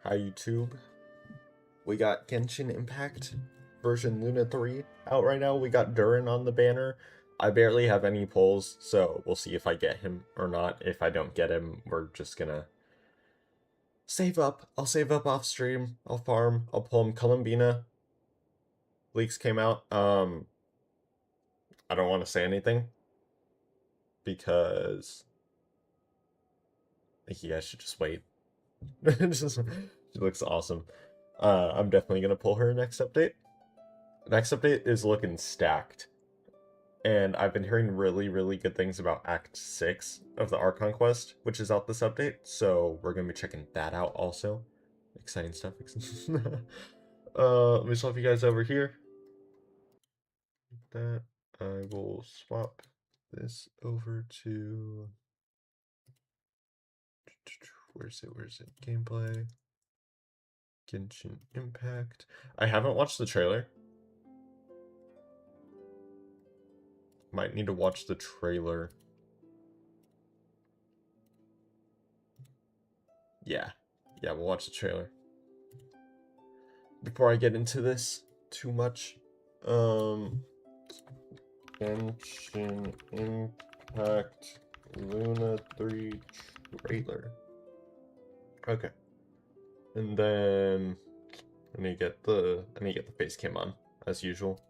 Hi YouTube. We got Genshin Impact version Luna 3 out right now. We got Durin on the banner. I barely have any pulls, so we'll see if I get him or not. If I don't get him, we're just gonna save up. I'll save up off stream. I'll farm. I'll pull him. Columbina leaks came out. I don't want to say anything because I think you guys should just wait. She looks awesome. I'm definitely gonna pull her next update. Next update is looking stacked, and I've been hearing really good things about Act 6 of the Archon quest, which is out this update, so we're gonna be checking that out also. Exciting stuff. Let me swap you guys over here. That I will swap this over to where's it? Gameplay. Genshin Impact. I haven't watched the trailer. Might need to watch the trailer. Yeah, we'll watch the trailer. Before I get into this too much, Genshin Impact Luna 3 trailer. Okay. And then I need to get the face cam on, as usual.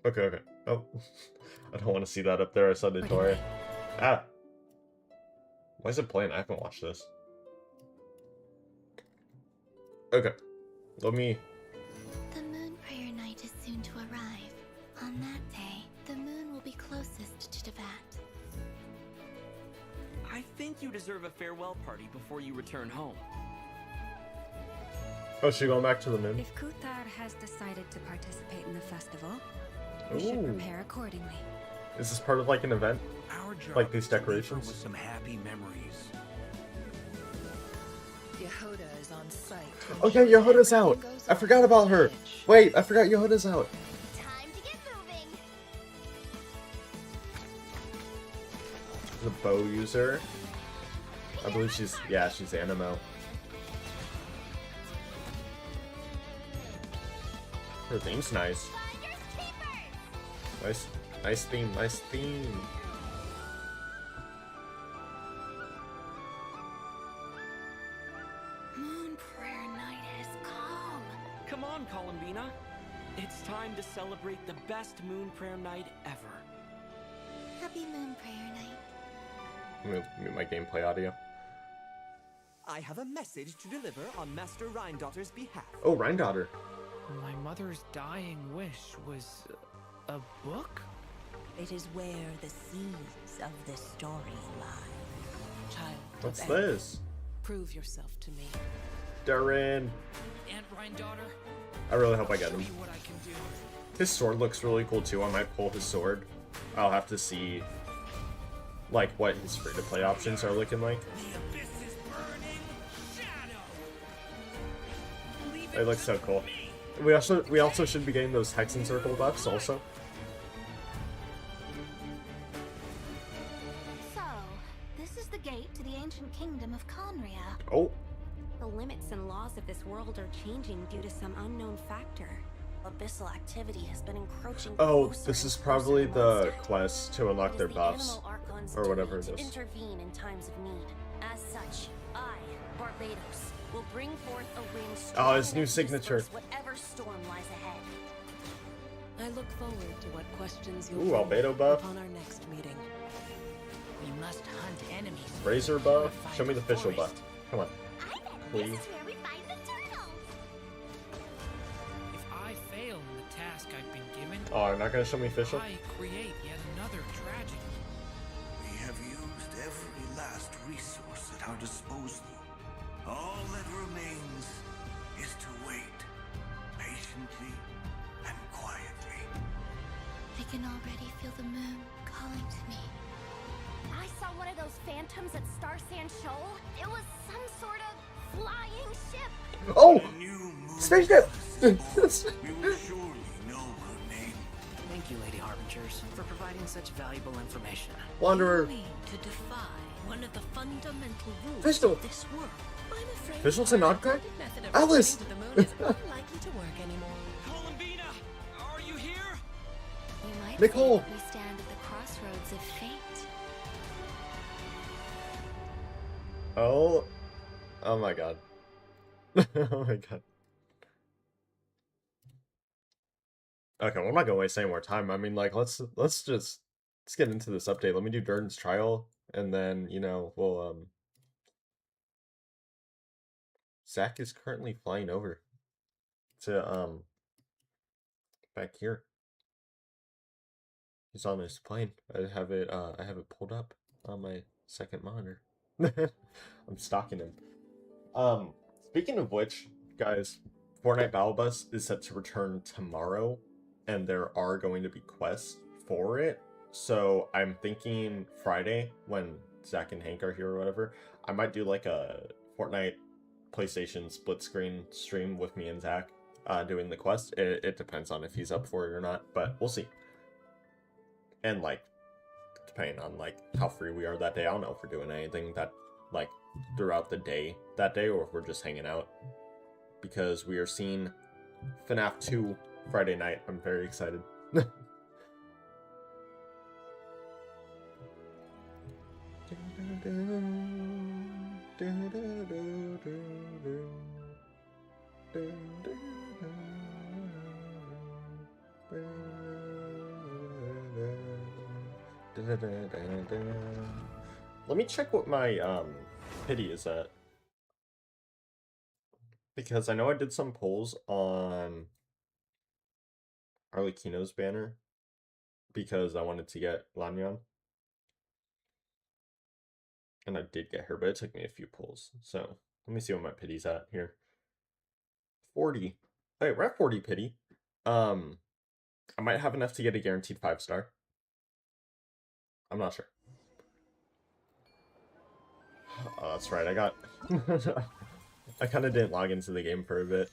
Okay. Oh, I don't want to see that up there. I saw the Tori. Ah! Why is it playing? I haven't watched this. Okay. Let me... The moon prayer night is soon to arrive. On that day, the moon will be closest to Tibet. I think you deserve a farewell party before you return home. Oh, she going back to the moon? If Kuthar has decided to participate in the festival, we should prepare accordingly. Is this part of like an event? Our job like these is to leave her decorations? with some happy memories. Yehoda is on site. Oh yeah, Yehoda's out! I forgot about her! Wait, I forgot Yehoda's out! Time to get moving. The bow user. I believe she's Animo. Her theme's nice. Nice theme. Moon prayer night has come. Come on, Columbina. It's time to celebrate the best moon prayer night ever. Happy moon prayer night. I'm gonna mute my gameplay audio. I have a message to deliver on Master Rhindaughter's behalf. Oh, Rhindaughter. My mother's dying wish was a book? It is where the seeds of this story lie. Child What's of this? Prove yourself to me. Durin. Aunt Rhindaughter? I really hope I get Show him. you what I can do. His sword looks really cool too. I might pull his sword. I'll have to see like what his free-to-play options are looking like. The abyss is burning shadow. Leave They look so cool. We also should be getting those Hexen Circle buffs also. So, this is the gate to the ancient kingdom of Conria. Oh, The limits and laws of this world are changing due to some unknown factor. Abyssal activity has been encroaching. this is probably the quest to unlock their buffs. Or whatever it to is. intervene in times of need. As such, I, Barbados, will bring forth a wind Oh, his strong new enough to signature. disperse whatever storm lies ahead. I look forward to what questions you'll Ooh, bring Albedo buff. upon our next meeting. We must hunt enemies. Razor buff. Show me the official buff. Come on. I bet Please. this is where we find the turtles. If I fail in the task I've been given, Oh, I'm not gonna show me official. I create yet another tragedy. We have used every last resource at our disposal. All that remains is to wait patiently and quietly. I can already feel the moon calling to me. I saw one of those phantoms at Star Sand Shoal. It was some sort of flying ship. Oh, When a new moon spaceship. goddess is born, we will surely know her name. Thank you, Lady Harbingers, for providing such valuable information. Wanderer. You mean to defy one of the fundamental rules Fischl. of this world? I'm afraid Fischl to Nod-Krai? the method of Alice! returning to the moon is unlikely to work anymore. Columbina, are you here? You might Nicole. say that we stand at the crossroads of fate. Oh. Oh my god. Oh my god. Okay, well, I'm not gonna waste any more time. I mean, like, let's get into this update. Let me do Durden's trial, and then, you know, we'll Zach is currently flying over to back here. He's on his plane. I have it pulled up on my second monitor. I'm stalking him. Speaking of which, guys, Fortnite Battle Bus is set to return tomorrow, and there are going to be quests for it. So I'm thinking Friday, when Zach and Hank are here or whatever, I might do like a Fortnite PlayStation split screen stream with me and Zach doing the quest. It depends on if he's up for it or not, but we'll see. And like, depending on like how free we are that day, I don't know if we're doing anything that like throughout the day that day, or if we're just hanging out, because we are seeing FNAF 2 Friday night. I'm very excited. Let me check what my pity is at, because I know I did some polls on Arlecchino's banner because I wanted to get Lanyan, and I did get her, but it took me a few polls. So let me see what my pity's at here. 40. Wait, we're at 40 pity. I might have enough to get a guaranteed 5-star. I'm not sure. Oh, that's right. I got. I kind of didn't log into the game for a bit.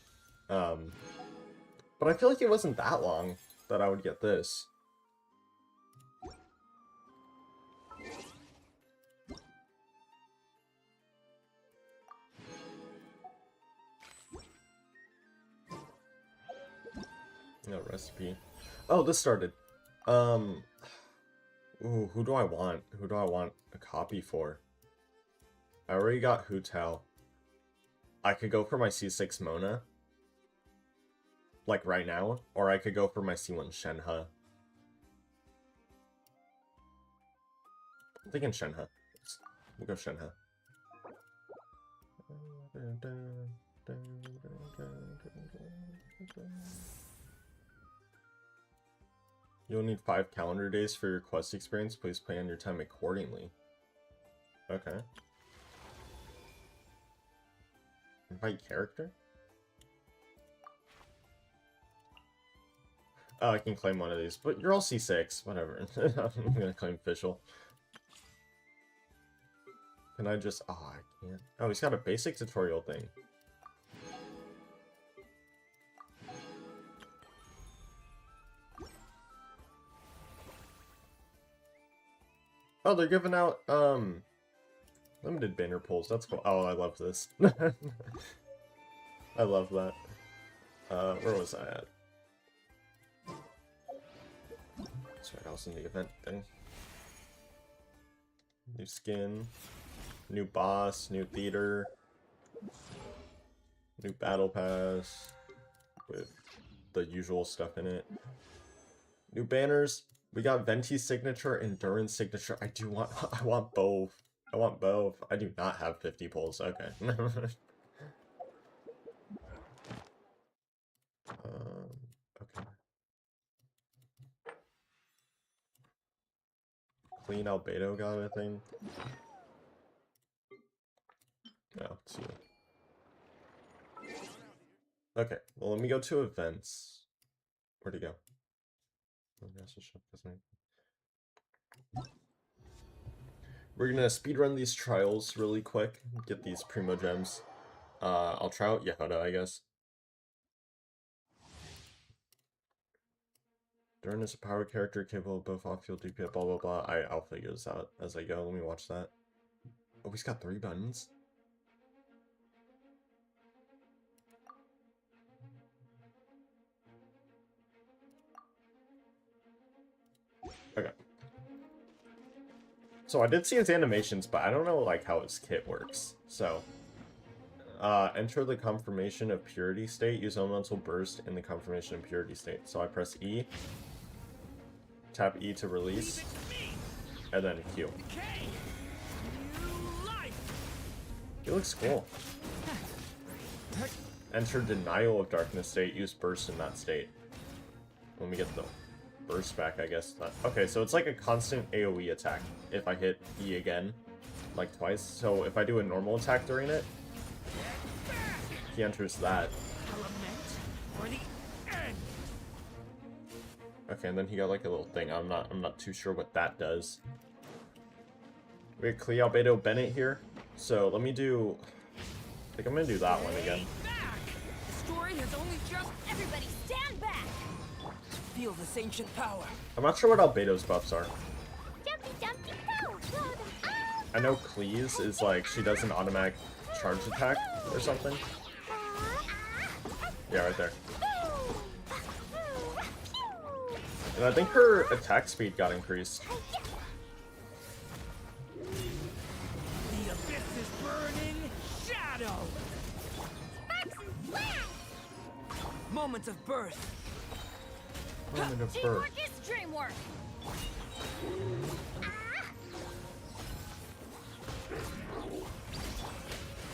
But I feel like it wasn't that long that I would get this. No recipe. Oh, this started. Ooh, who do I want? Who do I want a copy for? I already got Hu Tao. I could go for my C6 Mona, like right now, or I could go for my C1 Shenhe. I'm thinking Shenhe. We'll go Shenhe. You'll need 5 calendar days for your quest experience. Please plan your time accordingly. Okay. Invite character? Oh, I can claim one of these, but you're all C6. Whatever. I'm gonna claim official. Can I just... Oh, I can't. Oh, he's got a basic tutorial thing. Oh, they're giving out, limited banner pulls. That's cool. Oh, I love this. I love that. Where was I at? That's right, I was in the event thing. New skin, new boss, new theater, new battle pass with the usual stuff in it. New banners. We got Venti's signature and Durin's signature. I want both. I want both. I do not have 50 pulls. Okay. Okay. Clean Albedo got a thing. No, it's you. Okay, well, let me go to events. Where'd he go? We're gonna speedrun these trials really quick, get these primo gems. I'll try out Yehuda, I guess. Durin is a power character capable of both off-field DPS, blah blah blah. I'll figure this out as I go. Let me watch that. Oh, he's got 3 buttons. Okay. So I did see his animations, but I don't know like how his kit works. So enter the confirmation of purity state. Use elemental burst in the confirmation of purity state. So I press E, tap E to release, and then Q. He looks cool. Enter denial of darkness state. Use burst in that state. When we get the burst back, I guess. Okay, so it's like a constant AoE attack if I hit E again, like twice. So if I do a normal attack during it, he enters that. Okay, and then he got like a little thing. I'm not too sure what that does. We have Cleo Beto Bennett here. So let me do, I think I'm gonna do that one again. The story has only just... Everybody stand back! Feel this ancient power. I'm not sure what Albedo's buffs are. Dumpty dumpty go! Throw them out! I know Cleese is like, she does an automatic charge attack or something. Yeah, right there. And I think her attack speed got increased. The abyss is burning shadow. Moments of birth. Moment of birth. Teamwork is dreamwork!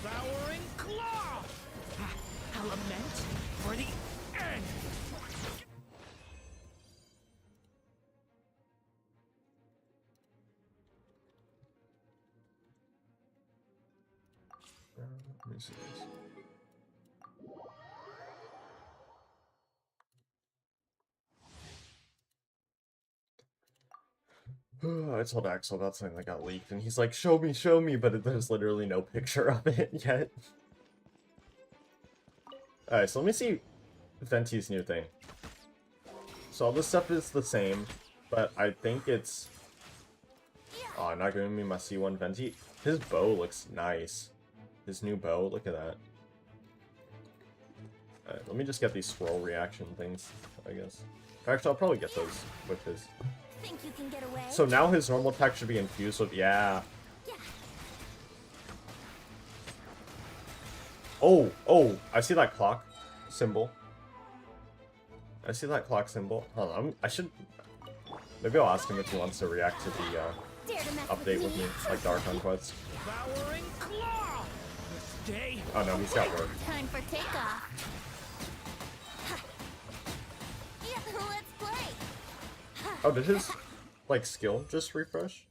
Devouring claw. A lament for the end. Let me see this. I told Axel about something that got leaked, and he's like, show me, but there's literally no picture of it yet. Alright, so let me see Venti's new thing. So all this stuff is the same, but I think it's... Oh, not giving me my C1 Venti. His bow looks nice. His new bow, look at that. Alright, let me just get these scroll reaction things, I guess. Actually, I'll probably get those with his... Think you can get away? So now his normal attack should be infused with... Yeah. Oh, I see that clock symbol. I see that clock symbol. Hold on, I should... Maybe I'll ask him if he wants to react to the update with me, like the Archon quest. Devouring claw. Stay. Oh no, he's got work. Time for takeoff. Yeah, let's play. Oh, did his, like, skill just refresh?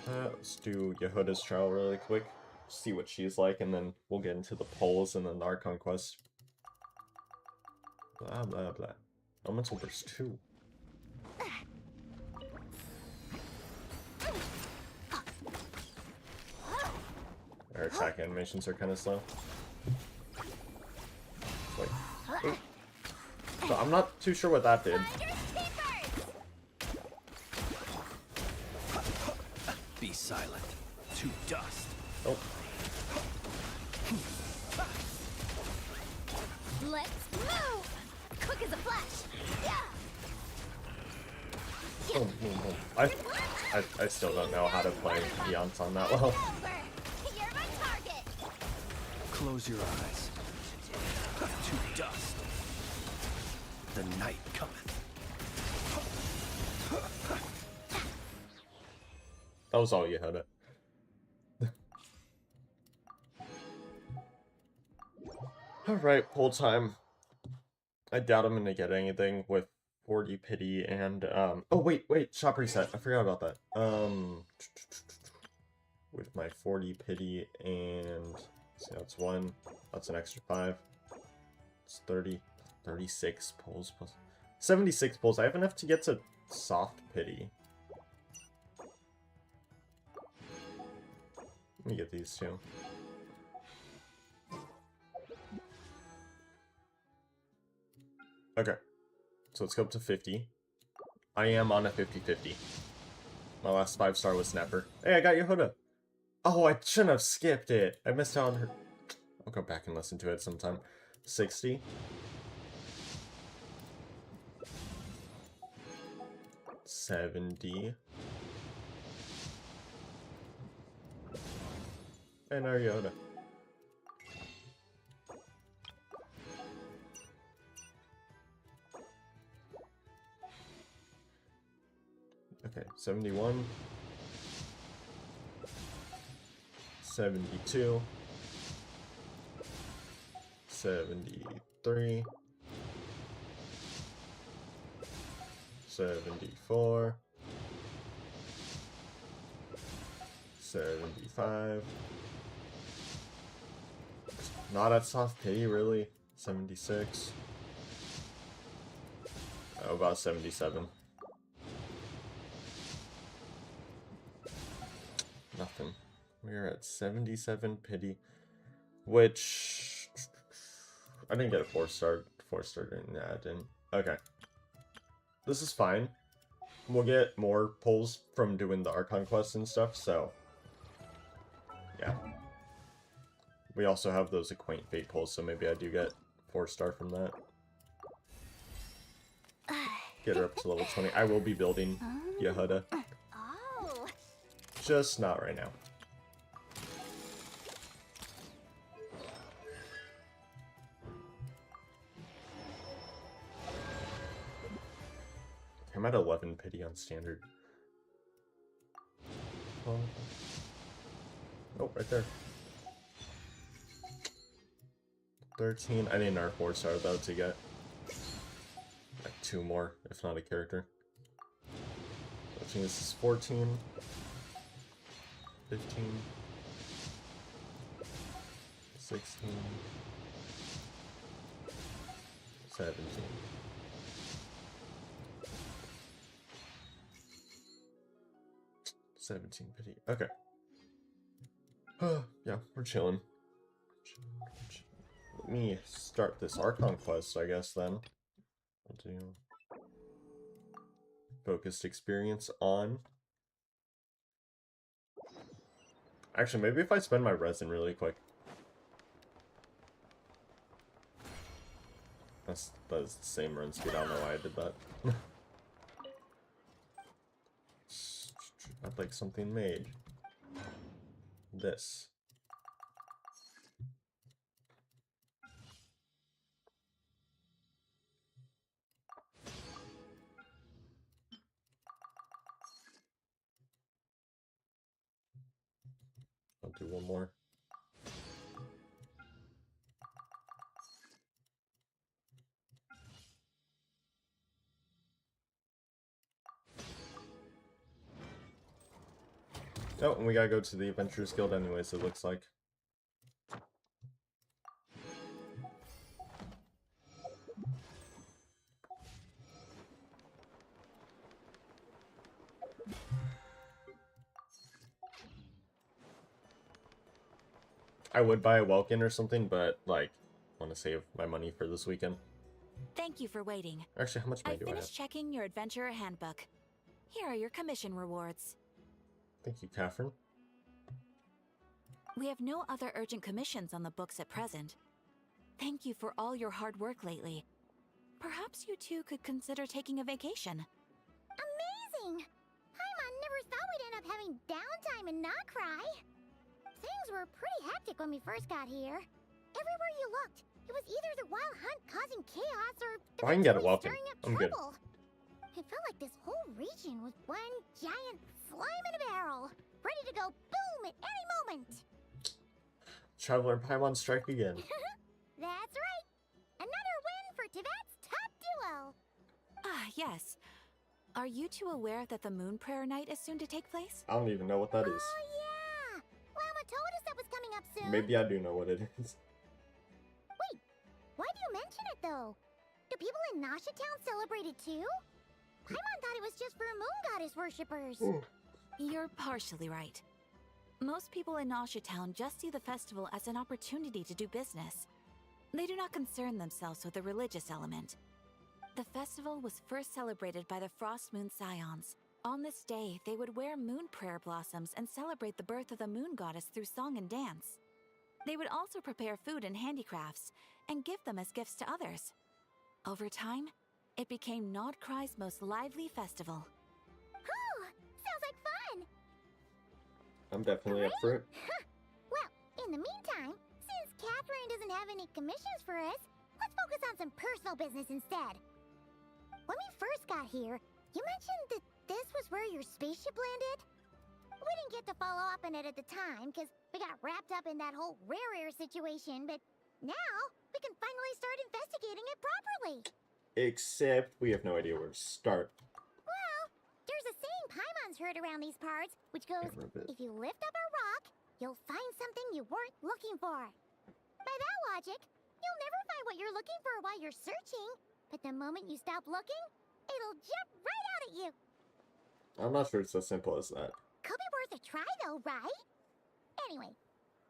Let's do Yehuda's trial really quick. See what she's like, and then we'll get into the polls and then the Archon quest. Blah, blah, blah. Elemental Burst 2. Our attack animations are kind of slow. Wait. Ooh. So I'm not too sure what that did. Be silent. To dust. Oh. Let's move! Quick as a flash! Yeah! Boom, boom, boom. I still don't know how to play Beyonce that well. You're my target! Close your eyes. To dust. The night cometh. That was all you had it. Alright, poll time. I doubt I'm gonna get anything with 40 pity and oh wait, shop reset. I forgot about that. With my 40 pity and see, that's 1. That's an extra 5. It's 30, 36 pulls plus 76 pulls. I have enough to get to soft pity. Let me get these two. Okay. So let's go up to 50. I am on a 50-50. My last 5-star was Snapper. Hey, I got Yehuda! Oh, I shouldn't have skipped it. I missed out on her. I'll go back and listen to it sometime. 60. 70. And our Yoda. Okay, 71. 72. 73. 74. 75. Not at soft pity, really. 76. Oh, about 77. Nothing. We're at 77 pity, which I didn't get a 4-star. 4-star didn't. Nah, I didn't. Okay. This is fine. We'll get more pulls from doing the Archon quests and stuff, so yeah. We also have those Acquaint Fate pulls, so maybe I do get 4-star from that. Get her up to level 20. I will be building Yehuda. Oh. Just not right now. I'm at 11 pity on standard. Oh, right there. 13. I need another 4-star though to get like 2 more, if not a character. 13. This is 14. 15. 16. 17. 17 pity. Okay. Yeah, we're chilling. Let me start this Archon quest, I guess, then. I'll do focused experience on. Actually, maybe if I spend my resin really quick. That's the same run speed. I don't know why I did that. I'd like something made. This. I'll do one more. Oh, and we gotta go to the Adventurers Guild anyways, it looks like. I would buy a Welkin or something, but, like, want to save my money for this weekend. Thank you for waiting. Actually, how much money do I have? finished checking your adventurer handbook. Here are your commission rewards. Thank you, Catherine. We have no other urgent commissions on the books at present. Thank you for all your hard work lately. Perhaps you two could consider taking a vacation. Amazing! Paimon never thought we'd end up having downtime in Nod-Krai. Things were pretty hectic when we first got here. Everywhere you looked, it was either the wild hunt causing chaos or I can get a eventually Welkin. stirring up I'm good. trouble. It felt like this whole region was one giant slime in a barrel, ready to go boom at any moment. Traveler and Paimon strike again. That's right. Another win for Tibet's top duo. Ah, yes. Are you two aware that the Moon Prayer Night is soon to take place? I don't even know what that is. Oh yeah. Llama told us that was coming up soon. Maybe I do know what it is. Wait, why do you mention it though? Do people in Nasha Town celebrate it too? Paimon thought it was just for moon goddess worshippers. You're partially right. Most people in Nasha Town just see the festival as an opportunity to do business. They do not concern themselves with the religious element. The festival was first celebrated by the Frost Moon Scions. On this day, they would wear moon prayer blossoms and celebrate the birth of the moon goddess through song and dance. They would also prepare food and handicrafts and give them as gifts to others. Over time, it became Nod-Krai's most lively festival. Ooh, sounds like fun! I'm definitely up for it. Well, in the meantime, since Catherine doesn't have any commissions for us, let's focus on some personal business instead. When we first got here, you mentioned that this was where your spaceship landed? We didn't get to follow up on it at the time, because we got wrapped up in that whole rare situation, but now we can finally start investigating it properly. Except we have no idea where to start. Well, there's a saying Paimon's heard around these parts, which goes, if you lift up a rock, you'll find something you weren't looking for. By that logic, you'll never find what you're looking for while you're searching, but the moment you stop looking, it'll jump right out at you. I'm not sure it's as simple as that. Could be worth a try though, right? Anyway,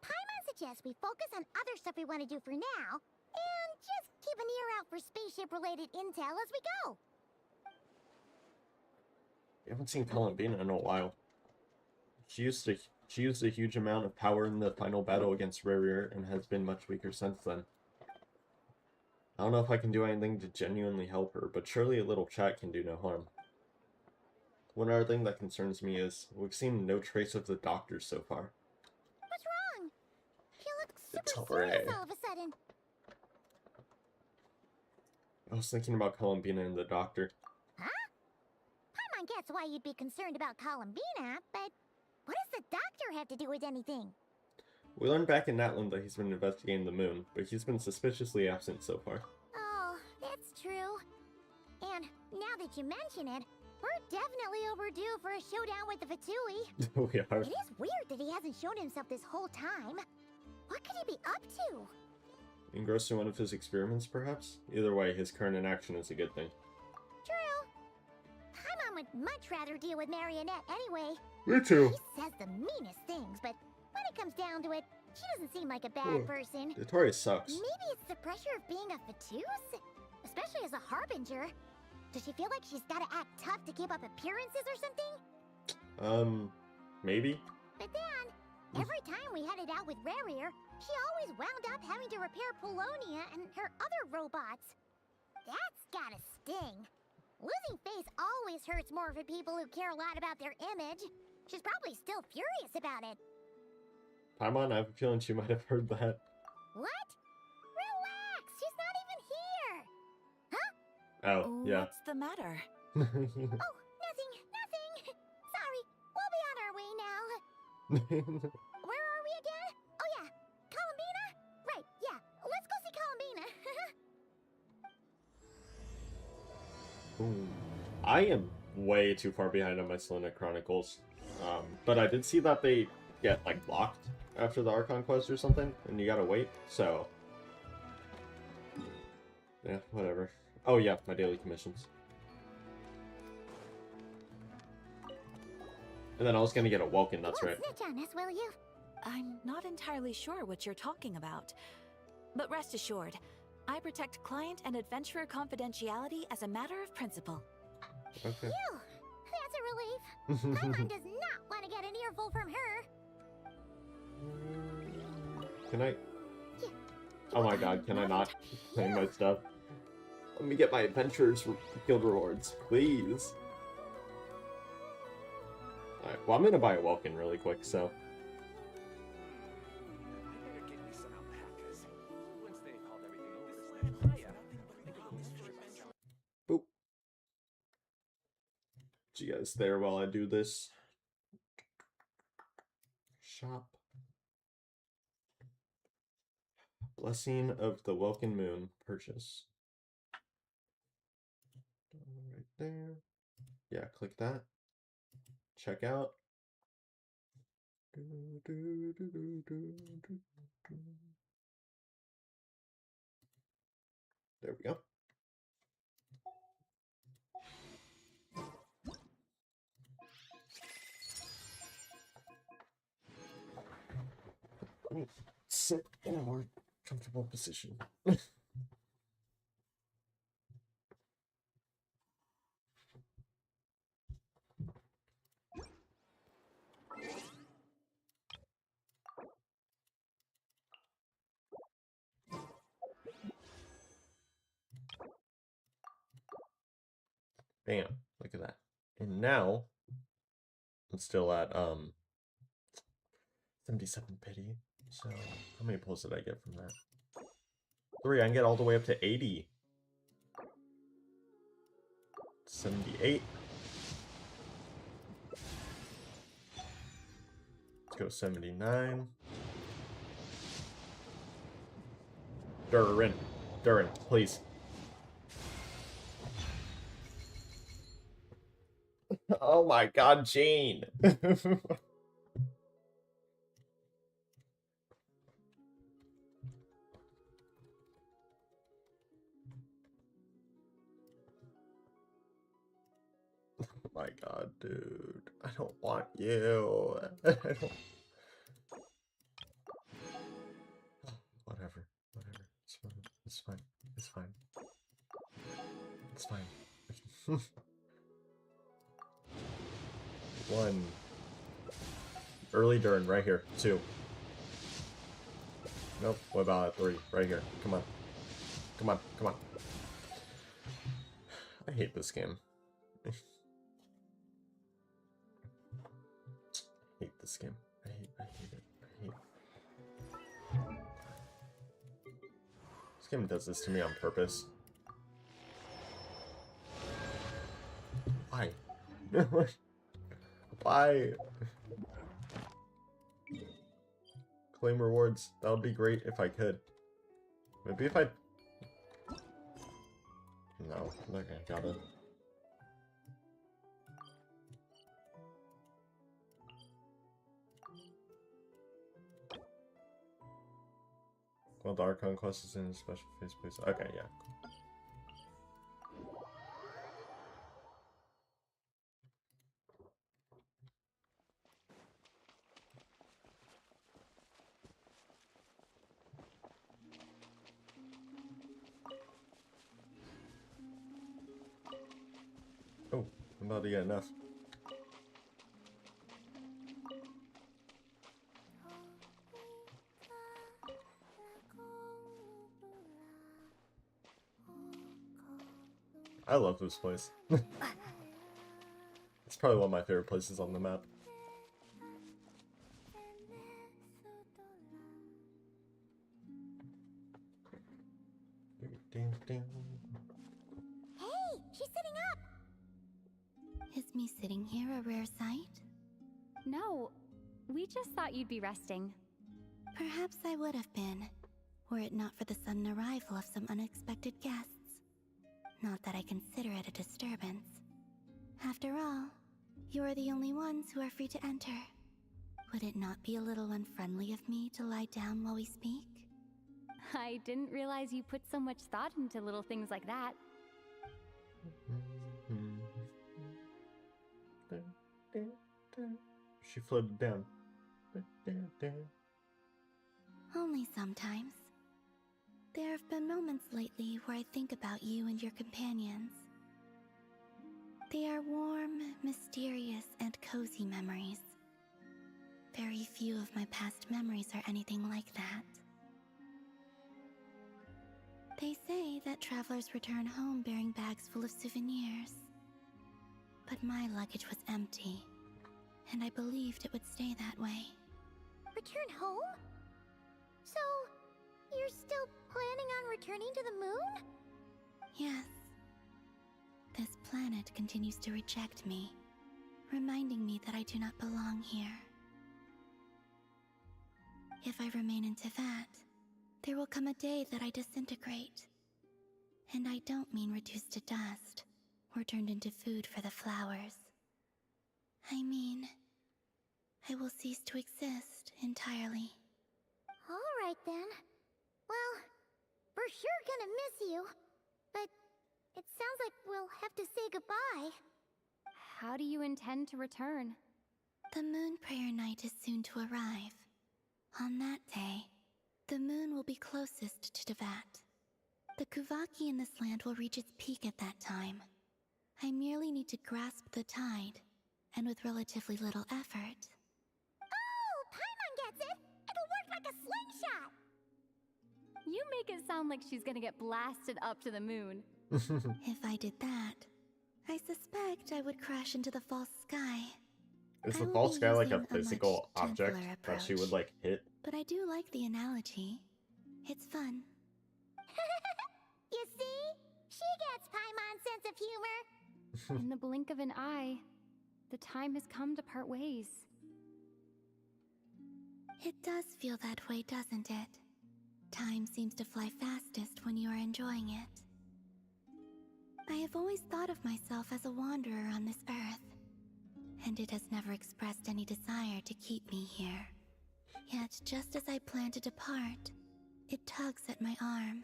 Paimon suggests we focus on other stuff we want to do for now, and just keep an ear out for spaceship-related intel as we go. We haven't seen Columbina in a while. She used a huge amount of power in the final battle against Rarier and has been much weaker since then. I don't know if I can do anything to genuinely help her, but surely a little chat can do no harm. One other thing that concerns me is we've seen no trace of the doctor so far. What's wrong? She looks It's super alright. serious all of a sudden. I was thinking about Columbina and the doctor. Huh? Paimon gets why you'd be concerned about Columbina, but what does the doctor have to do with anything? We learned back in Natland that he's been investigating the moon, but he's been suspiciously absent so far. Oh, that's true. And now that you mention it, we're definitely overdue for a showdown with the Fatui. We are. It is weird that he hasn't shown himself this whole time. What could he be up to? Engrossed in one of his experiments, perhaps? Either way, his current inaction is a good thing. True. Paimon would much rather deal with Marionette anyway. Me too. She says the meanest things, but when it comes down to it, she doesn't seem like a bad person. Tori sucks. Maybe it's the pressure of being a Fatuse? Especially as a Harbinger. Does she feel like she's gotta act tough to keep up appearances or something? Maybe? But then, every time we headed out with Rarier, she always wound up having to repair Polonia and her other robots. That's gotta sting. Losing face always hurts more for people who care a lot about their image. She's probably still furious about it. Paimon, I have a feeling she might have heard that. What? Relax, she's not even here. Oh, yeah. What's the matter? Oh, nothing. Sorry, we'll be on our way now. Where are we again? Oh yeah, Columbina? Right, yeah, let's go see Columbina. I am way too far behind on my Selena Chronicles. But I did see that they get, like, locked after the Archon quest or something, and you gotta wait, so... yeah, whatever. Oh yeah, my daily commissions. And then I was gonna get a Welkin, that's right. Snitch on us, will you? I'm not entirely sure what you're talking about. But rest assured, I protect client and adventurer confidentiality as a matter of principle. Okay. Phew, that's a relief. Paimon does not want to get an earful from her. Can I? Yeah. Oh my god, can I not claim my stuff? Let me get my Adventurers Guild rewards, please. Alright, well I'm gonna buy a Welkin really quick, so... boop. See you guys there while I do this. Shop. Blessing of the Welkin Moon. Purchase. Right there. Yeah, click that. Check out. There we go. Let me sit in a more comfortable position. Bam. Look at that. And now, I'm still at 77 pity. So, how many pulls did I get from that? 3. I can get all the way up to 80. 78. Let's go 79. Durin, please. Oh my god, Jane. Oh my god, dude. I don't want you. I don't... Whatever. It's fine. It's fine. It's fine. It's fine. 1. Early Durn, right here. 2. Nope. What about 3? Right here. Come on. Come on. Come on. I hate this game. I hate this game. I hate it. I hate it. This game does this to me on purpose. Why? Why? Claim rewards. That would be great if I could. Maybe if I... No, I'm not gonna got it. Well, the Archon quest is in a special phase, please. Okay, yeah. Oh, I'm about to get enough. I love this place. It's probably one of my favorite places on the map. Ding, ding. Hey, she's sitting up! Is me sitting here a rare sight? No, we just thought you'd be resting. Perhaps I would have been, were it not for the sudden arrival of some unexpected guests. Not that I consider it a disturbance. After all, you are the only ones who are free to enter. Would it not be a little unfriendly of me to lie down while we speak? I didn't realize you put so much thought into little things like that. She floated down. Only sometimes. There have been moments lately where I think about you and your companions. They are warm, mysterious, and cozy memories. Very few of my past memories are anything like that. They say that travelers return home bearing bags full of souvenirs. But my luggage was empty, and I believed it would stay that way. Return home? So, you're still planning on returning to the moon? Yes. This planet continues to reject me, reminding me that I do not belong here. If I remain in Teyvat, there will come a day that I disintegrate. And I don't mean reduced to dust, or turned into food for the flowers. I mean, I will cease to exist entirely. Alright then. Well, we're sure gonna miss you. But it sounds like we'll have to say goodbye. How do you intend to return? The moon prayer night is soon to arrive. On that day, the moon will be closest to Teyvat. The Kuvaki in this land will reach its peak at that time. I merely need to grasp the tide, and with relatively little effort. Oh, Paimon gets it! It'll work like a slingshot! You make it sound like she's gonna get blasted up to the moon. If I did that, I suspect I would crash into the false sky. Is I the will false be sky like a using a much physical object gentler that she would approach. like hit? But I do like the analogy. It's fun. You see? She gets Paimon's sense of humor. In the blink of an eye, the time has come to part ways. It does feel that way, doesn't it? Time seems to fly fastest when you are enjoying it. I have always thought of myself as a wanderer on this earth, and it has never expressed any desire to keep me here. Yet, just as I plan to depart, it tugs at my arm.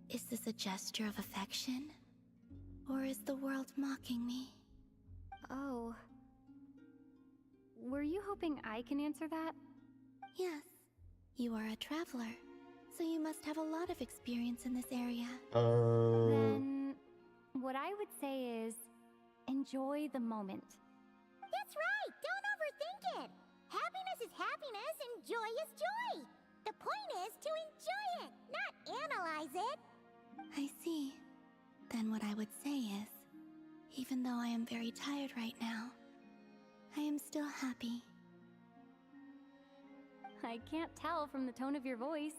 Is this a gesture of affection? Or is the world mocking me? Oh. Were you hoping I can answer that? Yes. You are a traveler, so you must have a lot of experience in this area. Then, what I would say is, enjoy the moment. That's right! Don't overthink it! Happiness is happiness and joy is joy! The point is to enjoy it, not analyze it! I see. Then what I would say is, even though I am very tired right now, I am still happy. I can't tell from the tone of your voice.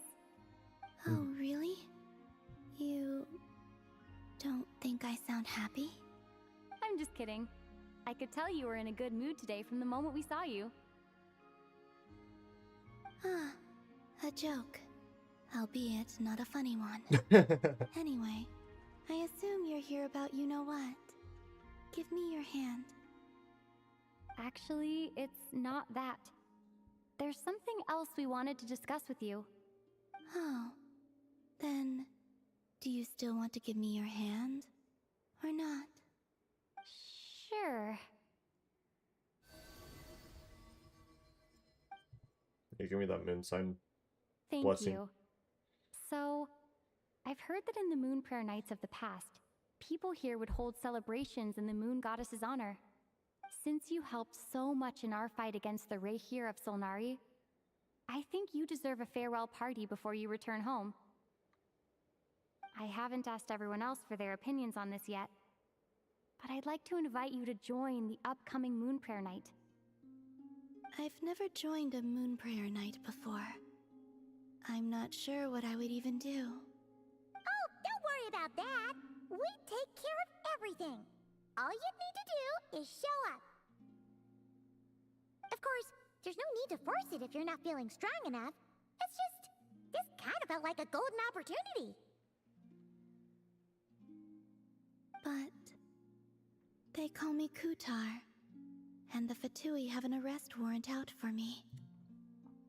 Oh, really? You don't think I sound happy? I'm just kidding. I could tell you were in a good mood today from the moment we saw you. Ah, a joke. Albeit not a funny one. Anyway, I assume you're here about you-know-what. Give me your hand. Actually, it's not that. There's something else we wanted to discuss with you. Oh, then do you still want to give me your hand? Or not? Sure. You give me that moon sign. Thank Blessing. you. So, I've heard that in the moon prayer nights of the past, people here would hold celebrations in the moon goddess's honor. Since you helped so much in our fight against the Rehir of Solnari, I think you deserve a farewell party before you return home. I haven't asked everyone else for their opinions on this yet, but I'd like to invite you to join the upcoming moon prayer night. I've never joined a moon prayer night before. I'm not sure what I would even do. Oh, don't worry about that! We take care of everything! All you need to do is show up. Of course, there's no need to force it if you're not feeling strong enough. It's just, this kind of felt like a golden opportunity. But they call me Kutar, and the Fatui have an arrest warrant out for me.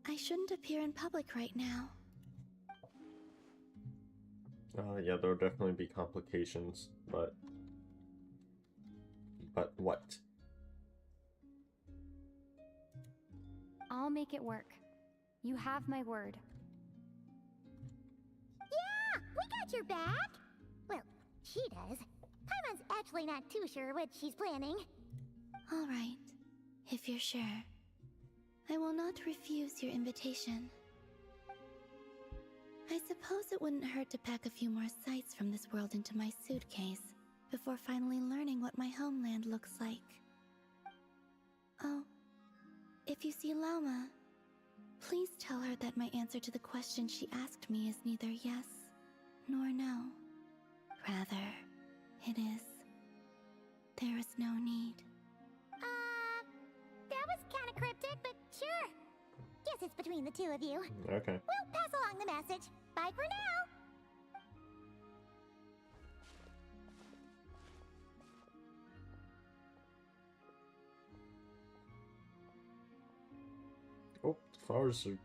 I shouldn't appear in public right now. Yeah, there will definitely be complications, but what? I'll make it work. You have my word. Yeah, we got your back! Well, she does. Paimon's actually not too sure what she's planning. All right, if you're sure. I will not refuse your invitation. I suppose it wouldn't hurt to pack a few more sights from this world into my suitcase before finally learning what my homeland looks like. Oh, if you see Lauma, please tell her that my answer to the question she asked me is neither yes nor no. Rather, it is, there is no need. That was kind of cryptic, but sure. Guess it's between the two of you. Okay. We'll pass along the message. Bye for now. Oh, the flowers are...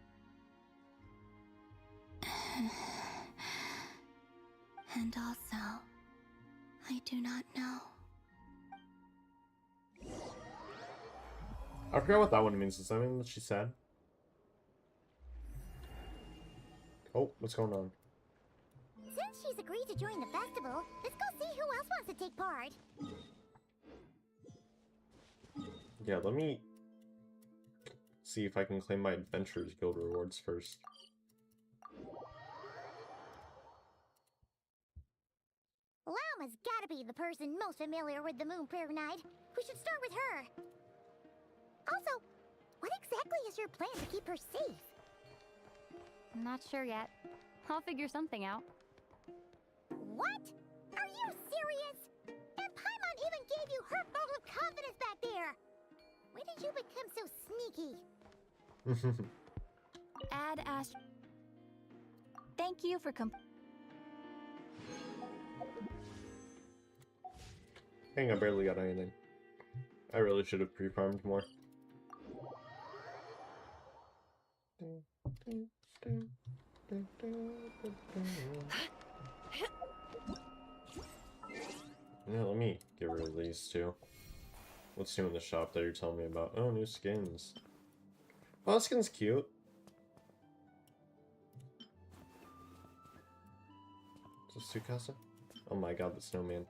And also, I do not know. I forgot what that one means. Does that mean that she's sad? Oh, what's going on? Since she's agreed to join the festival, let's go see who else wants to take part. Yeah, let me see if I can claim my Adventurers Guild rewards first. Allow Mama's gotta be the person most familiar with the Moon Prayer Night. We should start with her. Also, what exactly is your plan to keep her safe? Not sure yet. I'll figure something out. What? Are you serious? And Paimon even gave you her vote of confidence back there. When did you become so sneaky? Ad Ast. Thank you for Dang, I barely got anything. I really should have pre-farmed more. Yeah, let me get rid of these two. What's new in the shop that you're telling me about? Oh, new skins. Oh, that skin's cute. Is this Tsukasa? Oh my god, the snowman.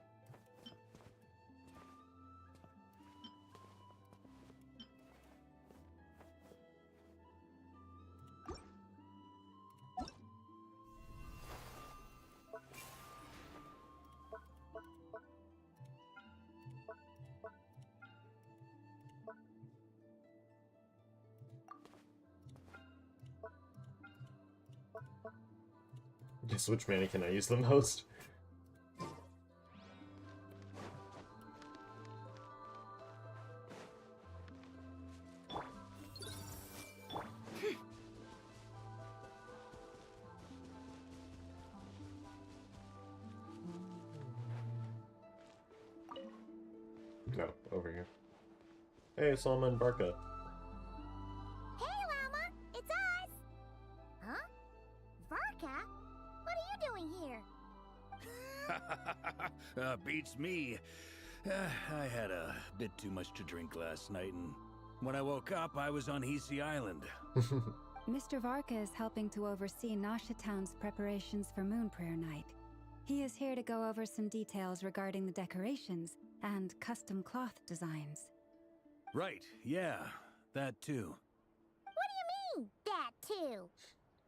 Guess which mannequin I use the most. No, over here. Hey, Solomon Barca. Hey, Llama! It's us! Huh? Varka? What are you doing here? Beats me. I had a bit too much to drink last night, and when I woke up, I was on Hisi Island. Mr. Varka is helping to oversee Nasha Town's preparations for Moon Prayer Night. He is here to go over some details regarding the decorations and custom cloth designs. Right, yeah, that too. What do you mean, that too?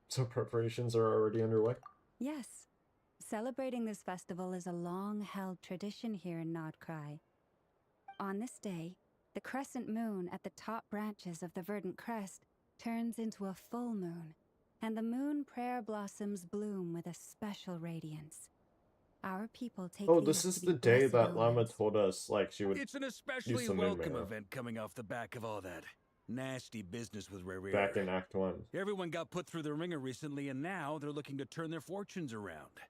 So preparations are already underway? Yes. Celebrating this festival is a long-held tradition here in Nod-Krai. On this day, the crescent moon at the top branches of the verdant crest turns into a full moon, and the moon prayer blossoms bloom with a special radiance. Our people take Oh, this is the day that Llama told us, like, she would It's an use especially some moon welcome marrow. event coming off the back of all that nasty business with Rare. Back in Act 1. Everyone got put through the ringer recently, and now they're looking to turn their fortunes around.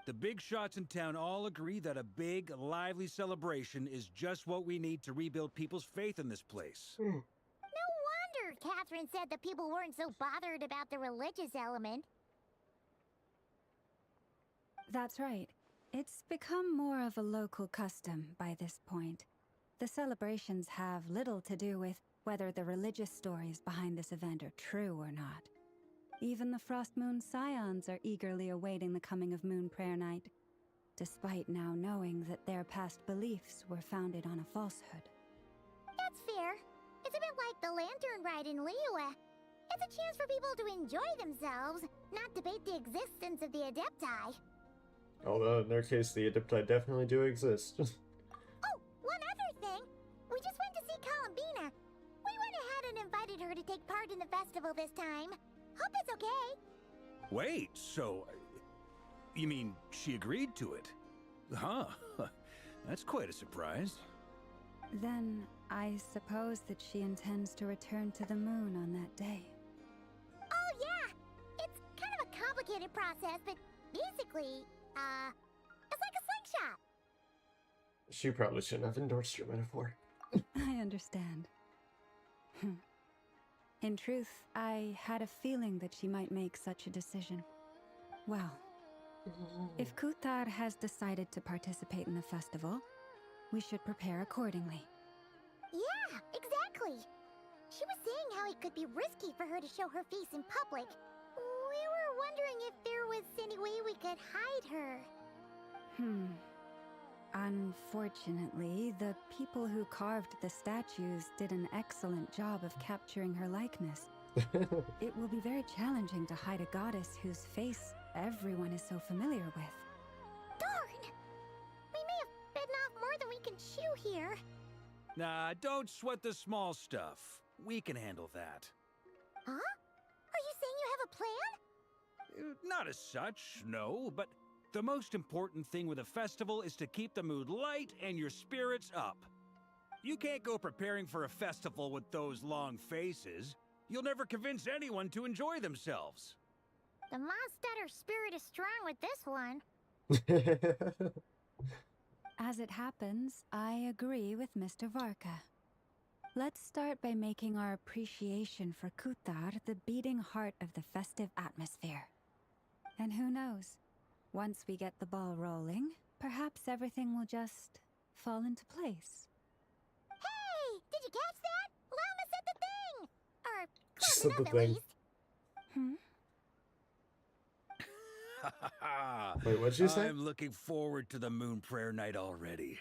The big shots in town all agree that a big, lively celebration is just what we need to rebuild people's faith in this place. No wonder Catherine said the people weren't so bothered about the religious element. That's right. It's become more of a local custom by this point. The celebrations have little to do with whether the religious stories behind this event are true or not. Even the Frost Moon Scions are eagerly awaiting the coming of Moon Prayer Night, despite now knowing that their past beliefs were founded on a falsehood. That's fair. It's a bit like the lantern ride in Liyue. It's a chance for people to enjoy themselves, not debate the existence of the Adepti. Although, in their case, the Adepti definitely do exist. Oh, one other thing! We just went to see Columbina. We went ahead and invited her to take part in the festival this time. Hope it's okay. Wait, so... you mean she agreed to it? Huh. That's quite a surprise. Then, I suppose that she intends to return to the moon on that day. Oh, yeah! It's kind of a complicated process, but basically, it's like a slingshot. She probably shouldn't have endorsed your metaphor. I understand. In truth, I had a feeling that she might make such a decision. Well, if Kuthar has decided to participate in the festival, we should prepare accordingly. Yeah, exactly. She was saying how it could be risky for her to show her face in public. We were wondering if there was any way we could hide her. Unfortunately, the people who carved the statues did an excellent job of capturing her likeness. It will be very challenging to hide a goddess whose face everyone is so familiar with. Darn! here. Nah, don't sweat the small stuff. We can handle that. Huh? Are you saying you have a plan? Not as such, no, but the most important thing with a festival is to keep the mood light and your spirits up. You can't go preparing for a festival with those long faces. You'll never convince anyone to enjoy themselves. The Mondstatter spirit is strong with this one. As it happens, I agree with Mr. Varka. Let's start by making our appreciation for Kutar the beating heart of the festive atmosphere. And who knows, once we get the ball rolling, perhaps everything will just fall into place. Hey! Did you catch that? Llama said the thing! Or Just close said the enough at thing. least. Wait, what'd you say? I'm looking forward to the Moon Prayer Night already.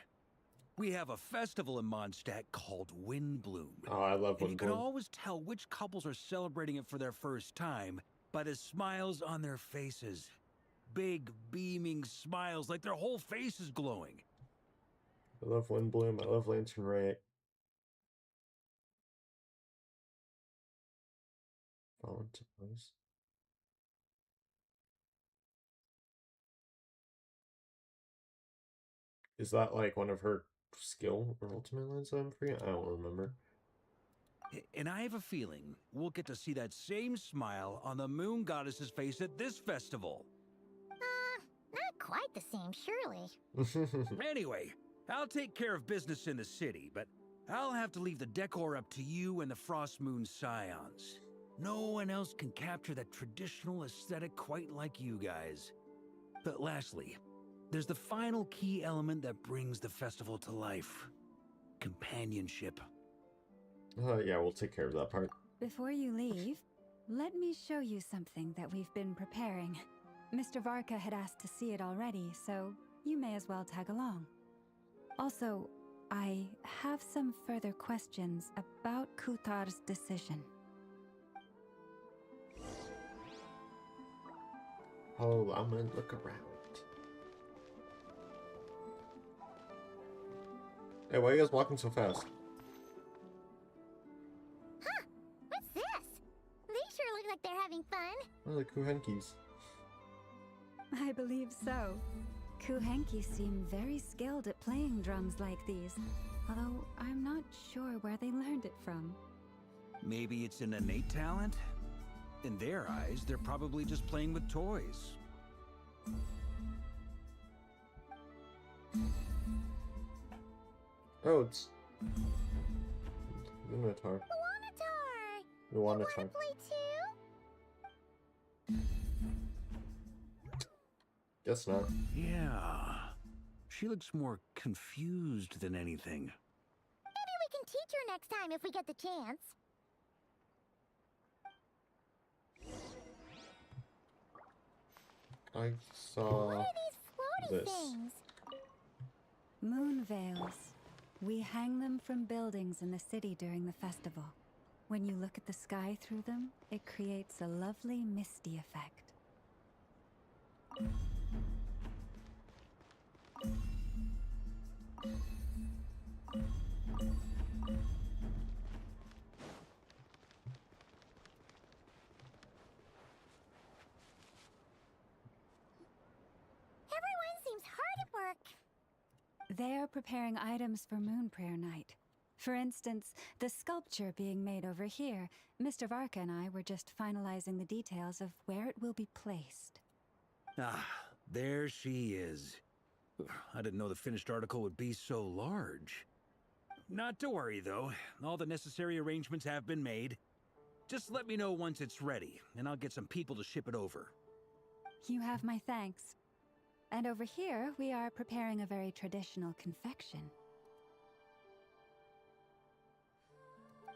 We have a festival in Mondstadt called Windbloom. Oh, I love And you can Windbloom. always tell which couples are celebrating it for their first time by the smiles on their faces. Big, beaming smiles like their whole face is glowing. I love Windbloom. I love Lantern Ray. Fall into place. Is that like one of her skill or ultimate lines I'm forgetting? I don't remember. And I have a feeling we'll get to see that same smile on the Moon Goddess's face at this festival. Not quite the same, surely. Anyway, I'll take care of business in the city, but I'll have to leave the decor up to you and the Frost Moon Scions. No one else can capture that traditional aesthetic quite like you guys. But lastly, there's the final key element that brings the festival to life. Companionship. Yeah, we'll take care of that part. Before you leave, let me show you something that we've been preparing. Mr. Varka had asked to see it already, so you may as well tag along. Also, I have some further questions about Kutar's decision. Oh, I'm gonna look around. Hey, why are you guys walking so fast? Huh? What's this? They sure look like they're having fun. Oh, the Kuhenkis. I believe so. Kuhenki seem very skilled at playing drums like these, although I'm not sure where they learned it from. Maybe it's an innate talent? In their eyes, they're probably just playing with toys. Oh, it's Lunatar. Luanatar! You wanna Luanatar. play too? Guess not. Yeah. She looks more confused than anything. Maybe we can teach her next time if we get the chance. I saw What are these floaty this. things? Moon veils. We hang them from buildings in the city during the festival. When you look at the sky through them, it creates a lovely misty effect. Everyone seems hard at work. They are preparing items for Moon Prayer Night. For instance, the sculpture being made over here, Mr. Varka and I were just finalizing the details of where it will be placed. Ah, there she is. I didn't know the finished article would be so large. Not to worry, though. All the necessary arrangements have been made. Just let me know once it's ready, and I'll get some people to ship it over. You have my thanks. And over here, we are preparing a very traditional confection. Oh,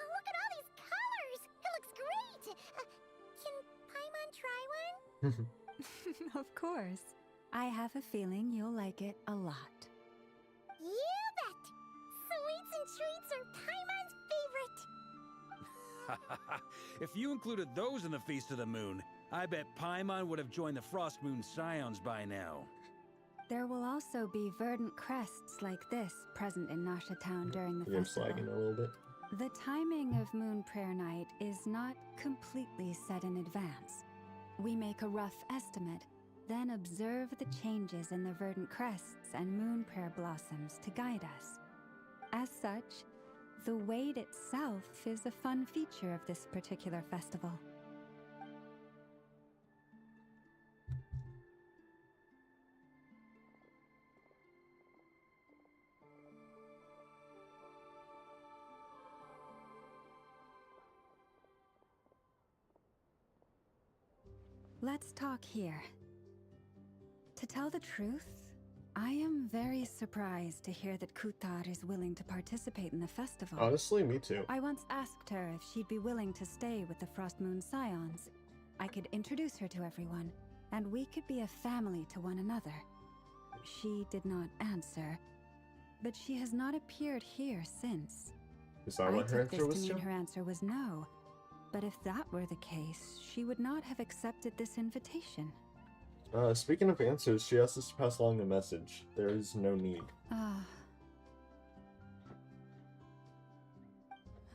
look at all these colors! It looks great! Can Paimon try one? Of course. I have a feeling you'll like it a lot. You bet! Sweets and treats are Paimon's favorite! If you included those in the Feast of the Moon, I bet Paimon would have joined the Frost Moon Scions by now. There will also be verdant crests like this present in Nasha Town during the I'm festival. slagging a little bit. The timing of Moon Prayer Night is not completely set in advance. We make a rough estimate, then observe the changes in the verdant crests and moon prayer blossoms to guide us. As such, the wait itself is a fun feature of this particular festival. Let's talk here. To tell the truth, I am very surprised to hear that Kutar is willing to participate in the festival. Honestly, me too. I once asked her if she'd be willing to stay with the Frost Moon Scions. I could introduce her to everyone, and we could be a family to one another. She did not answer, but she has not appeared here since. Is that I what her took answer this was to to? mean her answer was no. But if that were the case, she would not have accepted this invitation. Speaking of answers, she asked us to pass along a message. There is no need. Ah.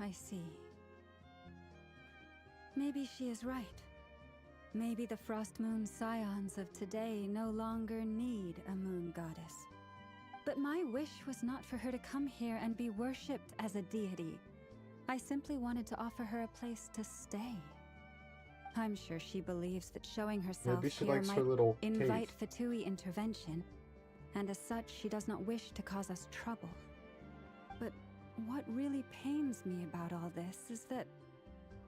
I see. Maybe she is right. Maybe the Frost Moon Scions of today no longer need a moon goddess. But my wish was not for her to come here and be worshipped as a deity. I simply wanted to offer her a place to stay. I'm sure she believes that showing herself Maybe she here likes her might little invite cave. Fatui intervention, and as such she does not wish to cause us trouble. But what really pains me about all this is that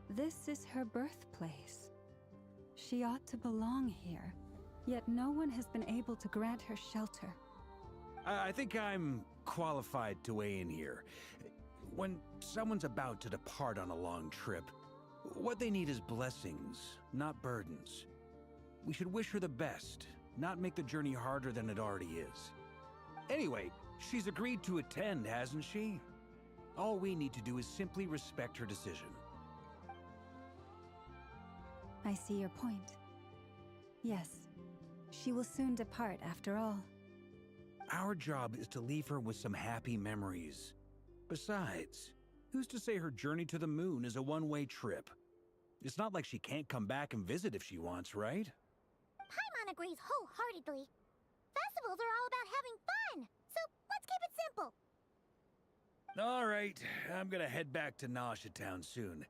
this is her birthplace. She ought to belong here, yet no one has been able to grant her shelter. I think I'm qualified to weigh in here. When someone's about to depart on a long trip, what they need is blessings, not burdens. We should wish her the best, not make the journey harder than it already is. Anyway, she's agreed to attend, hasn't she? All we need to do is simply respect her decision. I see your point. Yes, she will soon depart after all. Our job is to leave her with some happy memories. Besides, who's to say her journey to the moon is a one-way trip? It's not like she can't come back and visit if she wants, right? Paimon agrees wholeheartedly. Festivals are all about having fun, so let's keep it simple. All right, I'm gonna head back to Nasha Town soon.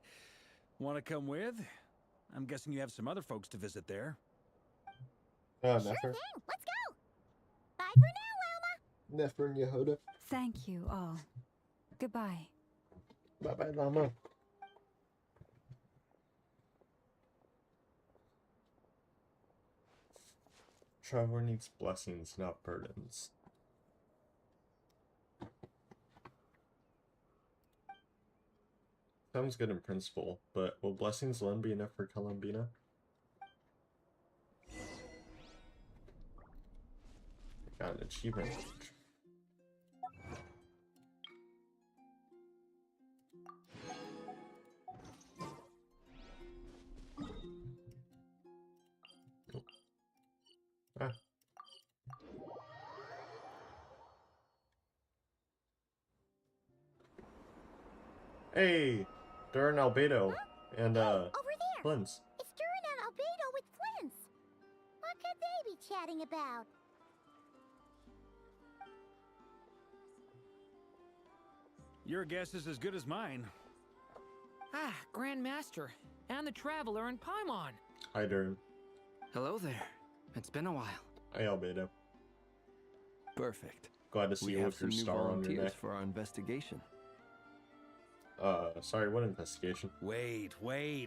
Want to come with? I'm guessing you have some other folks to visit there. Sure Nefer. thing, let's go. Bye for now, Wilma. Nefer and Yehuda. Thank you all. Goodbye. Bye-bye, Lama. Traveler needs blessings, not burdens. Sounds good in principle, but will blessings alone be enough for Columbina? Got an achievement. Ah. Hey, Durin Albedo and Over there. Flins. It's Durin and Albedo with Flins. What could they be chatting about? Your guess is as good as mine. Ah, Grand Master, and the Traveler and Paimon. Hi, Durin. Hello there. It's been a while. Hi, Albedo. Perfect. Glad to see We you have with some your new star on your volunteers neck. for our investigation. Sorry, what investigation? Wait,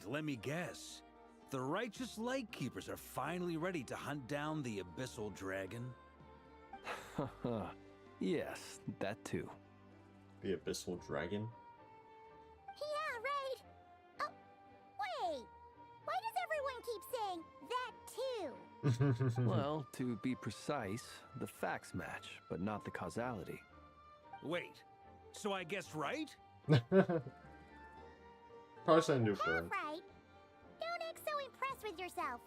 let me guess. The righteous Lightkeepers are finally ready to hunt down the Abyssal Dragon? Yes, that too. The Abyssal Dragon? Yeah, right. Oh, wait. Why does everyone keep saying that too? Well, to be precise, the facts match, but not the causality. Wait, so I guessed right? Probably something to do with Durin. Right. Don't act so impressed with yourself.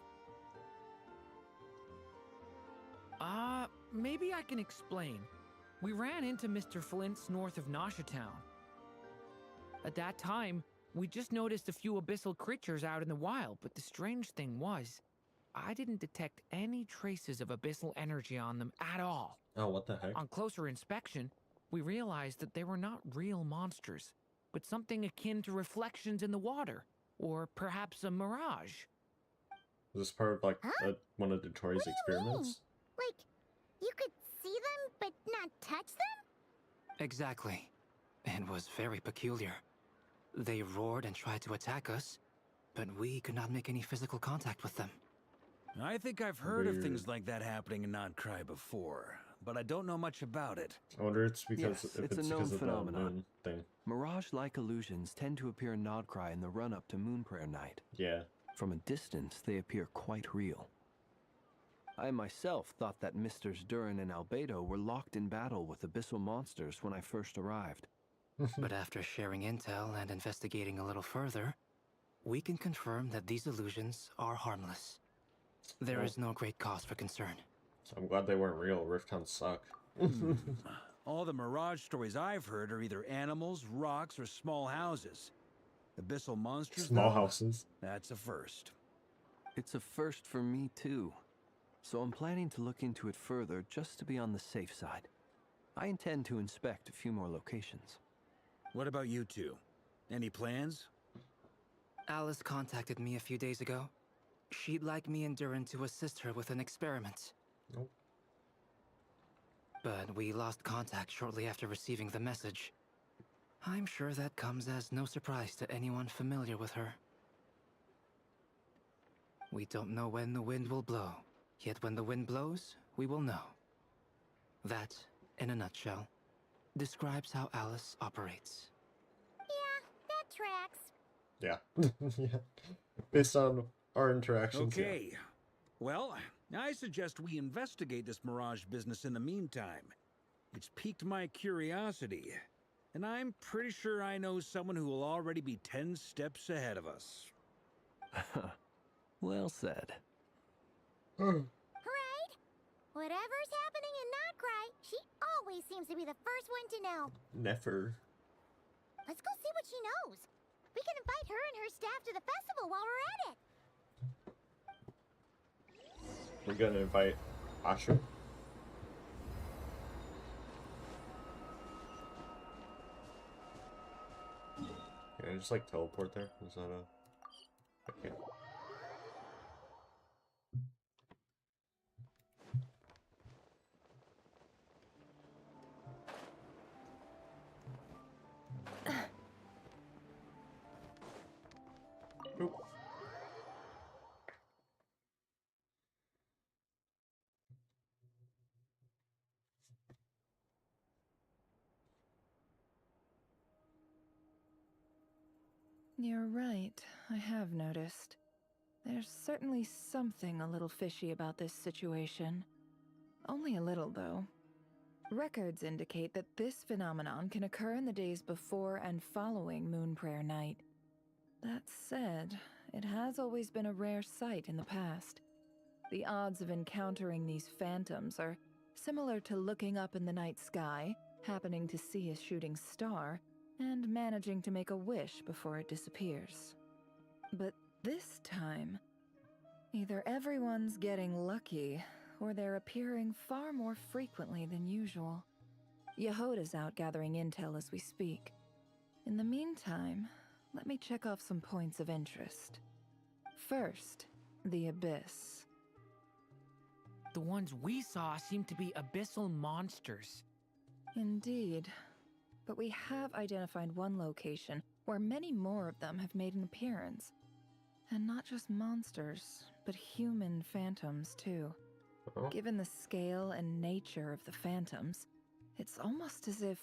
maybe I can explain. We ran into Mr. Flint's north of Nasha Town. At that time, we just noticed a few abyssal creatures out in the wild, but the strange thing was, I didn't detect any traces of abyssal energy on them at all. Oh, what the heck? On closer inspection, we realized that they were not real monsters, but something akin to reflections in the water, or perhaps a mirage. Was this part of like one of Dotori's experiments? Like, you could see them, but not touch them? Exactly. It was very peculiar. They roared and tried to attack us, but we could not make any physical contact with them. I think I've heard of things like that happening in Nod-Krai before, but I don't know much about it. I wonder it's because Yes, if it's a it's known because of the phenomenon. moon thing. Mirage-like illusions tend to appear in Nod-Krai in the run-up to Moon Prayer Night. Yeah. From a distance, they appear quite real. I myself thought that Misters Durin and Albedo were locked in battle with abyssal monsters when I first arrived. But after sharing intel and investigating a little further, we can confirm that these illusions are harmless. There is no great cause for concern. I'm glad they weren't real. Rift Towns suck. All the Mirage stories I've heard are either animals, rocks, or small houses. Abyssal monsters, Small though, houses. that's a first. It's a first for me, too. So I'm planning to look into it further just to be on the safe side. I intend to inspect a few more locations. What about you two? Any plans? Alice contacted me a few days ago. She'd like me and Durin to assist her with an experiment. Nope. But we lost contact shortly after receiving the message. I'm sure that comes as no surprise to anyone familiar with her. We don't know when the wind will blow, yet when the wind blows, we will know. That, in a nutshell, describes how Alice operates. Yeah, that tracks. Yeah. Yeah. Based on our interactions. Okay. Well, I suggest we investigate this Mirage business in the meantime. It's piqued my curiosity, and I'm pretty sure I know someone who will already be 10 steps ahead of us. Well said. Right? Whatever's happening in Nod-Krai, she always seems to be the first one to know. Never. Let's go see what she knows. We can invite her and her staff to the festival while we're at it. We're gonna invite Archon. Can I just like teleport there? Is that a... Okay. Oop. You're right, I have noticed. There's certainly something a little fishy about this situation. Only a little, though. Records indicate that this phenomenon can occur in the days before and following Moon Prayer Night. That said, it has always been a rare sight in the past. The odds of encountering these phantoms are similar to looking up in the night sky, happening to see a shooting star, and managing to make a wish before it disappears. But this time, either everyone's getting lucky, or they're appearing far more frequently than usual. Yehoda's out gathering intel as we speak. In the meantime, let me check off some points of interest. First, the Abyss. The ones we saw seem to be abyssal monsters. Indeed. But we have identified one location where many more of them have made an appearance. And not just monsters, but human phantoms too. Given the scale and nature of the phantoms, it's almost as if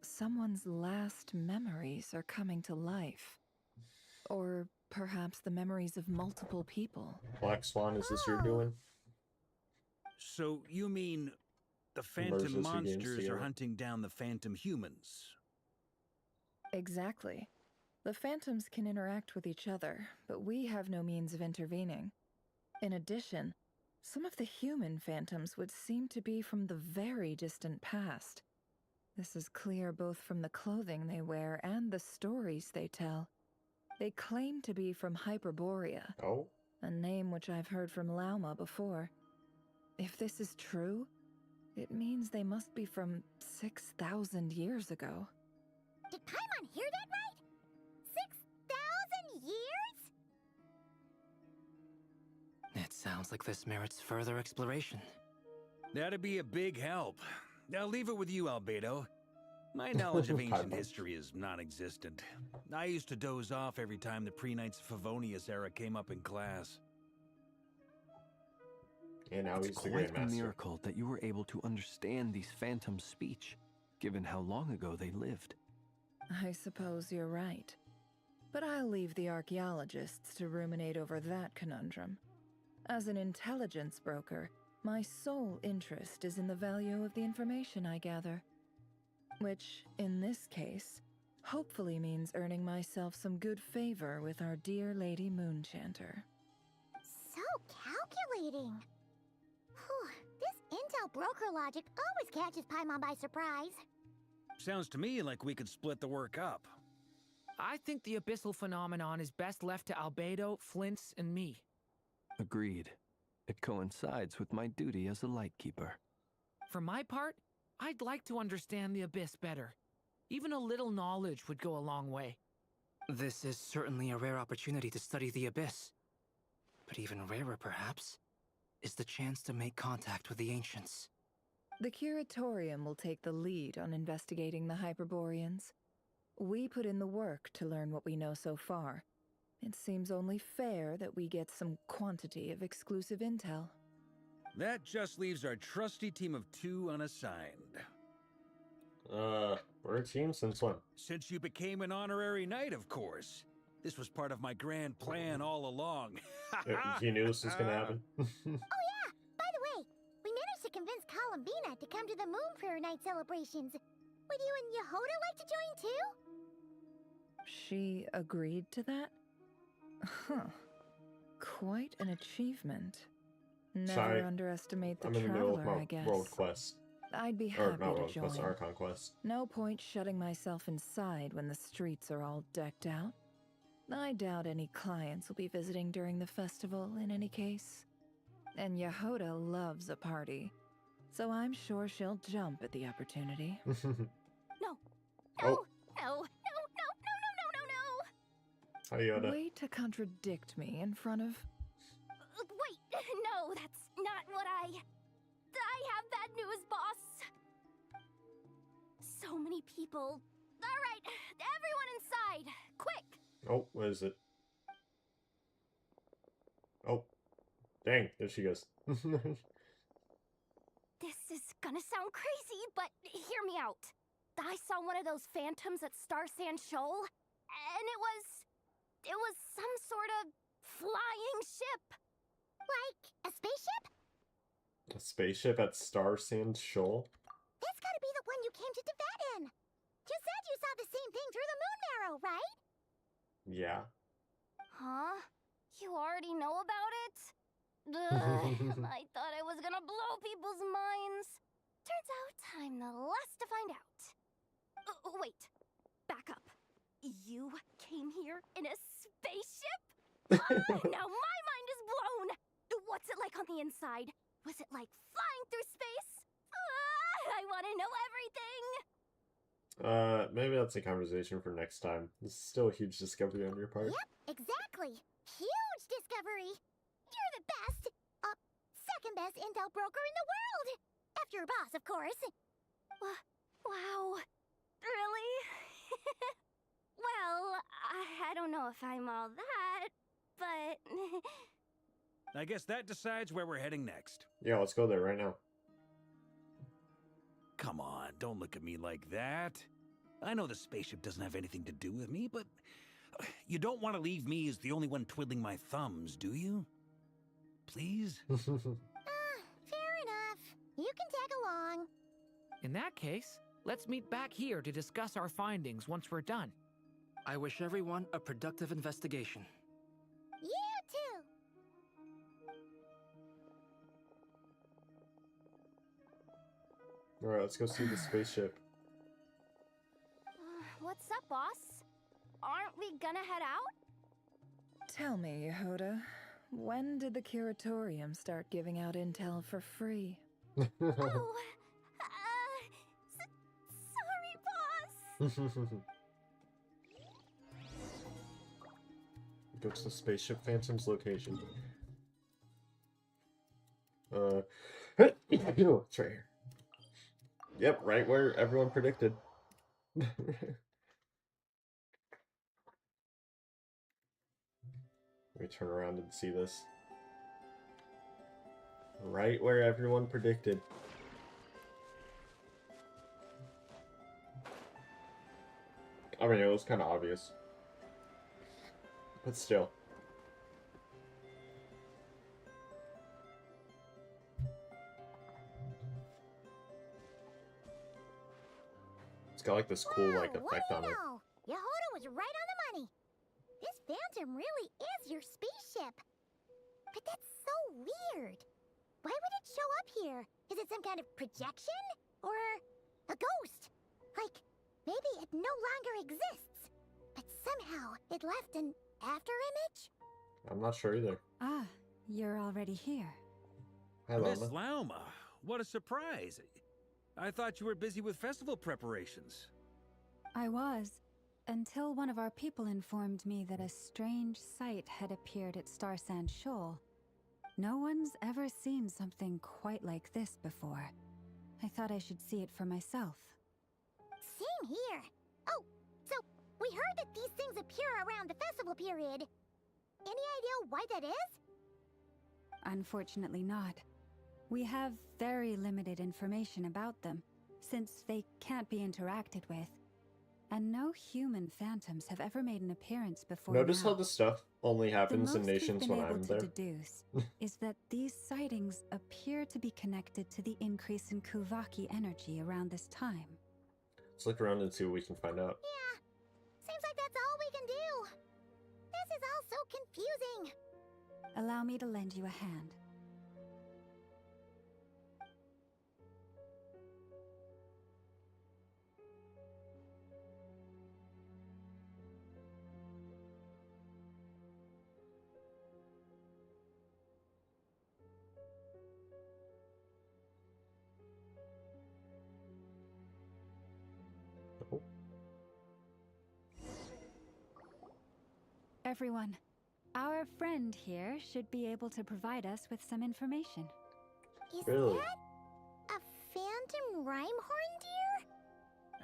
someone's last memories are coming to life. Or perhaps the memories of multiple people. Black Swan, is this you're doing? So you mean the Emergency phantom games monsters are together. hunting down the phantom humans? Exactly. The phantoms can interact with each other, but we have no means of intervening. In addition, Some of the human phantoms would seem to be from the very distant past. This is clear both from the clothing they wear and the stories they tell. They claim to be from Hyperborea, a name which I've heard from Lauma before. If this is true, it means they must be from 6,000 years ago. Did Paimon hear that right? 6,000 years? It sounds like this merits further exploration. That'd be a big help. I'll leave it with you, Albedo. My knowledge of ancient history is non-existent. I used to doze off every time the pre-Knights of Favonius era came up in class. And now It's he's the quite a Grandmaster. miracle that you were able to understand these phantoms' speech, given how long ago they lived. I suppose you're right. But I'll leave the archaeologists to ruminate over that conundrum. As an intelligence broker, my sole interest is in the value of the information I gather. Which, in this case, hopefully means earning myself some good favor with our dear Lady Moonchanter. So calculating. Whew, this intel broker logic always catches Paimon by surprise. Sounds to me like we could split the work up. I think the abyssal phenomenon is best left to Albedo, Flints, and me. Agreed. It coincides with my duty as a lightkeeper. For my part, I'd like to understand the abyss better. Even a little knowledge would go a long way. This is certainly a rare opportunity to study the abyss. But even rarer, perhaps, is the chance to make contact with the ancients. The Curatorium will take the lead on investigating the Hyperboreans. We put in the work to learn what we know so far. It seems only fair that we get some quantity of exclusive intel. That just leaves our trusty team of 2 unassigned. We're a team since when? Since you became an honorary knight, of course. This was part of my grand plan all along. You knew this was gonna happen? Oh yeah! By the way, we managed to convince Columbina to come to the Moon Prayer Night celebrations. Would you and Yehoda like to join too? She agreed to that? Huh. Quite an achievement. Never Sorry, underestimate the I'm in the middle of traveler, my I guess. world quest. I'd be Or happy not to world join. quest, Archon quest. No point shutting myself inside when the streets are all decked out. I doubt any clients will be visiting during the festival in any case. And Yehoda loves a party, so I'm sure she'll jump at the opportunity. No. Oh. No. Yoda. Way to contradict me in front of... Wait, no, that's not what I have bad news, boss. So many people. All right, everyone inside, quick. Oh, what is it? Oh. Dang, there she goes. This is gonna sound crazy, but hear me out. I saw one of those phantoms at Star Sand Shoal, and it was some sort of flying ship. Like a spaceship? A spaceship at Star Sand Shoal? That's gotta be the one you came to Tibet in. You said you saw the same thing through the moon marrow, right? Yeah. Huh? You already know about it? Ugh, I thought I was gonna blow people's minds. Turns out I'm the last to find out. Wait, back up. You came here in a spaceship? Now my mind is blown! What's it like on the inside? Was it like flying through space? I want to know everything! Maybe that's a conversation for next time. This is still a huge discovery on your part. Yep, exactly. Huge discovery. You're the best, second best intel broker in the world. After your boss, of course. Wow. Really? Well, I don't know if I'm all that, but... I guess that decides where we're heading next. Yeah, let's go there right now. Come on, don't look at me like that. I know the spaceship doesn't have anything to do with me, but you don't want to leave me as the only one twiddling my thumbs, do you? Please? Fair enough. You can tag along. In that case, let's meet back here to discuss our findings once we're done. I wish everyone a productive investigation. You too. Alright, let's go see the spaceship. What's up, boss? Aren't we gonna head out? Tell me, Yehuda, when did the Curatorium start giving out intel for free? Oh, sorry, boss. Go to the spaceship Phantom's location. It's right here. Yep, right where everyone predicted. Let me turn around and see this. Right where everyone predicted. I mean, it was kind of obvious. But still. It's got like this cool like effect on it. Yehuda was right on the money. This Phantom really is your spaceship. But that's so weird. Why would it show up here? Is it some kind of projection? Or a ghost? Like, maybe it no longer exists. But somehow it left an after image? I'm not sure either. Ah, you're already here. Hi, Miss Lama. Lauma, what a surprise. I thought you were busy with festival preparations. I was, until one of our people informed me that a strange sight had appeared at Star Sand Shoal. No one's ever seen something quite like this before. I thought I should see it for myself. Same here. Oh, so we heard that these things appear around the festival period. Any idea why that is? Unfortunately not. We have very limited information about them, since they can't be interacted with. And no human phantoms have ever made an appearance before. Notice now. how this stuff only happens in The most nations we've when been able I'm to there. deduce is that these sightings appear to be connected to the increase in Kuvaki energy around this time. Let's look around and see what we can find out. Yeah, seems like that's all we can do. This is all so confusing. Allow me to lend you a hand. Oh. Everyone, our friend here should be able to provide us with some information. Is Really? that a phantom Rhymehorn deer?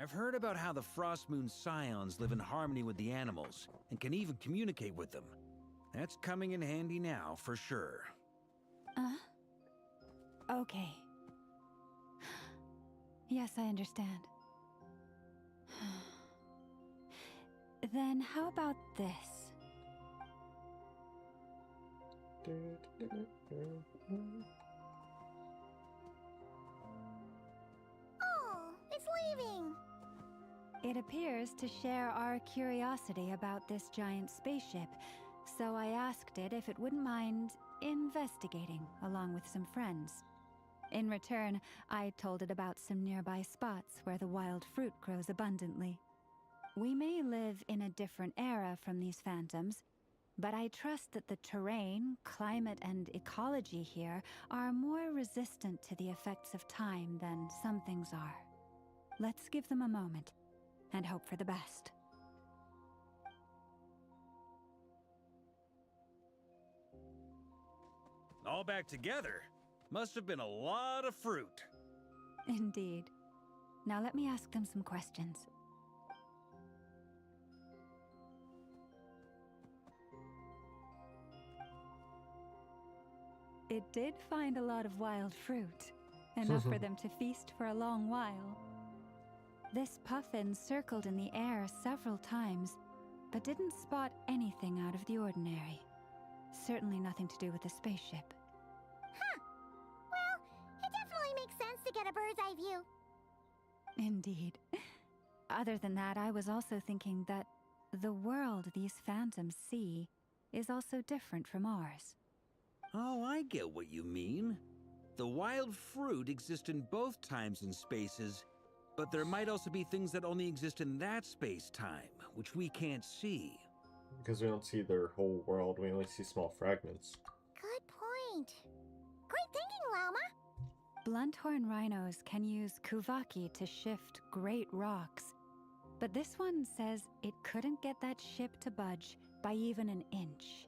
I've heard about how the Frost Moon Scions live in harmony with the animals and can even communicate with them. That's coming in handy now, for sure. Okay. Yes, I understand. Then how about this? Oh, it's leaving. It appears to share our curiosity about this giant spaceship, so I asked it if it wouldn't mind investigating along with some friends. In return, I told it about some nearby spots where the wild fruit grows abundantly. We may live in a different era from these phantoms, but I trust that the terrain, climate, and ecology here are more resistant to the effects of time than some things are. Let's give them a moment and hope for the best. All back together. Must have been a lot of fruit. Indeed. Now let me ask them some questions. It did find a lot of wild fruit, enough for them to feast for a long while. This puffin circled in the air several times, but didn't spot anything out of the ordinary. Certainly nothing to do with the spaceship. Huh. Well, it definitely makes sense to get a bird's eye view. Indeed. Other than that, I was also thinking that the world these phantoms see is also different from ours. Oh, I get what you mean. The wild fruit exists in both times and spaces, but there might also be things that only exist in that space-time, which we can't see. Because we don't see their whole world, we only see small fragments. Good point. Great thinking, Llama. Blunthorn rhinos can use kuvaki to shift great rocks, but this one says it couldn't get that ship to budge by even an inch.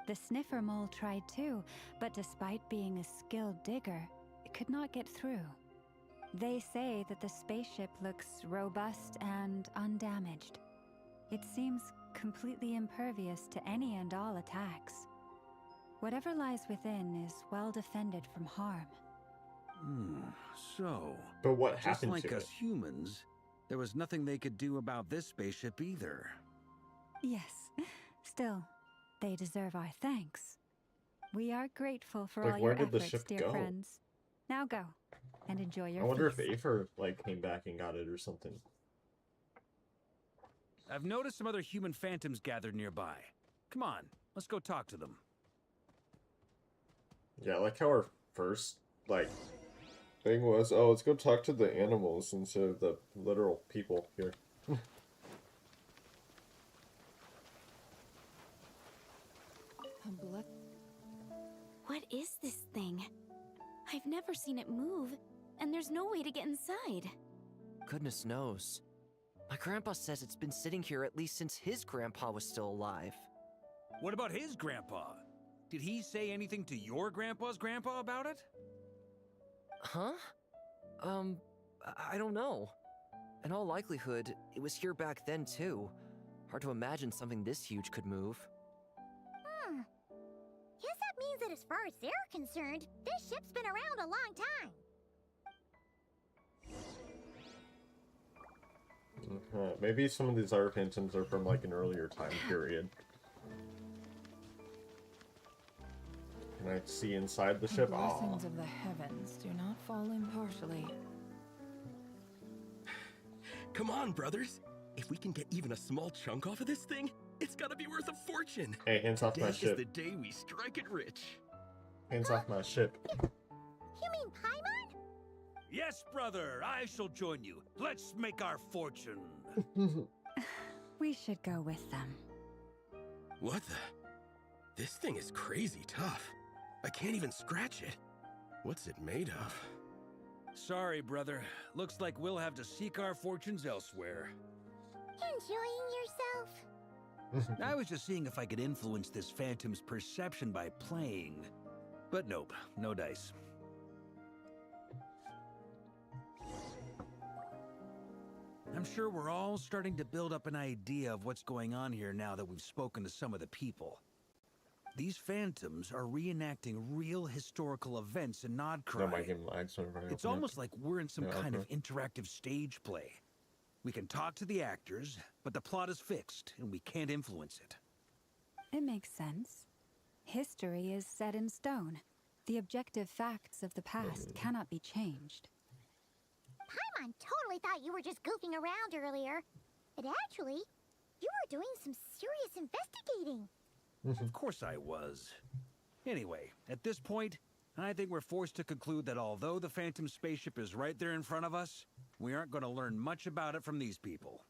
The sniffer mole tried too, but despite being a skilled digger, it could not get through. They say that the spaceship looks robust and undamaged. It seems completely impervious to any and all attacks. Whatever lies within is well defended from harm. So... But what just happened like to us it? humans, there was nothing they could do about this spaceship either. Yes, still, they deserve our thanks. We are grateful for Like, all where your did the efforts, ship dear go? friends. Now go, and enjoy your I wonder feast. if Aether, like, came back and got it or something. I've noticed some other human phantoms gathered nearby. Come on, let's go talk to them. Yeah, I like how our first, like, thing was, oh, let's go talk to the animals instead of the literal people here. What is this thing? I've never seen it move, and there's no way to get inside. Goodness knows. My grandpa says it's been sitting here at least since his grandpa was still alive. What about his grandpa? Did he say anything to your grandpa's grandpa about it? Huh? I don't know. In all likelihood, it was here back then too. Hard to imagine something this huge could move. Guess that means that as far as they're concerned, this ship's been around a long time. Maybe some of these other phantoms are from, like, an earlier time period. Can I see inside the The ship? blessings of the heavens do not fall impartially. Come on, brothers. If we can get even a small chunk off of this thing, it's gotta be worth a fortune. Hey, hands off my Today is ship. the day we strike it rich. Hands off my ship. You mean Paimon? Yes, brother, I shall join you. Let's make our fortune. We should go with them. What the? This thing is crazy tough. I can't even scratch it. What's it made of? Sorry, brother. Looks like we'll have to seek our fortunes elsewhere. Enjoying yourself? I was just seeing if I could influence this phantom's perception by playing. But nope, no dice. I'm sure we're all starting to build up an idea of what's going on here now that we've spoken to some of the people. These phantoms are reenacting real historical events in Nod-Krai. That might give lags whenever I It's open it. almost like we're in some Yeah, kind of okay. interactive stage play. We can talk to the actors, but the plot is fixed, and we can't influence it. It makes sense. History is set in stone. The objective facts of the past cannot be changed. Paimon totally thought you were just goofing around earlier. But actually, you were doing some serious investigating. Of course I was. Anyway, at this point, I think we're forced to conclude that although the Phantom spaceship is right there in front of us, we aren't going to learn much about it from these people.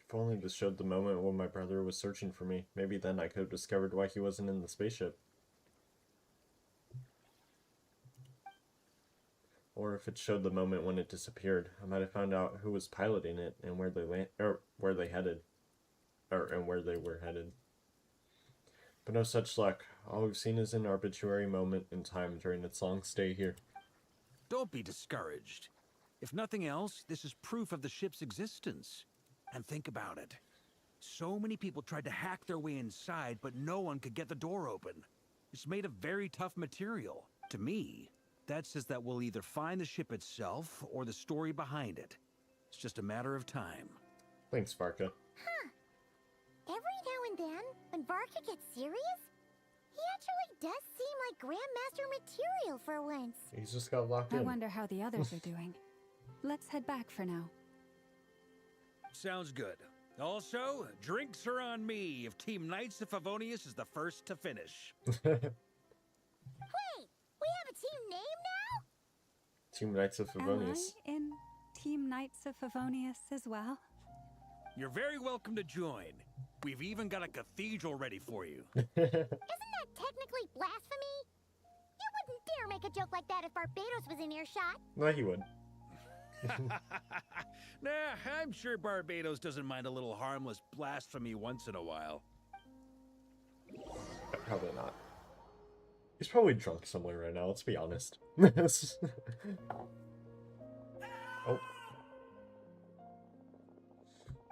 If only this showed the moment when my brother was searching for me. Maybe then I could have discovered why he wasn't in the spaceship. Or if it showed the moment when it disappeared, I might have found out who was piloting it and where they headed. And where they were headed. But no such luck. All we've seen is an arbitrary moment in time during its long stay here. Don't be discouraged. If nothing else, this is proof of the ship's existence. And think about it. So many people tried to hack their way inside, but no one could get the door open. It's made of very tough material. To me, that says that we'll either find the ship itself or the story behind it. It's just a matter of time. Thanks, Varka. Huh. Every now and then, when Varka gets serious, he actually does seem like Grandmaster material for once. He's just got locked I in. wonder how the others are doing. Let's head back for now. Sounds good. Also, drinks are on me if Team Knights of Favonius is the first to finish. Wait, we have a team name now? Team Knights of Am Favonius. I in Team Knights of Favonius as well? You're very welcome to join. We've even got a cathedral ready for you. Isn't that technically blasphemy? You wouldn't dare make a joke like that if Barbados was in earshot. No, he would. Nah, I'm sure Barbados doesn't mind a little harmless blasphemy once in a while. Probably not. He's probably drunk somewhere right now, let's be honest. Oh.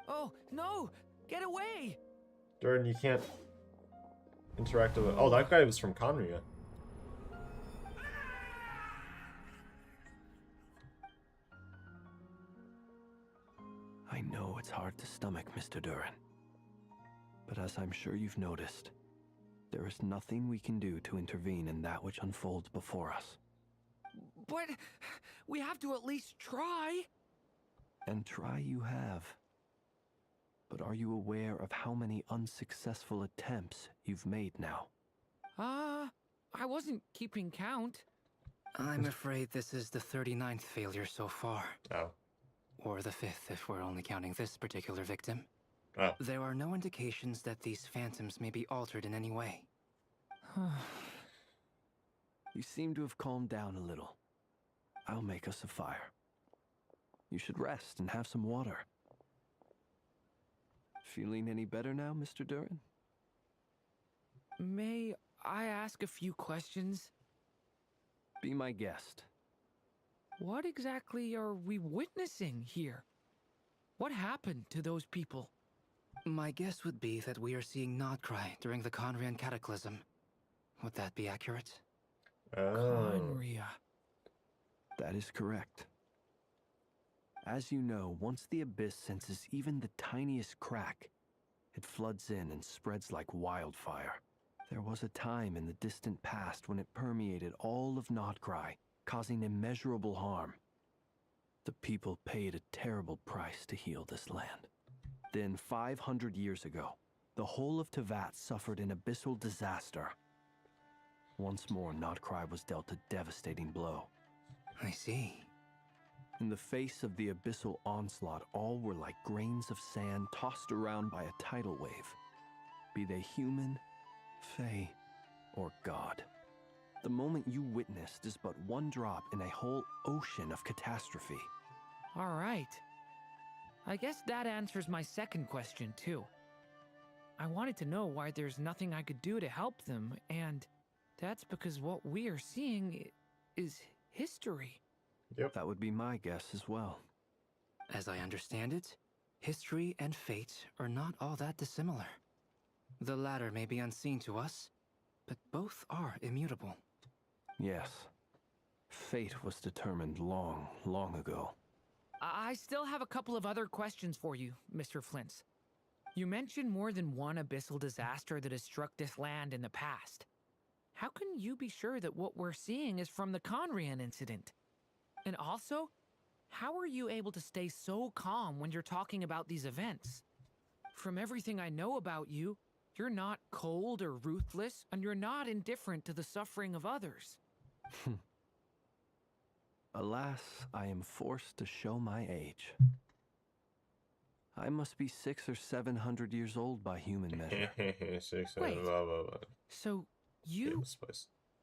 Oh, no! Get away! Durin, you can't interact with... Oh, that guy was from Conria. I know it's hard to stomach, Mr. Durin. But as I'm sure you've noticed, there is nothing we can do to intervene in that which unfolds before us. But we have to at least try. And try you have. But are you aware of how many unsuccessful attempts you've made now? I wasn't keeping count. I'm afraid this is the 39th failure so far. Oh. Or the 5th if we're only counting this particular victim. Oh. There are no indications that these phantoms may be altered in any way. You seem to have calmed down a little. I'll make us a fire. You should rest and have some water. Feeling any better now, Mr. Durin? May I ask a few questions? Be my guest. What exactly are we witnessing here? What happened to those people? My guess would be that we are seeing Nod-Krai during the Conrian Cataclysm. Would that be accurate? Conria. That is correct. As you know, once the Abyss senses even the tiniest crack, it floods in and spreads like wildfire. There was a time in the distant past when it permeated all of Nod-Krai, causing immeasurable harm. The people paid a terrible price to heal this land. Then, 500 years ago, the whole of Teyvat suffered an abyssal disaster. Once more, Nod-Krai was dealt a devastating blow. I see. In the face of the abyssal onslaught, all were like grains of sand tossed around by a tidal wave. Be they human, fae, or god. The moment you witnessed is but one drop in a whole ocean of catastrophe. All right. I guess that answers my second question, too. I wanted to know why there's nothing I could do to help them, and that's because what we are seeing is history. Yep. That would be my guess as well. As I understand it, history and fate are not all that dissimilar. The latter may be unseen to us, but both are immutable. Yes. Fate was determined long, long ago. I still have a couple of other questions for you, Mr. Flint's. You mentioned more than one abyssal disaster that has struck this land in the past. How can you be sure that what we're seeing is from the Conrian incident? And also, how are you able to stay so calm when you're talking about these events? From everything I know about you, you're not cold or ruthless, and you're not indifferent to the suffering of others. Alas, I am forced to show my age. I must be 600 or 700 years old by human measure. Wait, so you...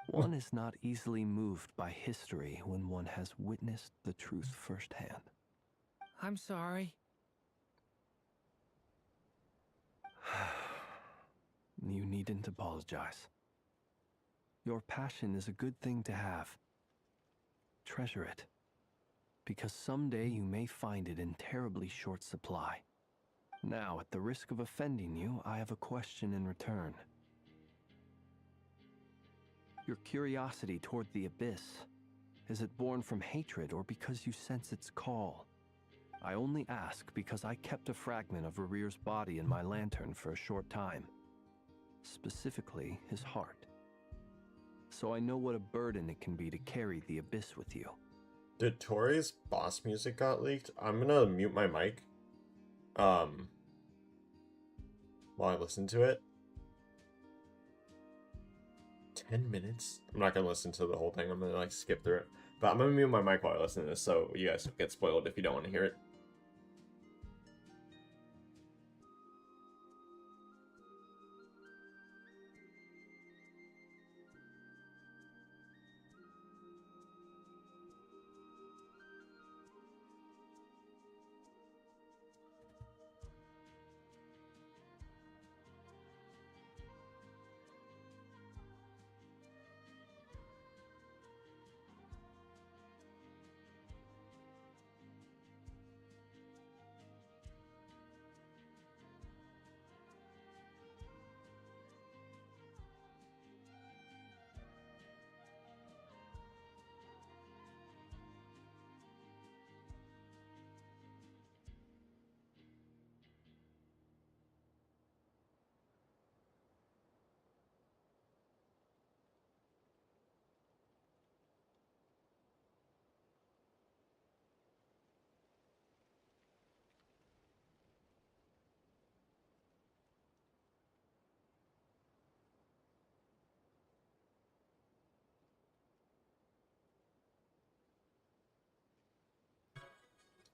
One is not easily moved by history when one has witnessed the truth firsthand. I'm sorry. You needn't apologize. Your passion is a good thing to have. Treasure it, because someday you may find it in terribly short supply. Now, at the risk of offending you, I have a question in return. Your curiosity toward the Abyss, is it born from hatred or because you sense its call? I only ask because I kept a fragment of Rerir's body in my lantern for a short time. Specifically, his heart. So I know what a burden it can be to carry the Abyss with you. Did Tori's boss music got leaked? I'm gonna mute my mic. While I listen to it. 10 minutes? I'm not gonna listen to the whole thing. I'm gonna like skip through it. But I'm gonna mute my mic while I listen to this, so you guys don't get spoiled if you don't want to hear it.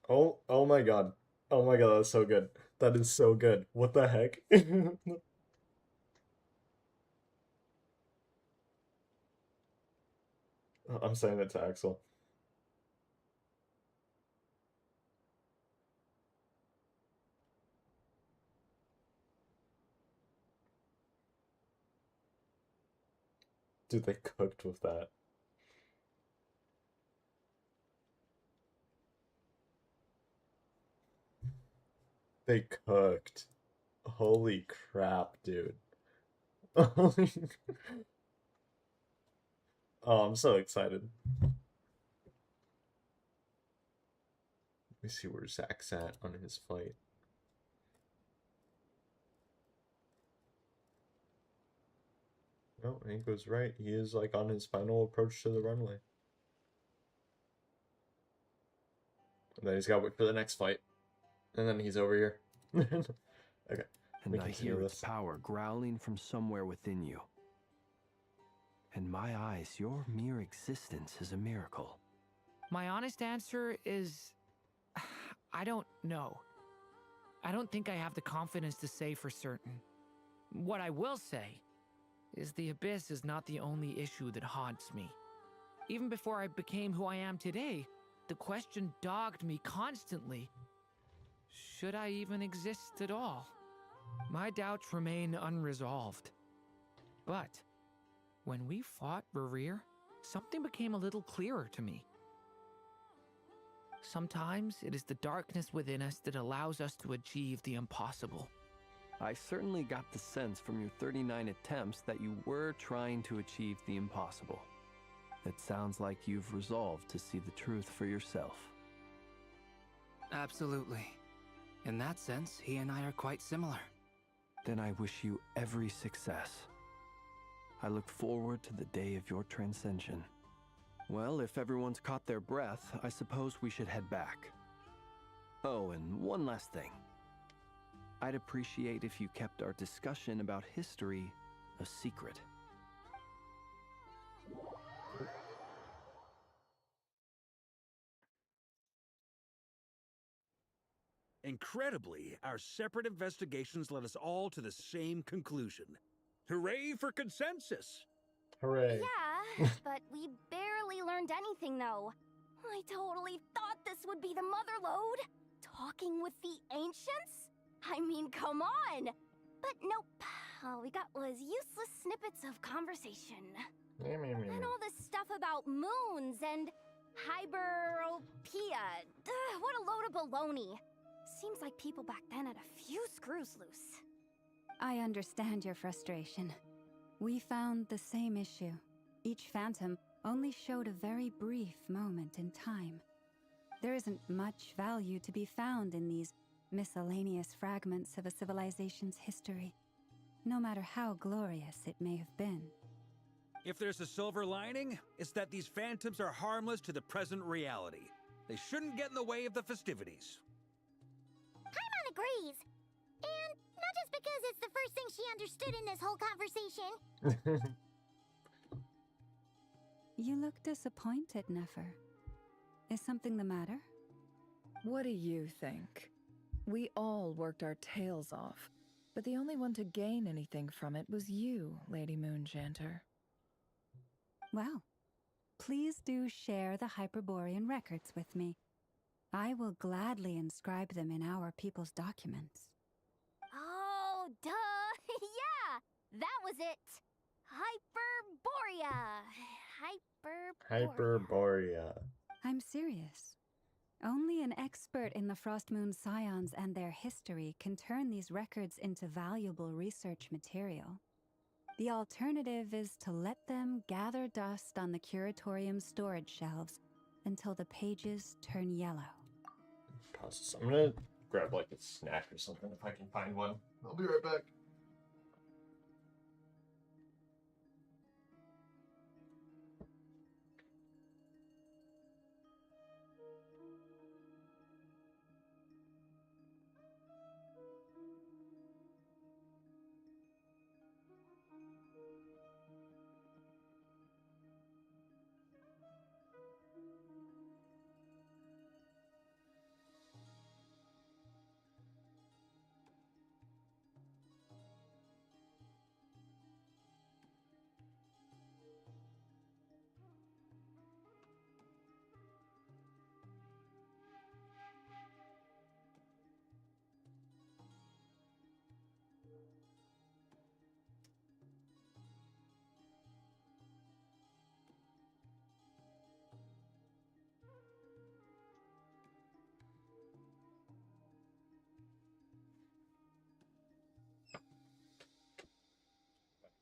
Oh my god. Oh my god, that's so good. That is so good. What the heck? I'm saying it to Axel. Dude, they cooked with that. They cooked. Holy crap, dude. Oh, I'm so excited. Let me see where Zach's at on his fight. No, Hank was right. He is like on his final approach to the runway. And then he's got to wait for the next fight. And then he's over here. Okay. And I hear its power growling from somewhere within you. In my eyes, your mere existence is a miracle. My honest answer is... I don't know. I don't think I have the confidence to say for certain. What I will say is the Abyss is not the only issue that haunts me. Even before I became who I am today, the question dogged me constantly. Should I even exist at all? My doubts remain unresolved. But when we fought Rerir, something became a little clearer to me. Sometimes it is the darkness within us that allows us to achieve the impossible. I certainly got the sense from your 39 attempts that you were trying to achieve the impossible. It sounds like you've resolved to see the truth for yourself. Absolutely. In that sense, he and I are quite similar. Then I wish you every success. I look forward to the day of your transcension. Well, if everyone's caught their breath, I suppose we should head back. Oh, and one last thing. I'd appreciate if you kept our discussion about history a secret. Incredibly, our separate investigations led us all to the same conclusion. Hooray for consensus! Hooray. Yeah, but we barely learned anything, though. I totally thought this would be the mother lode. Talking with the ancients? I mean, come on! But nope. All we got was useless snippets of conversation. And all this stuff about moons and hyperopia. What a load of baloney. Seems like people back then had a few screws loose. I understand your frustration. We found the same issue. Each phantom only showed a very brief moment in time. There isn't much value to be found in these miscellaneous fragments of a civilization's history, no matter how glorious it may have been. If there's a silver lining, it's that these phantoms are harmless to the present reality. They shouldn't get in the way of the festivities. Paimon agrees. And not just because it's the first thing she understood in this whole conversation. You look disappointed, Nefer. Is something the matter? What do you think? We all worked our tails off, but the only one to gain anything from it was you, Lady Moonjanter. Well, please do share the Hyperborean records with me. I will gladly inscribe them in our people's documents. Oh, duh! Yeah! That was it! Hyperborea! Hyperborea. I'm serious. Only an expert in the Frost Moon Scions and their history can turn these records into valuable research material. The alternative is to let them gather dust on the Curatorium storage shelves until the pages turn yellow. Pause. I'm gonna grab like a snack or something if I can find one. I'll be right back.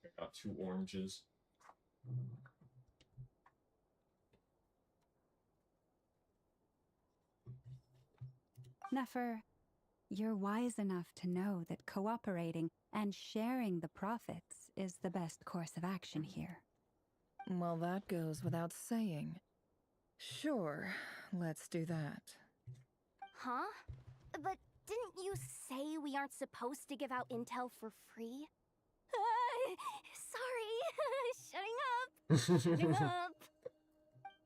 I got 2 oranges. Nefer, you're wise enough to know that cooperating and sharing the profits is the best course of action here. Well, that goes without saying. Sure, let's do that. Huh? But didn't you say we aren't supposed to give out intel for free? Sorry. Shutting up.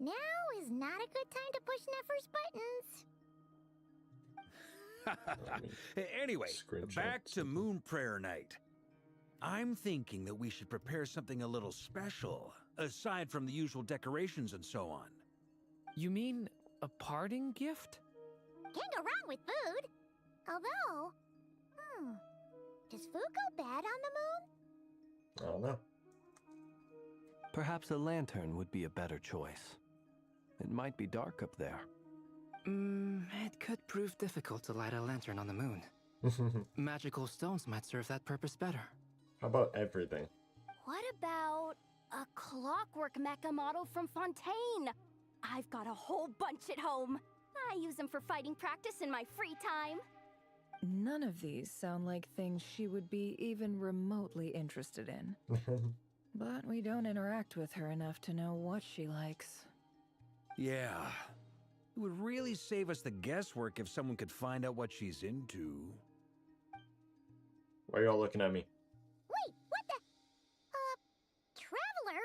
Now is not a good time to push Nefer's buttons. Anyway, back to Moon Prayer Night. I'm thinking that we should prepare something a little special, aside from the usual decorations and so on. You mean a parting gift? Can't go wrong with food. Although, does food go bad on the moon? I don't know. Perhaps a lantern would be a better choice. It might be dark up there. It could prove difficult to light a lantern on the moon. Magical stones might serve that purpose better. How about everything? What about a clockwork mecha model from Fontaine? I've got a whole bunch at home. I use them for fighting practice in my free time. None of these sound like things she would be even remotely interested in. But we don't interact with her enough to know what she likes. Yeah. It would really save us the guesswork if someone could find out what she's into. Why are y'all looking at me? Wait, what the? Traveler?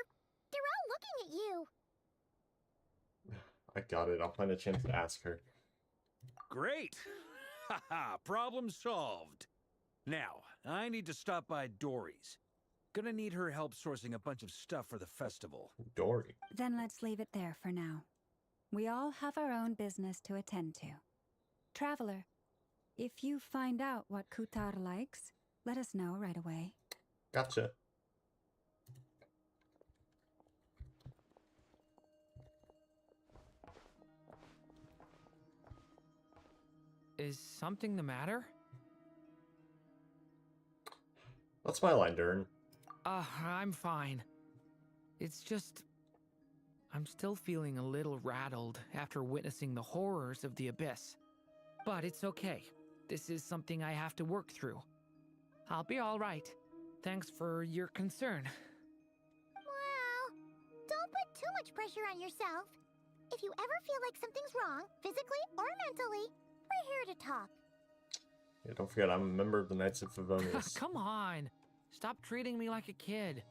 They're all looking at you. I got it. I'll find a chance to ask her. Great! Haha, problem solved. Now, I need to stop by Dory's. Gonna need her help sourcing a bunch of stuff for the festival. Dory? Then let's leave it there for now. We all have our own business to attend to. Traveler, if you find out what Kutar likes, let us know right away. Gotcha. Is something the matter? What's my line, Durin? I'm fine. It's just... I'm still feeling a little rattled after witnessing the horrors of the Abyss. But it's okay. This is something I have to work through. I'll be all right. Thanks for your concern. Well, don't put too much pressure on yourself. If you ever feel like something's wrong, physically or mentally, we're here to talk. Yeah, don't forget, I'm a member of the Knights of Favonius. Come on. Stop treating me like a kid.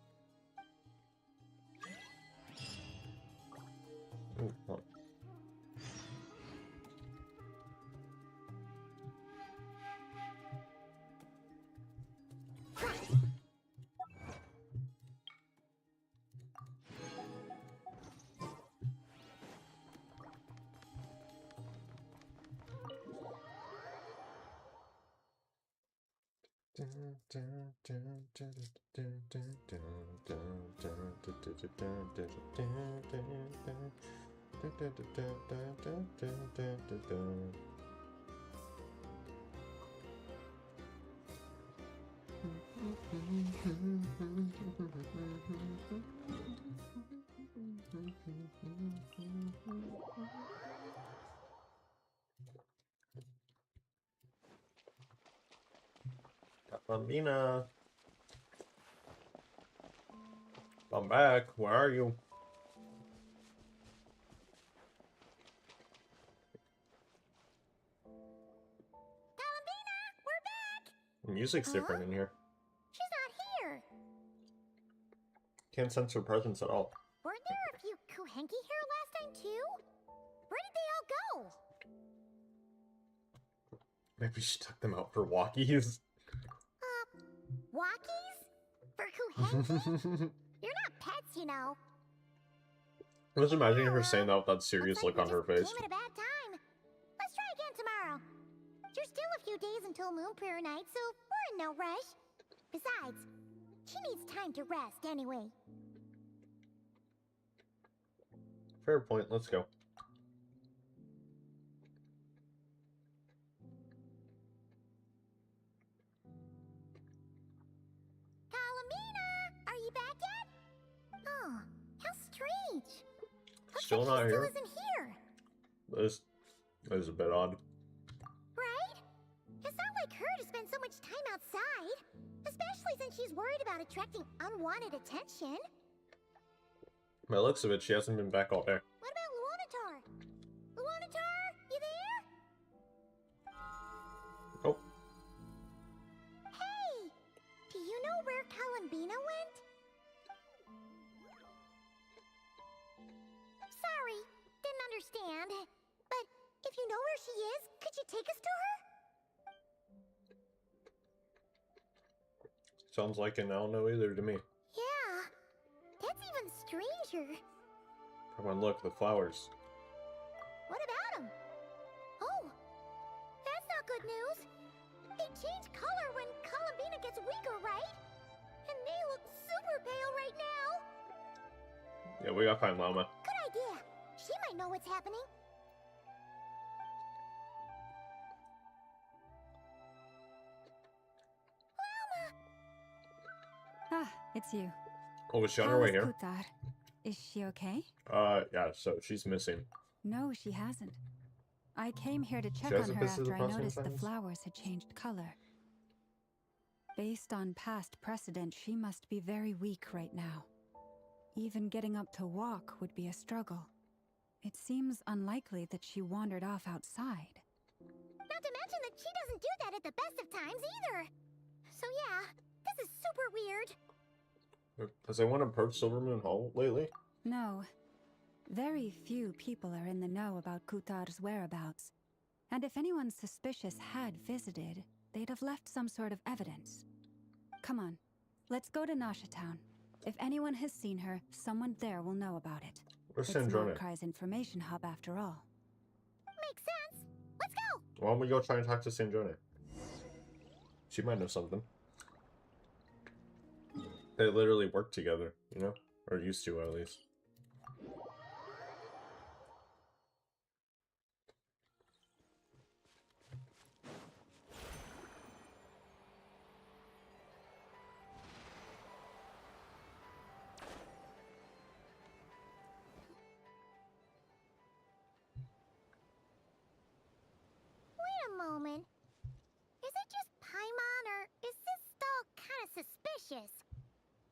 Bambina. I'm back. Where are you? Bambina, we're back! The music's different in here. She's not here. Can't sense her presence at all. Weren't there a few Kuhenki here last time too? Where did they all go? Maybe she took them out for walkies. Walkies? For Kuhenki? You're not pets, you know. I was imagining her saying that with that serious look on her face. Came at a bad time. Let's try again tomorrow. There's still a few days until Moon Prayer night, so we're in no rush. Besides, she needs time to rest anyway. Fair point. Let's go. Are you back yet? Oh, how strange. Still not Still here. isn't here. This is a bit odd. Right? It's not like her to spend so much time outside. Especially since she's worried about attracting unwanted attention. By the looks of it, she hasn't been back all day. What about Luanatar? Luanatar, you there? Oh. Hey! Do you know where Kalambina went? Sorry, didn't understand. But if you know where she is, could you take us to her? Sounds like an I don't know either to me. Yeah, that's even stranger. Come on, look, the flowers. What about them? Oh, that's not good news. They change color when Kalambina gets weaker, right? And they look super pale right now. Yeah, we gotta find Llama. Good idea. She might know what's happening. Ah, it's you. Oh, is she on her way How's here? Kutar? Is she okay? Yeah, so she's missing. No, she hasn't. I came here to check has on a her bit of after the I process noticed the signs? flowers had changed color. Based on past precedent, she must be very weak right now. Even getting up to walk would be a struggle. It seems unlikely that she wandered off outside. Not to mention that she doesn't do that at the best of times either. So yeah, this is super weird. Has anyone approached Silvermoon Hall lately? No. Very few people are in the know about Kutar's whereabouts. And if anyone suspicious had visited, they'd have left some sort of evidence. Come on, let's go to Nasha Town. If anyone has seen her, someone there will know about it. Where's It's Sandrone? Nod-Krai's information hub after all. Makes sense. Let's go. Why don't we go try and talk to Sandrone? She might know something. They literally work together, you know? Or used to, at least. Wait a moment. Is it just Paimon, or is this stall kind of suspicious?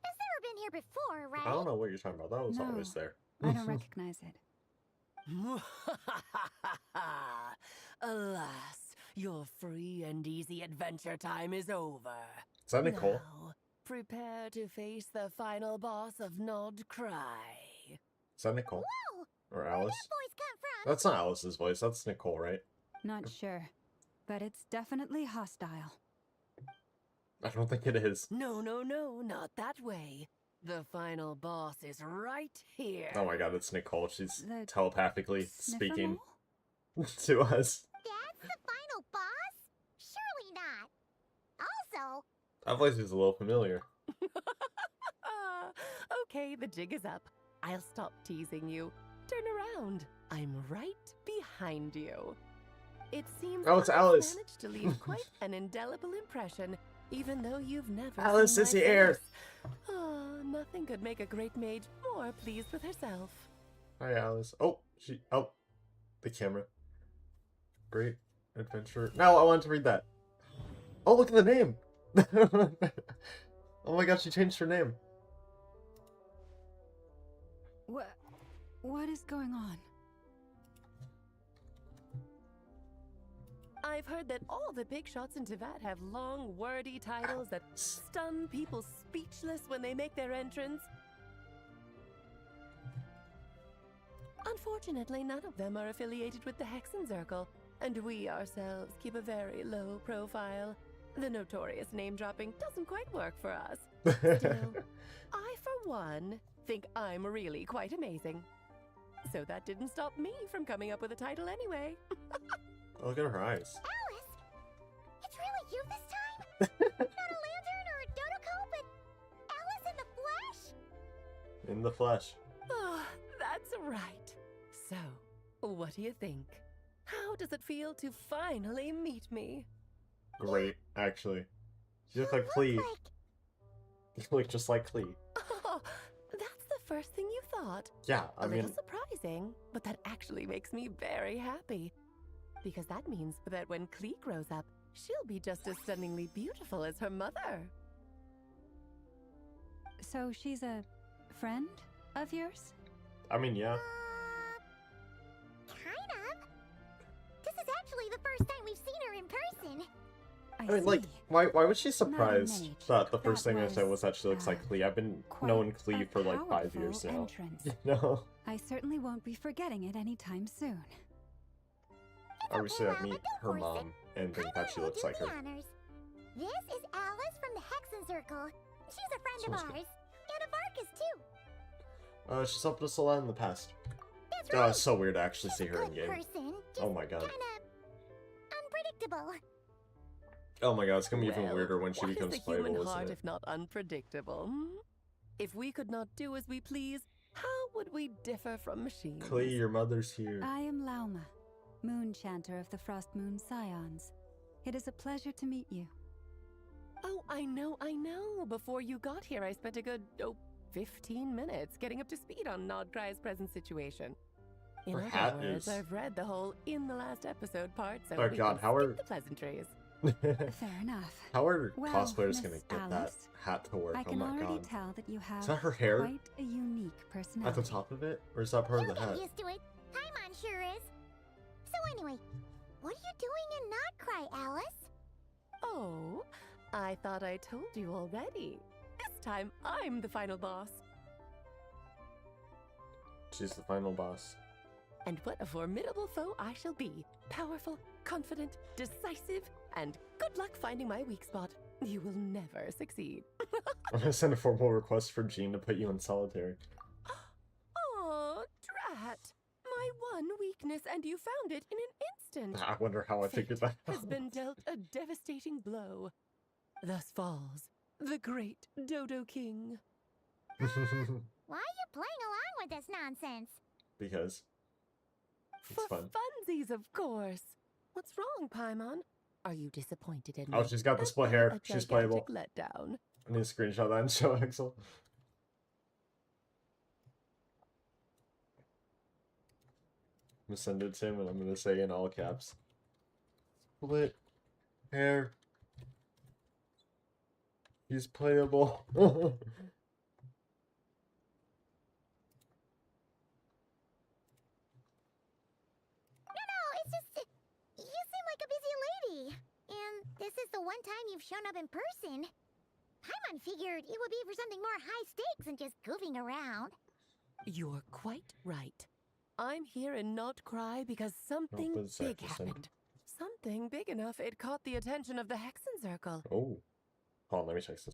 It's never been here before, right? I don't know what you're talking about. That was No. always there. I don't recognize it. Alas, your free and easy adventure time is over. Is that Nicole? Now, prepare to face the final boss of Nod-Krai. Is that Nicole? Whoa! Or Alice? Where'd that voice come from? That's not Alice's voice. That's Nicole, right? Not sure. But it's definitely hostile. I don't think it is. No, not that way. The final boss is right here. Oh my god, it's Nicole. She's The telepathically speaking Sniffermole? to us. That's the final boss? Surely not. Also, That voice is a little familiar. Okay, the jig is up. I'll stop teasing you. Turn around. I'm right behind you. It seems Oh, it's Alice. managed to leave quite an indelible impression, even though you've never Alice seen is my here. face. Oh, nothing could make a great mage more pleased with herself. Hi, Alice. Oh, the camera. Great adventure. No, I wanted to read that. Oh, look at the name. Oh my god, she changed her name. What is going on? I've heard that all the big shots in Teyvat have long, wordy titles that stun people speechless when they make their entrance. Unfortunately, none of them are affiliated with the Hexen Circle, and we ourselves keep a very low profile. The notorious name-dropping doesn't quite work for us. Still, I, for one, think I'm really quite amazing. So that didn't stop me from coming up with a title anyway. Look at her eyes. Alice! It's really you this time? Not a lantern or a dodo but Alice in the flesh? In the flesh. Oh, that's right. So, what do you think? How does it feel to finally meet me? Great, actually. You look like Klee. You look just like Klee. Oh, that's the first thing you thought. Yeah, I a mean... little surprising, but that actually makes me very happy. Because that means that when Klee grows up, she'll be just as stunningly beautiful as her mother. So she's a friend of yours? I mean, yeah. Kind of. This is actually the first time we've seen her in person. I mean, like, why was she surprised that the first thing I said was that she looks like Klee? I've been knowing Klee for like 5 years now. You know? I certainly won't be forgetting it anytime soon. I wish I'd meet her mom and think that she looks like her. This is Alice from the Hexen Circle. She's a friend of ours. And of Arcus, too. She's helped us a lot in the past. That's Oh, right. it's so weird to actually see her in game. Person, Oh my god. kinda unpredictable. Oh my god, it's gonna be even Well, weirder when she what becomes is the human playable, heart isn't it? if not unpredictable? If we could not do as we please, how would we differ from machines? Klee, your mother's here. I am Lauma, Moon Chanter of the Frost Moon Scions. It is a pleasure to meet you. Oh, I know. Before you got here, I spent a good, 15 minutes getting up to speed on Nod-Krai's present situation. In Her other hat words, is- I've read the whole in the last episode part, so Oh we god, can how skip are... the pleasantries. Fair enough. How are Well, cosplayers Miss gonna get Alice, that hat to work? I Oh can my already god. tell that you have Is that her hair? quite a unique personality. At the top of it? Or is that part of the You'll hat? get used to it. Paimon sure is. So anyway, what are you doing in Nod-Krai, Alice? Oh, I thought I told you already. This time, I'm the final boss. She's the final boss. And what a formidable foe I shall be. Powerful, confident, decisive, and good luck finding my weak spot. You will never succeed. I'm gonna send a formal request for Jean to put you in solitary. Aw, drat. My one weakness, and you found it in an instant. I wonder how I figured that Has out. been dealt a devastating blow. Thus falls the great Dodo King. Why are you playing along with this nonsense? Because it's For fun. funsies, of course. What's wrong, Paimon? Are you disappointed in me? Oh, she's got the Am split I hair. a She's gigantic playable. letdown? I need to screenshot that and show Axel. I'm gonna send it to him and I'm gonna say in all caps. Split hair. He's playable. No, it's just... You seem like a busy lady. And this is the one time you've shown up in person. Paimon figured it would be for something more high stakes than just goofing around. You're quite right. I'm here in Nod-Krai because something but it's big actually happened. Something big enough it caught the attention of the Hexen Circle. Oh. Hold on, let me check this.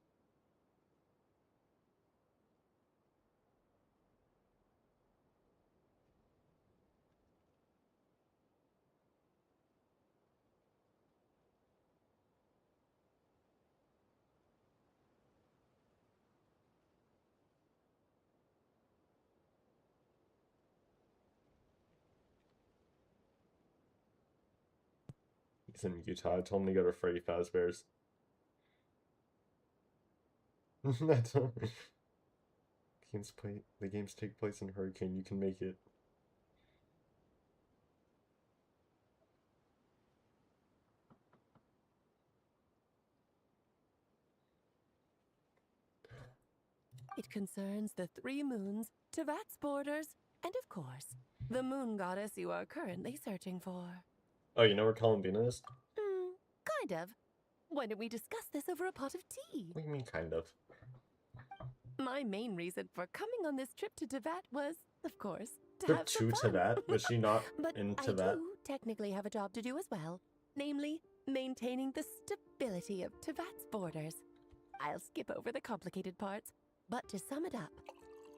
He's in Utah. I told him to go to Freddy Fazbear's. The games take place in Hurricane. You can make it. It concerns the 3 moons, Tevat's borders, and of course, the moon goddess you are currently searching for. Oh, you know where Columbina is? Kind of. Why don't we discuss this over a pot of tea? What do you mean, kind of? My main reason for coming on this trip to Tevat was, of course, to Trip have to some fun. Tevat? Was she not But in I Tevat? do technically have a job to do as well, namely, maintaining the stability of Tevat's borders. I'll skip over the complicated parts, but to sum it up,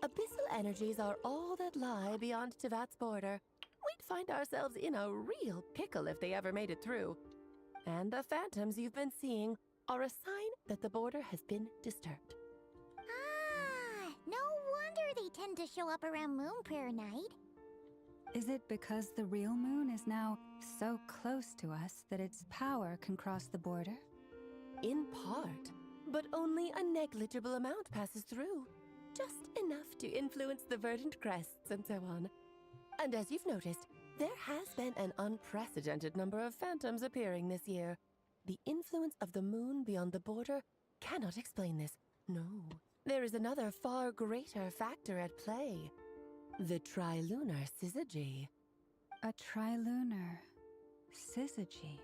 abyssal energies are all that lie beyond Tevat's border. We'd find ourselves in a real pickle if they ever made it through. And the phantoms you've been seeing are a sign that the border has been disturbed. Ah, no wonder they tend to show up around Moon Prayer Night. Is it because the real moon is now so close to us that its power can cross the border? In part, but only a negligible amount passes through. Just enough to influence the verdant crests and so on. And as you've noticed, there has been an unprecedented number of phantoms appearing this year. The influence of the moon beyond the border cannot explain this. No, there is another far greater factor at play. The trilunar syzygy. A trilunar syzygy.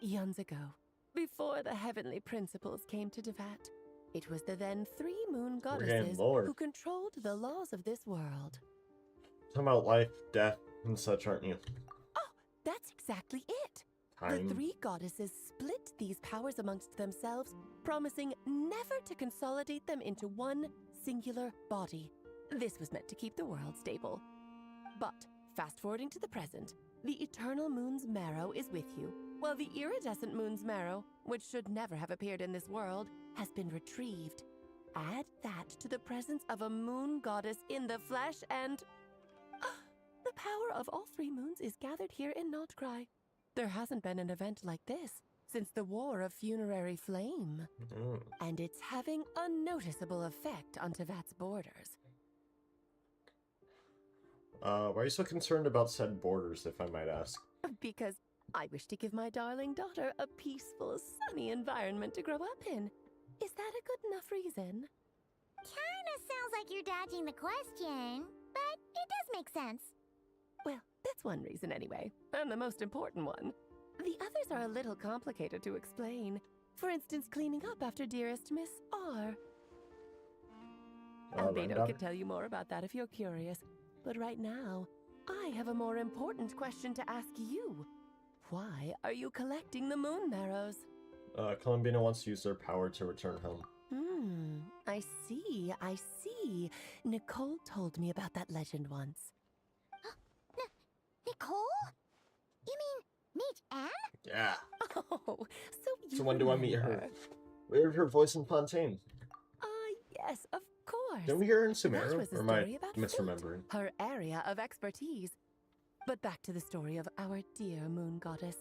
Eons ago, before the heavenly principles came to Tevat, it was the then 3 moon goddesses who controlled the laws of this world. Talking about life, death, and such, aren't you? Oh, that's exactly it. Time. The 3 goddesses split these powers amongst themselves, promising never to consolidate them into one singular body. This was meant to keep the world stable. But, fast forwarding to the present, the eternal moon's marrow is with you, while the iridescent moon's marrow, which should never have appeared in this world, has been retrieved. Add that to the presence of a moon goddess in the flesh and... the power of all 3 moons is gathered here in Nod-Krai. There hasn't been an event like this since the War of Funerary Flame. And it's having a noticeable effect on Tevat's borders. Why are you so concerned about said borders, if I might ask? Because I wish to give my darling daughter a peaceful, sunny environment to grow up in. Is that a good enough reason? Kinda sounds like you're dodging the question, but it does make sense. Well, that's one reason anyway, and the most important one. The others are a little complicated to explain. For instance, cleaning up after dearest Miss R. Albedo can tell you more about that if you're curious. But right now, I have a more important question to ask you. Why are you collecting the moon marrows? Columbina wants to use their power to return home. I see. Nicole told me about that legend once. Nicole? You mean Mage Anne? Yeah. Oh, so So when do I meet her? We heard her voice in Fontaine. Yes, of course. Didn't we hear her in That Sumeru? was a Or am I story about misremembering? her area of expertise. But back to the story of our dear moon goddess.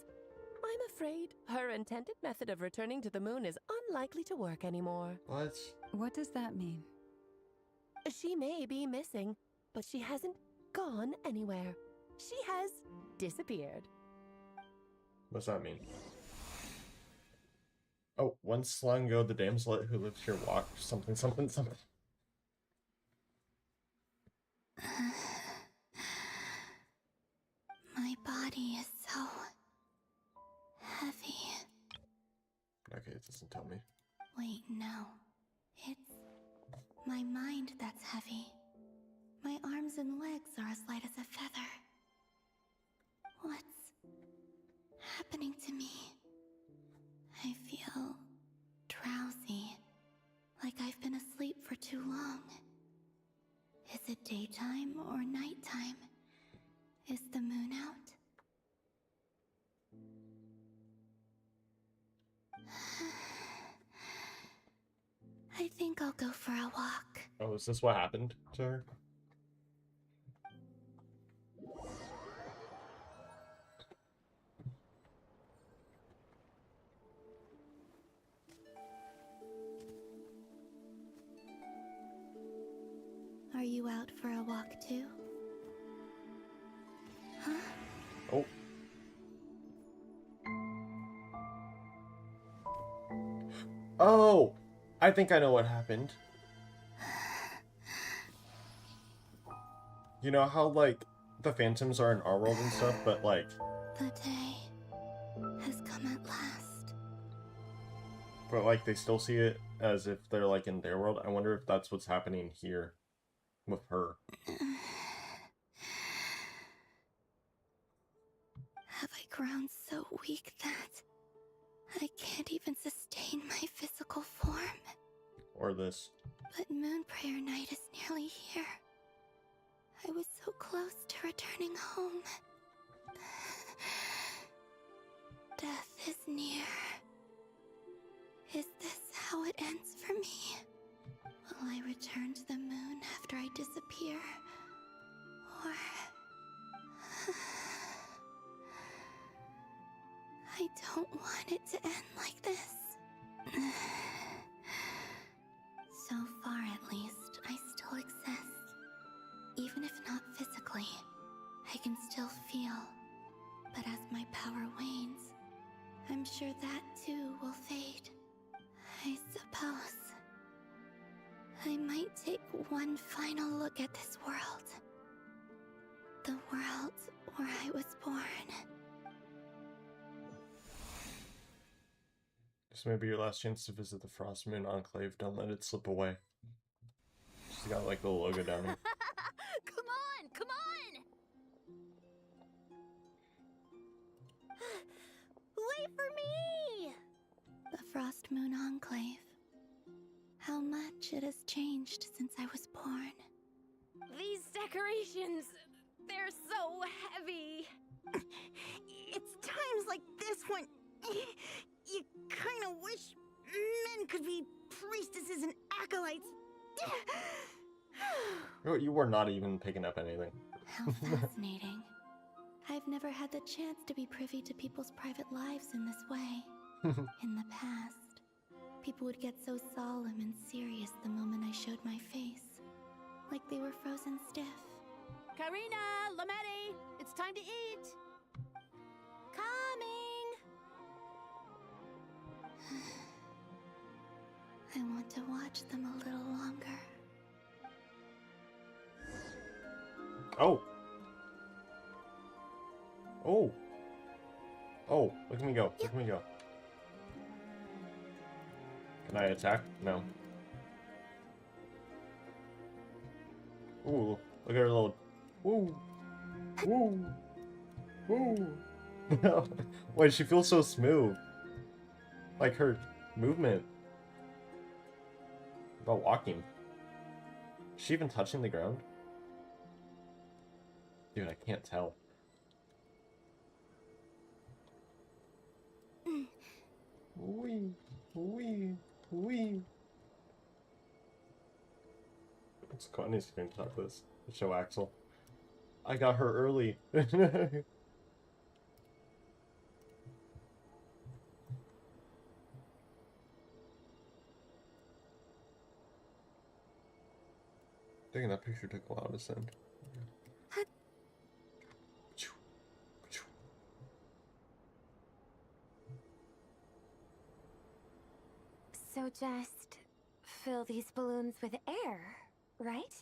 I'm afraid her intended method of returning to the moon is unlikely to work anymore. What? What does that mean? She may be missing, but she hasn't gone anywhere. She has disappeared. What's that mean? Oh, once long ago, the damsel who lived here walked something. My body is so heavy. Okay, it doesn't tell me. Wait, no. It's my mind that's heavy. My arms and legs are as light as a feather. What's happening to me? I feel drowsy, like I've been asleep for too long. Is it daytime or nighttime? Is the moon out? I think I'll go for a walk. Oh, is this what happened to her? too? Huh? Oh. Oh! I think I know what happened. You know how, like, the phantoms are in our world and stuff, but, like... The day has come at last. But, like, they still see it as if they're, like, in their world. I wonder if that's what's happening here with her. Have I grown so weak that I can't even sustain my physical form? Or this. But Moon Prayer Night is nearly here. I was so close to returning home. Death is near. Is this how it ends for me? Will I return to the moon after I disappear? Or... I don't want it to end like this. So far, at least, I still exist. Even if not physically, I can still feel. But as my power wanes, I'm sure that too will fade. I suppose I might take one final look at this world. The world where I was born. This may be your last chance to visit the Frost Moon Enclave. Don't let it slip away. She's got like the logo down here. Come on, come on! Wait for me! The Frost Moon Enclave. How much it has changed since I was born. These decorations, they're so heavy. It's times like this when you kind of wish men could be priestesses and acolytes. You were not even picking up anything. How fascinating. I've never had the chance to be privy to people's private lives in this way. In the past, people would get so solemn and serious the moment I showed my face. Like they were frozen stiff. Karina, Lametti, it's time to eat. Coming! I want to watch them a little longer. Oh! Oh! Oh, look at me go. Look at me go. Can I attack? No. Ooh, look at her little... Woo! Woo! Woo! Wait, she feels so smooth. Like her movement. About walking. Is she even touching the ground? Dude, I can't tell. Wee, wee, wee. It's cool. I need to screenshot this. Show Axel. I got her early. Dang, that picture took a while to send. So just fill these balloons with air, right?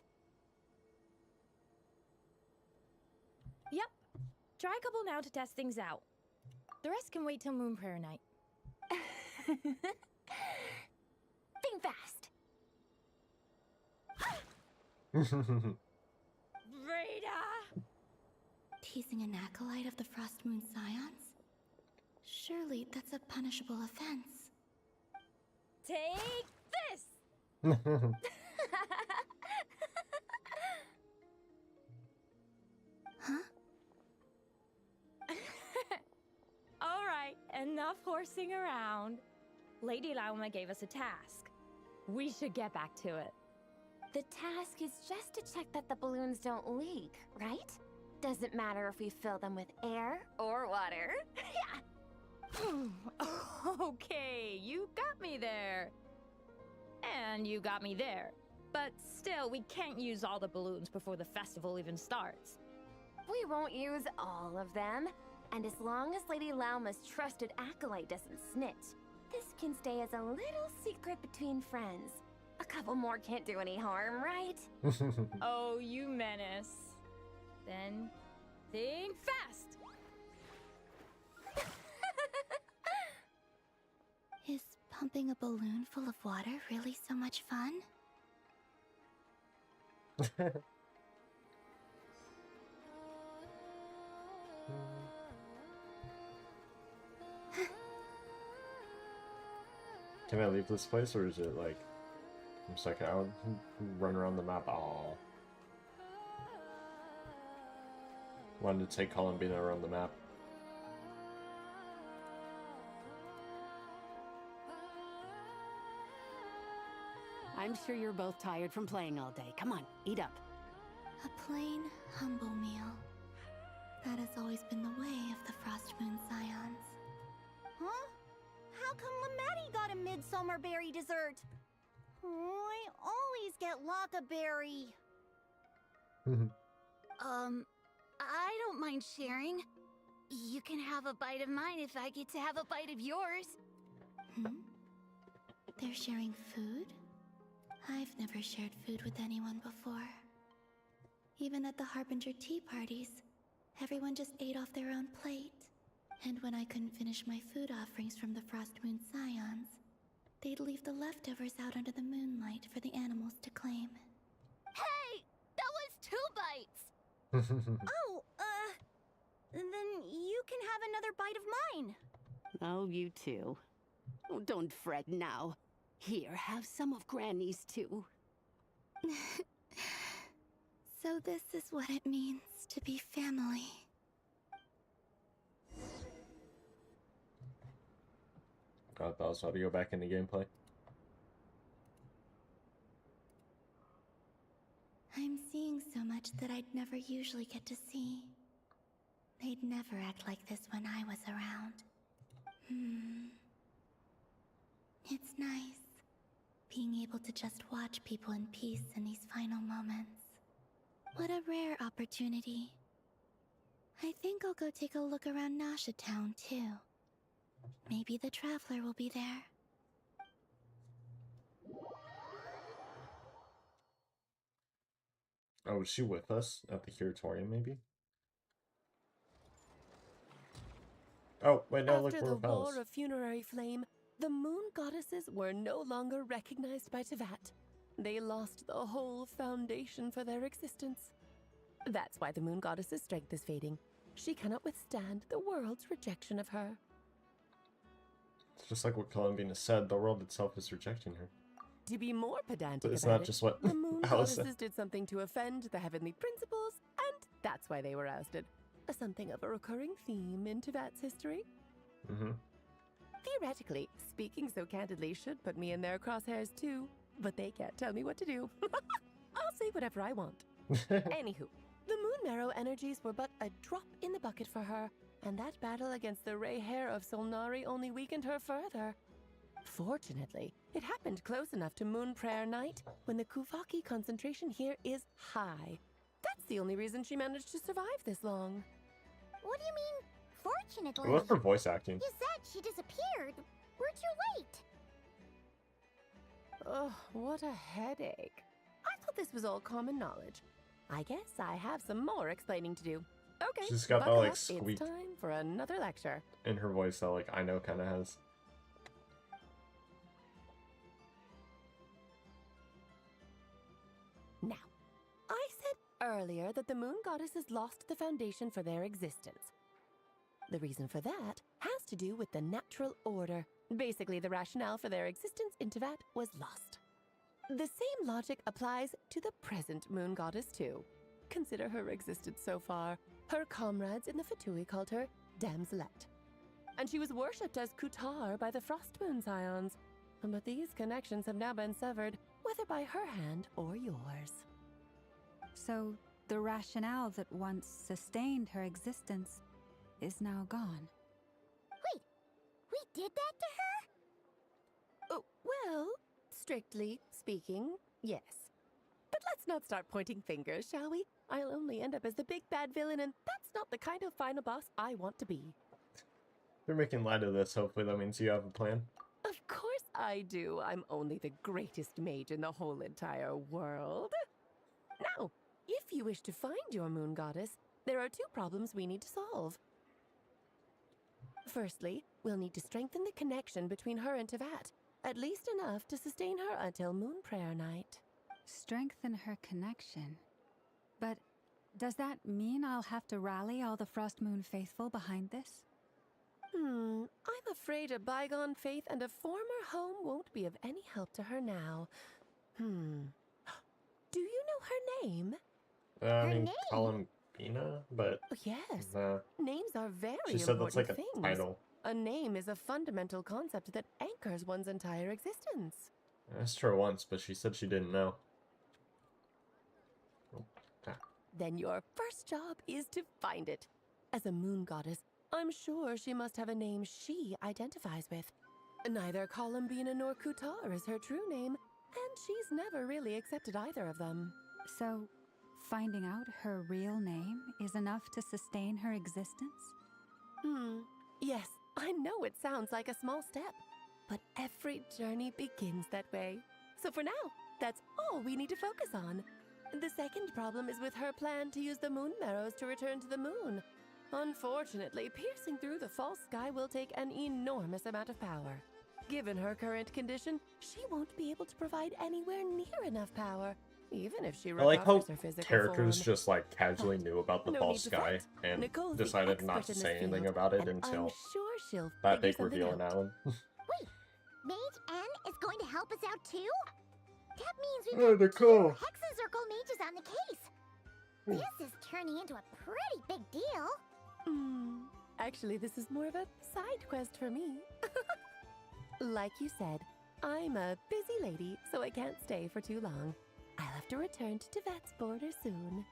Yep. Try a couple now to test things out. The rest can wait till Moon Prayer Night. Think fast. Rita! Teasing an acolyte of the Frost Moon Scions? Surely that's a punishable offense. Take this! Huh? Alright, enough horsing around. Lady Lauma gave us a task. We should get back to it. The task is just to check that the balloons don't leak, right? Doesn't matter if we fill them with air or water. Okay, you got me there. And you got me there. But still, we can't use all the balloons before the festival even starts. We won't use all of them. And as long as Lady Lauma's trusted acolyte doesn't snitch, this can stay as a little secret between friends. A couple more can't do any harm, right? Oh, you menace. Then, think fast! Is pumping a balloon full of water really so much fun? Can I leave this place, or is it like I'm stuck out? Run around the map. Oh, wanted to take Columbina around the map. I'm sure you're both tired from playing all day. Come on, eat up. A plain, humble meal. That has always been the way of the Frost Moon Scions. Huh? How come Lamatti got a midsummer berry dessert? I always get Lockaberry. I don't mind sharing. You can have a bite of mine if I get to have a bite of yours. They're sharing food? I've never shared food with anyone before. Even at the Harbinger tea parties, everyone just ate off their own plate. And when I couldn't finish my food offerings from the Frost Moon Scions, they'd leave the leftovers out under the moonlight for the animals to claim. Hey! That was 2 bites! Oh, then you can have another bite of mine. Oh, you too. Oh, don't fret now. Here, have some of Granny's too. So this is what it means to be family. I thought I was about to go back into gameplay. I'm seeing so much that I'd never usually get to see. They'd never act like this when I was around. It's nice, being able to just watch people in peace in these final moments. What a rare opportunity. I think I'll go take a look around Nasha Town, too. Maybe the Traveler will be there. Oh, is she with us at the Curatorium, maybe? Oh, wait, no, look, After we're the Palace. War of Funerary Flame, the moon goddesses were no longer recognized by Tevat. They lost the whole foundation for their existence. That's why the moon goddess's strength is fading. She cannot withstand the world's rejection of her. It's just like what Columbina said, the world itself is rejecting her. To be more pedantic It's about not it, just what the moon Alice said. goddesses did something to offend the heavenly principles, and that's why they were ousted. Something of a recurring theme in Tevat's history. Theoretically, speaking so candidly should put me in their crosshairs too, but they can't tell me what to do. I'll say whatever I want. Anywho, the Moon Marrow energies were but a drop in the bucket for her, and that battle against the Ray Hair of Solnari only weakened her further. Fortunately, it happened close enough to Moon Prayer Night when the Kuvaki concentration here is high. That's the only reason she managed to survive this long. What do you mean, fortunately? I love her voice acting. You said she disappeared. Where'd you wait? Ugh, what a headache. I thought this was all common knowledge. I guess I have some more explaining to do. Okay, She's got that, buckle like, up. squeak. It's time for another lecture. In her voice that, like, I know kind of has. Now, I said earlier that the moon goddesses lost the foundation for their existence. The reason for that has to do with the natural order. Basically, the rationale for their existence in Tevat was lost. The same logic applies to the present moon goddess too. Consider her existence so far. Her comrades in the Fatui called her Damselette. And she was worshipped as Kutar by the Frost Moon Scions. But these connections have now been severed, whether by her hand or yours. So, the rationale that once sustained her existence is now gone. Wait, we did that to her? Oh, well, strictly speaking, yes. let's not start pointing fingers, shall we? I'll only end up as the big bad villain, and that's not the kind of final boss I want to be. You're making light of this. Hopefully that means you have a plan. Of course I do. I'm only the greatest mage in the whole entire world. Now, if you wish to find your moon goddess, there are two problems we need to solve. Firstly, we'll need to strengthen the connection between her and Tevat, at least enough to sustain her until Moon Prayer Night. Strengthen her connection. But does that mean I'll have to rally all the Frost Moon faithful behind this? I'm afraid a bygone faith and a former home won't be of any help to her now. Do you know her name? I mean, Columbina, but... Yes. Nah. Names are very She said important that's like a things. title. A name is a fundamental concept that anchors one's entire existence. I asked her once, but she said she didn't know. Oh, ah. Then your first job is to find it. As a moon goddess, I'm sure she must have a name she identifies with. Neither Columbina nor Kutar is her true name, and she's never really accepted either of them. So, finding out her real name is enough to sustain her existence? Yes, I know it sounds like a small step, but every journey begins that way. So for now, that's all we need to focus on. The second problem is with her plan to use the moon marrows to return to the moon. Unfortunately, piercing through the false sky will take an enormous amount of power. Given her current condition, she won't be able to provide anywhere near enough power, even if she I like how recovers her physical characters form. just like casually knew about the No false need to sky fret. and Nicole's the decided not expert to in say this anything field, about it and until I'm sure she'll that figure big something reveal in out. Alan. Wait, Mage N is going to help us out too? That means Oh, we've got Nicole. 2 Hexen Circle mages on the case. This is turning into a pretty big deal. Actually, this is more of a side quest for me. Like you said, I'm a busy lady, so I can't stay for too long. I'll have to return to Tevat's border soon.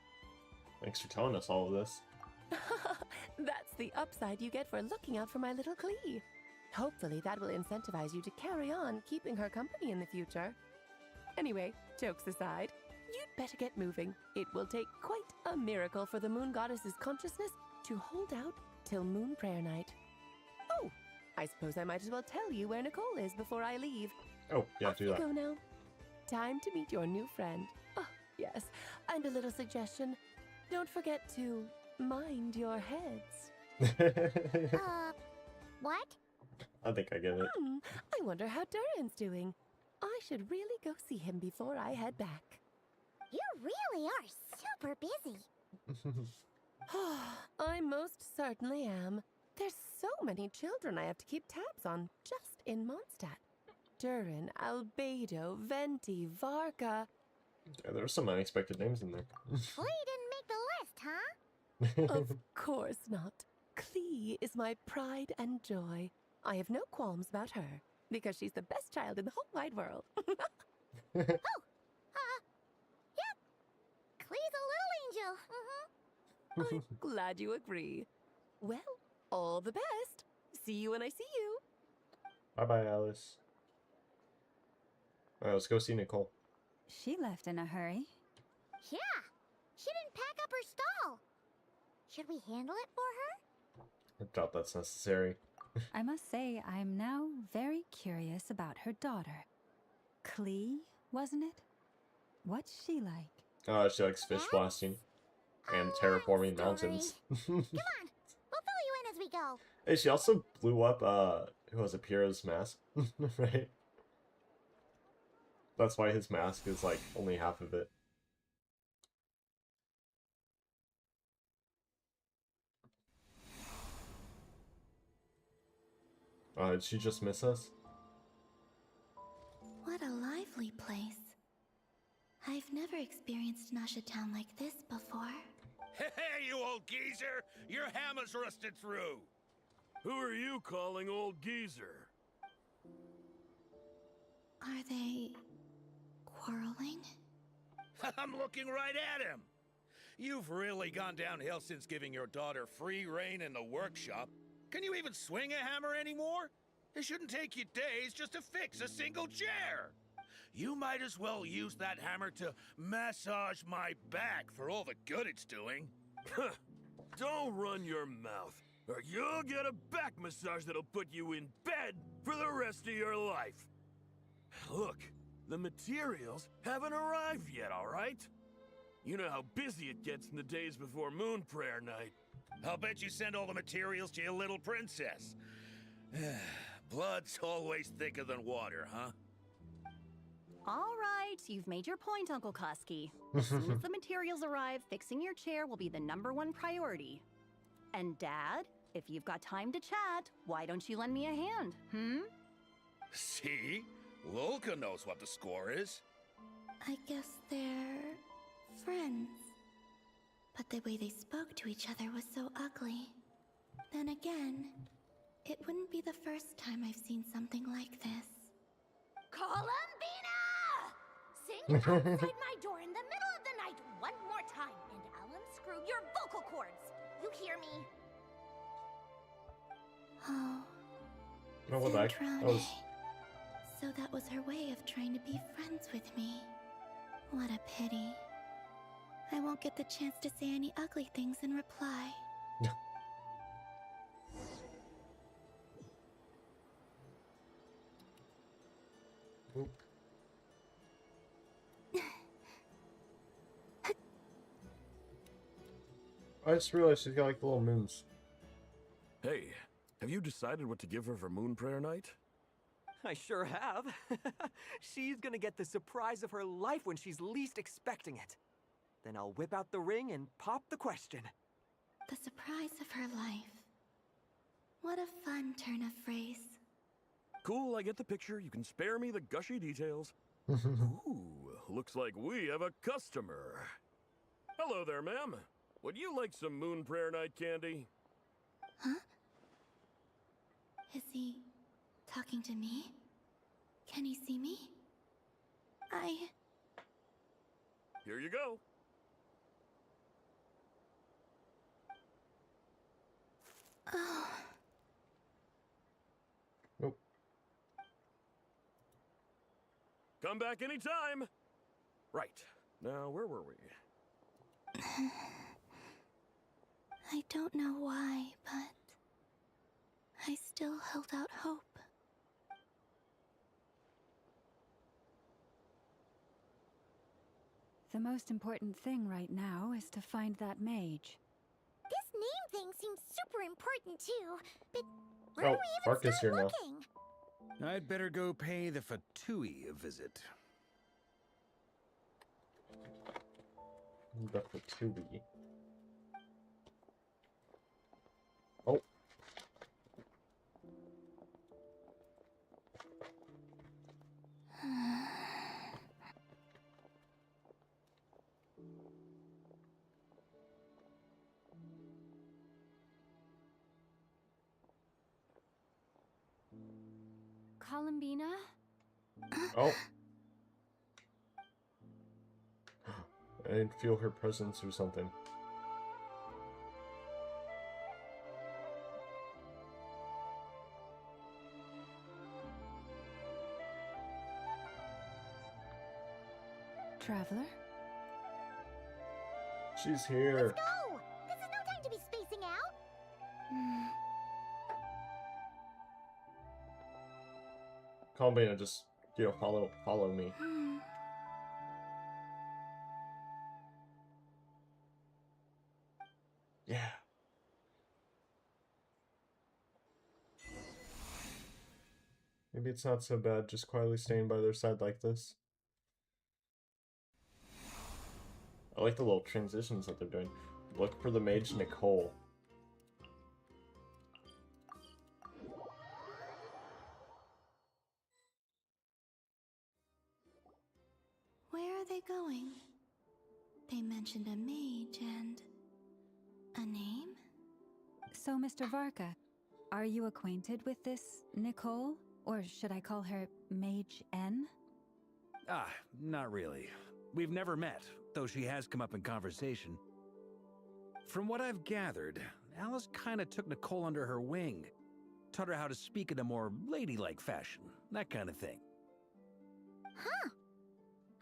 Thanks for telling us all of this. That's the upside you get for looking out for my little Klee. Hopefully that will incentivize you to carry on keeping her company in the future. Anyway, jokes aside, you'd better get moving. It will take quite a miracle for the moon goddess's consciousness to hold out till Moon Prayer Night. Oh, I suppose I might as well tell you where Nicole is before I leave. Oh, yeah, do that. Go now. Time to meet your new friend. Oh, yes, and a little suggestion. Don't forget to mind your heads. What? I think I get it. I wonder how Durin's doing. I should really go see him before I head back. You really are super busy. I most certainly am. There's so many children I have to keep tabs on just in Mondstadt. Durin, Albedo, Venti, Varka. Yeah, there were some unexpected names in there. Klee didn't make the list, huh? Of course not. Klee is my pride and joy. I have no qualms about her, because she's the best child in the whole wide world. Yep. Klee's a little angel. I'm glad you agree. Well, all the best. See you when I see you. Bye-bye, Alice. Alright, let's go see Nicole. She left in a hurry. Yeah, she didn't pack up her stall. Should we handle it for her? I doubt that's necessary. I must say, I'm now very curious about her daughter. Klee, wasn't it? What's she like? She likes fish blasting and terraforming mountains. Come on, we'll fill you in as we go. Hey, she also blew up, who was it, Piero's mask, right? That's why his mask is, like, only half of it. Did she just miss us? What a lively place. I've never experienced Nasha Town like this before. Hey, you old geezer! Your hammer's rusted through! Who are you calling old geezer? Are they quarreling? I'm looking right at him! You've really gone downhill since giving your daughter free reign in the workshop. Can you even swing a hammer anymore? It shouldn't take you days just to fix a single chair. You might as well use that hammer to massage my back for all the good it's doing. Don't run your mouth, or you'll get a back massage that'll put you in bed for the rest of your life. Look, the materials haven't arrived yet, all right? You know how busy it gets in the days before Moon Prayer Night. I'll bet you send all the materials to your little princess. Blood's always thicker than water, huh? All right, you've made your point, Uncle Koski. As soon as the materials arrive, fixing your chair will be the #1 priority. And Dad, if you've got time to chat, why don't you lend me a hand, See? Lolka knows what the score is. I guess they're friends. But the way they spoke to each other was so ugly. Then again, it wouldn't be the first time I've seen something like this. Columbina! Sing outside my door in the middle of the night one more time, and I'll unscrew your vocal cords. You hear me? Oh. No, what the heck? Zentrone. That was... So that was her way of trying to be friends with me. What a pity. I won't get the chance to say any ugly things in reply. I just realized she's got like the little moons. Hey, have you decided what to give her for Moon Prayer Night? I sure have. She's gonna get the surprise of her life when she's least expecting it. Then I'll whip out the ring and pop the question. The surprise of her life. What a fun turn of phrase. Cool, I get the picture. You can spare me the gushy details. Ooh, looks like we have a customer. Hello there, ma'am. Would you like some Moon Prayer Night candy? Huh? Is he talking to me? Can he see me? Here you go. Oh. Nope. Come back anytime. Right. Now, where were we? I don't know why, but I still held out hope. The most important thing right now is to find that mage. This name thing seems super important too, but where do we even Marcus start here now. looking? I'd better go pay the Fatui a visit. The Fatui. Oh. Columbina? Oh. I didn't feel her presence or something. Traveler? She's here. Let's go! This is no time to be spacing out! Columbina, just, follow me. Yeah. Maybe it's not so bad just quietly staying by their side like this. I like the little transitions that they're doing. Look for the mage Nicole. Where are they going? They mentioned a mage and a name? So, Mr. Varka, are you acquainted with this Nicole? Or should I call her Mage N? Ah, not really. We've never met, though she has come up in conversation. From what I've gathered, Alice kinda took Nicole under her wing. Taught her how to speak in a more ladylike fashion, that kind of thing. Huh.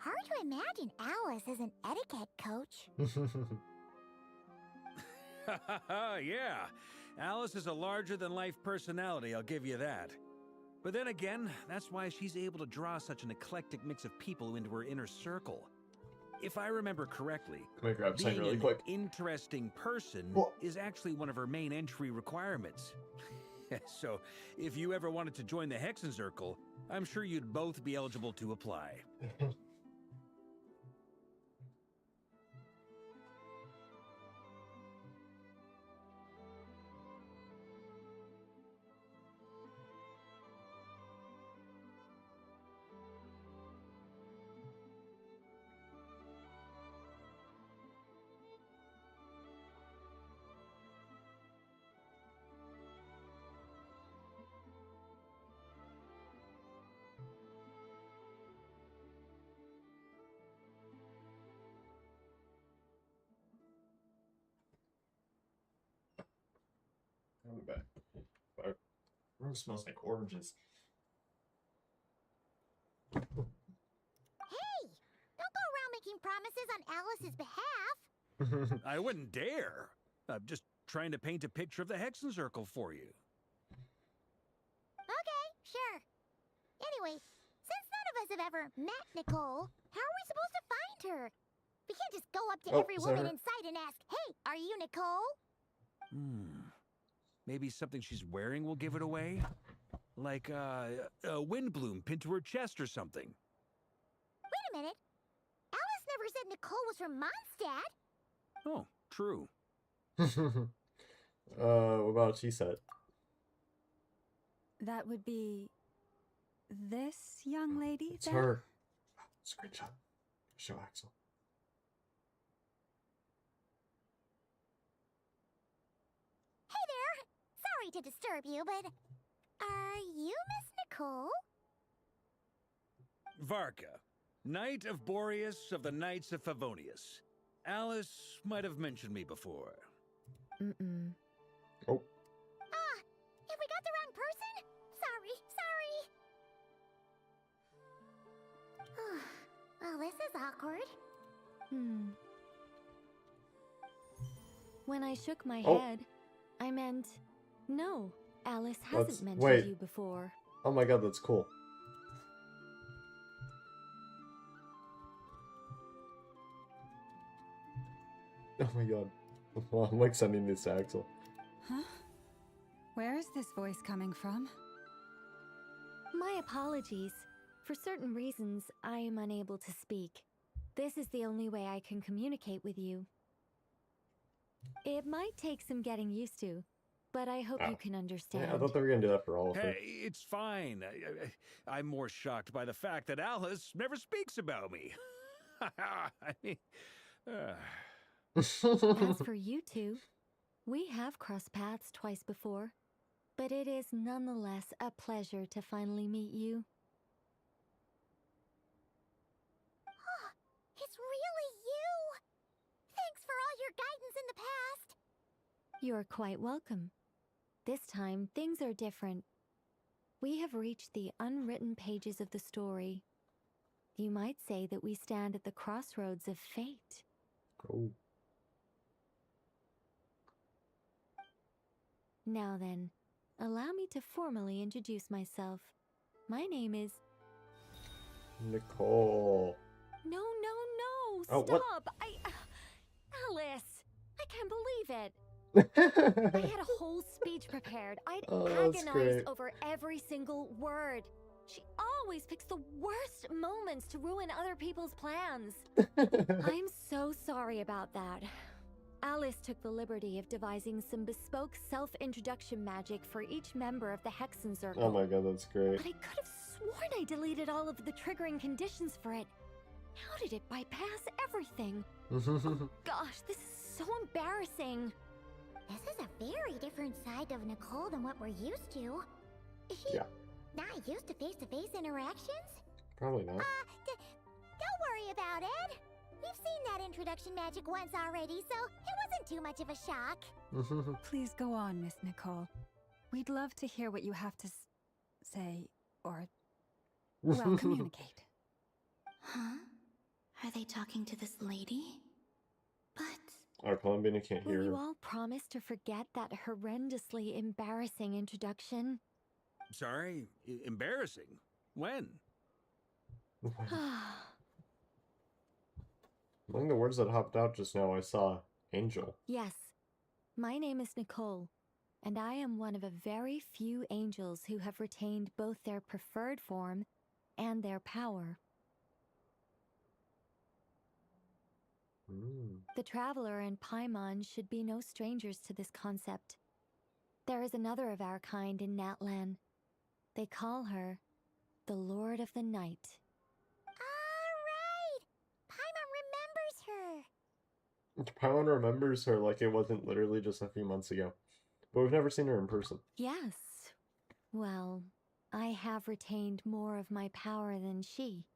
Hard to imagine Alice as an etiquette coach. Yeah, Alice is a larger-than-life personality, I'll give you that. But then again, that's why she's able to draw such an eclectic mix of people into her inner circle. If I remember correctly, Can I grab something being really an quick? interesting person is actually one of her main entry requirements. So, if you ever wanted to join the Hexenzirkel, I'm sure you'd both be eligible to apply. I'm back. My room smells like oranges. Hey! Don't go around making promises on Alice's behalf. I wouldn't dare. I'm just trying to paint a picture of the Hexenzirkel for you. Okay, sure. Anyway, since none of us have ever met Nicole, how are we supposed to find her? We can't just go up to every woman in sight and ask, hey, are you Nicole? Maybe something she's wearing will give it away? Like, a windbloom pinned to her chest or something. Wait a minute. Alice never said Nicole was from Mondstadt. Oh, true. What about she said? That would be this young lady. It's then? her. Screenshot. Show Axel. Hey there. Sorry to disturb you, but are you Miss Nicole? Varka, Knight of Boreas of the Knights of Favonius. Alice might have mentioned me before. Mm-mm. Oh. Ah, have we got the wrong person? Sorry. Well, this is awkward. When I shook my Oh. head, I meant, no, Alice Let's- hasn't mentioned wait. you before. Oh my god, that's cool. Oh my god. Well, I'm like sending this to Axel. Huh? Where is this voice coming from? My apologies. For certain reasons, I am unable to speak. This is the only way I can communicate with you. It might take some getting used to, but I hope you can understand. Yeah, I thought they were gonna do that for all of them. Hey, it's fine. I'm more shocked by the fact that Alice never speaks about me. I mean, As for you two, we have crossed paths twice before, but it is nonetheless a pleasure to finally meet you. It's really you! Thanks for all your guidance in the past! You're quite welcome. This time, things are different. We have reached the unwritten pages of the story. You might say that we stand at the crossroads of fate. Oh. Now then, allow me to formally introduce myself. My name is... Nicole. No, Oh, stop! what? Alice! I can't believe it! I had a whole speech prepared. I'd Oh, that's agonized great. over every single word. She always picks the worst moments to ruin other people's plans. I'm so sorry about that. Alice took the liberty of devising some bespoke self-introduction magic for each member of the Hexenzirkel. Oh my god, that's great. But I could have sworn I deleted all of the triggering conditions for it. How did it bypass everything? Oh gosh, this is so embarrassing. This is a very different side of Nicole than what we're used to. Is she Yeah. not used to face-to-face interactions? Probably not. Don't worry about it. We've seen that introduction magic once already, so it wasn't too much of a shock. Please go on, Miss Nicole. We'd love to hear what you have to say, or, well, communicate. Huh? Are they talking to this lady? But Our Columbina can't Will hear you her. all promise to forget that horrendously embarrassing introduction? Sorry? Embarrassing? When? Among the words that hopped out just now, I saw angel. Yes, my name is Nicole, and I am one of a very few angels who have retained both their preferred form and their power. The Traveler and Paimon should be no strangers to this concept. There is another of our kind in Natlan. They call her the Lord of the Night. Alright! Paimon remembers her! Paimon remembers her like it wasn't literally just a few months ago. But we've never seen her in person. Yes. Well, I have retained more of my power than she.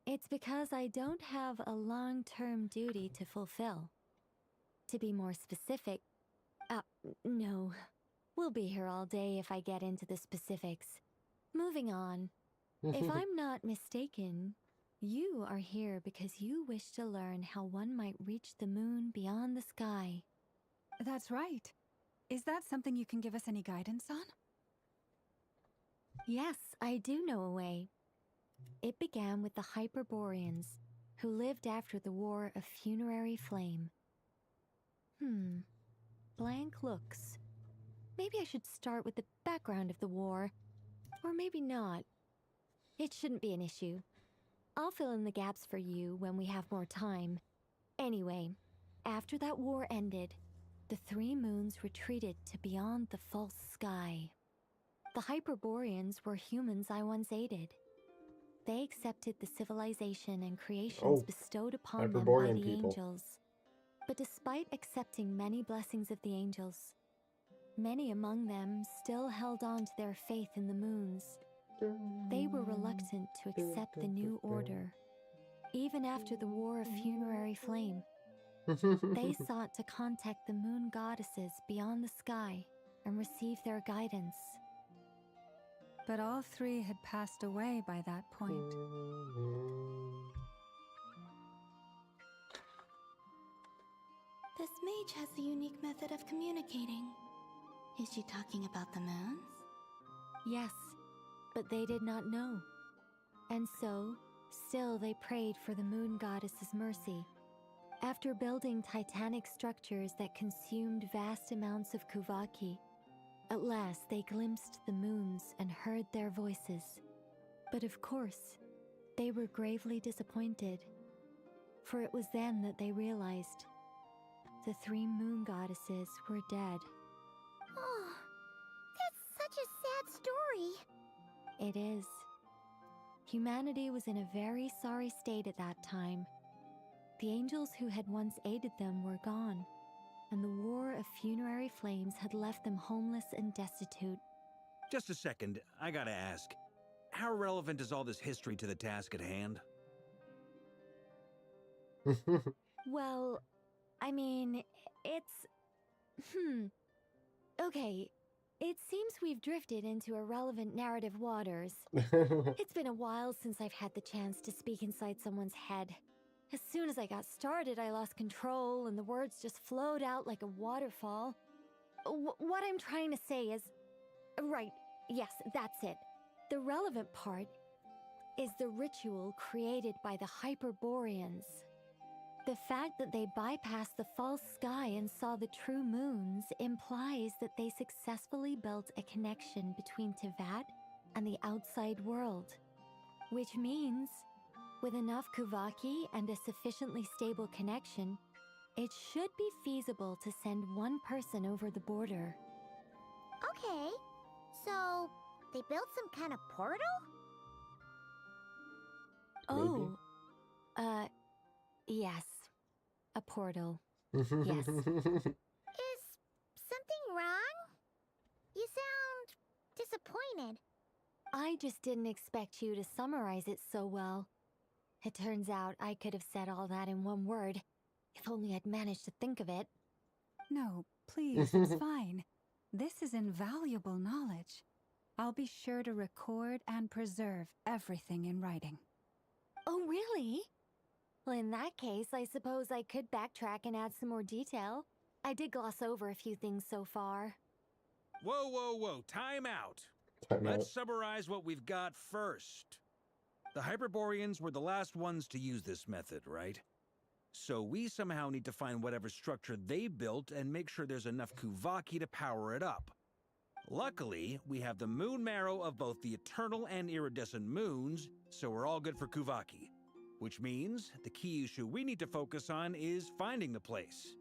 It's because I don't have a long-term duty to fulfill. To be more specific, no. We'll be here all day if I get into the specifics. Moving on. If I'm not mistaken, you are here because you wish to learn how one might reach the moon beyond the sky. That's right. Is that something you can give us any guidance on? Yes, I do know a way. It began with the Hyperboreans, who lived after the War of Funerary Flame. Blank looks. Maybe I should start with the background of the war. Or maybe not. It shouldn't be an issue. I'll fill in the gaps for you when we have more time. Anyway, after that war ended, the three moons retreated to beyond the false sky. The Hyperboreans were humans I once aided. They accepted the civilization and creations bestowed upon them by Hyperborean the people. angels. But despite accepting many blessings of the angels, many among them still held on to their faith in the moons. They were reluctant to accept the new order. Even after the War of Funerary Flame, they sought to contact the moon goddesses beyond the sky and receive their guidance. But all three had passed away by that point. this mage has a unique method of communicating. Is she talking about the moons? Yes, but they did not know. And so, still they prayed for the moon goddess's mercy. After building titanic structures that consumed vast amounts of Kuvaki, at last they glimpsed the moons and heard their voices. But of course, they were gravely disappointed. For it was then that they realized the three moon goddesses were dead. Oh, that's such a sad story. It is. Humanity was in a very sorry state at that time. The angels who had once aided them were gone, and the War of Funerary Flames had left them homeless and destitute. Just a second, I gotta ask. How relevant is all this history to the task at hand? Well, I mean, it's... Okay, it seems we've drifted into irrelevant narrative waters. It's been a while since I've had the chance to speak inside someone's head. As soon as I got started, I lost control, and the words just flowed out like a waterfall. What I'm trying to say is... Right, yes, that's it. The relevant part is the ritual created by the Hyperboreans. The fact that they bypassed the false sky and saw the true moons implies that they successfully built a connection between Tevat and the outside world. Which means, with enough Kuvaki and a sufficiently stable connection, it should be feasible to send one person over the border. Okay, so they built some kind of portal? Oh, yes. A portal. Yes. Is something wrong? You sound disappointed. I just didn't expect you to summarize it so well. It turns out I could have said all that in one word, if only I'd managed to think of it. No, please, it's fine. This is invaluable knowledge. I'll be sure to record and preserve everything in writing. Oh, really? Well, in that case, I suppose I could backtrack and add some more detail. I did gloss over a few things so far. Whoa, whoa, whoa, time out. Time Let's out. summarize what we've got first. The Hyperboreans were the last ones to use this method, right? So we somehow need to find whatever structure they built and make sure there's enough Kuvaki to power it up. Luckily, we have the moon marrow of both the eternal and iridescent moons, so we're all good for Kuvaki. Which means the key issue we need to focus on is finding the place.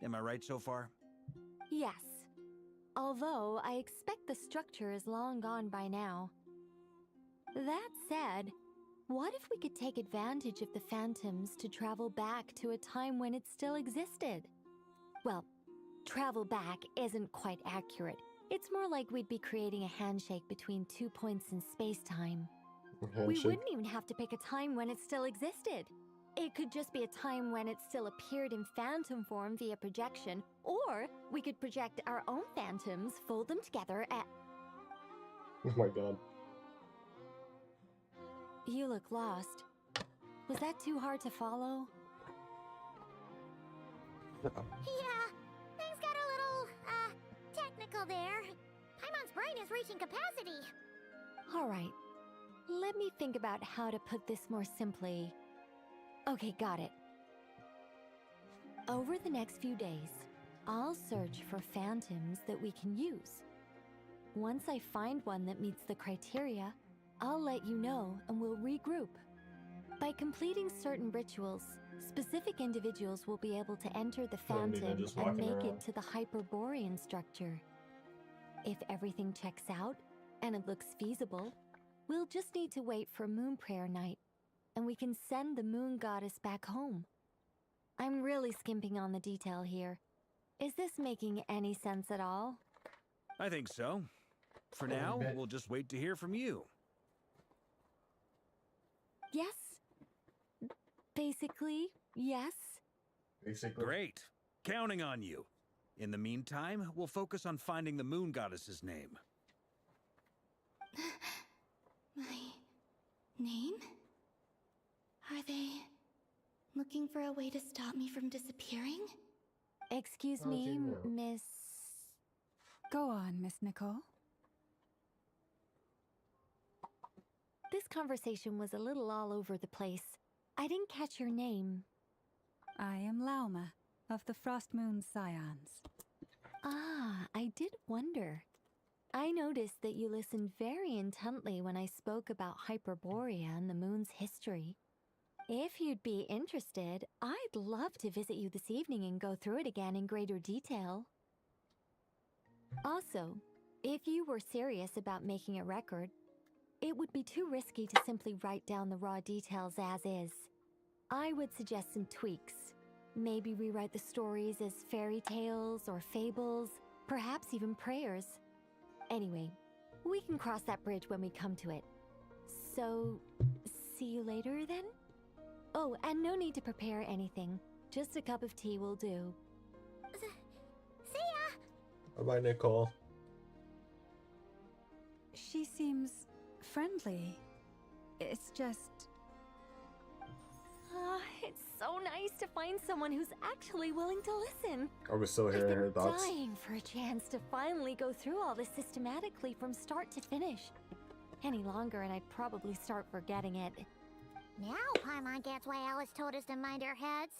Am I right so far? Yes. Although, I expect the structure is long gone by now. That said, what if we could take advantage of the phantoms to travel back to a time when it still existed? Well, travel back isn't quite accurate. It's more like we'd be creating a handshake between 2 points in space-time. We wouldn't even have to pick a time when it still existed. It could just be a time when it still appeared in phantom form via projection, or we could project our own phantoms, fold them together at... Oh my god. You look lost. Was that too hard to follow? Yeah, things got a little, technical there. Paimon's brain is reaching capacity. Alright. Let me think about how to put this more simply. Okay, got it. Over the next few days, I'll search for phantoms that we can use. Once I find one that meets the criteria, I'll let you know and we'll regroup. By completing certain rituals, specific individuals will be able to enter the phantom and make it to the Hyperborean structure. If everything checks out and it looks feasible, we'll just need to wait for Moon Prayer Night, and we can send the Moon Goddess back home. I'm really skimping on the detail here. Is this making any sense at all? I think so. For now, we'll just wait to hear from you. Yes. Basically, yes. Great. Counting on you. In the meantime, we'll focus on finding the Moon Goddess's name. My name? Are they looking for a way to stop me from disappearing? Excuse me, Miss... Go on, Miss Nicole. This conversation was a little all over the place. I didn't catch your name. I am Lauma, of the Frost Moon Scions. Ah, I did wonder. I noticed that you listened very intently when I spoke about Hyperborea and the moon's history. If you'd be interested, I'd love to visit you this evening and go through it again in greater detail. Also, if you were serious about making a record, it would be too risky to simply write down the raw details as is. I would suggest some tweaks. Maybe rewrite the stories as fairy tales or fables, perhaps even prayers. Anyway, we can cross that bridge when we come to it. So, see you later then? Oh, and no need to prepare anything. Just a cup of tea will do. See ya! Bye-bye, Nicole. She seems friendly. It's just... It's so nice to find someone who's actually willing to listen. Are we still hearing her thoughts? I'm dying for a chance to finally go through all this systematically from start to finish. Any longer and I'd probably start forgetting it. Now Paimon gets why Alice told us to mind our heads.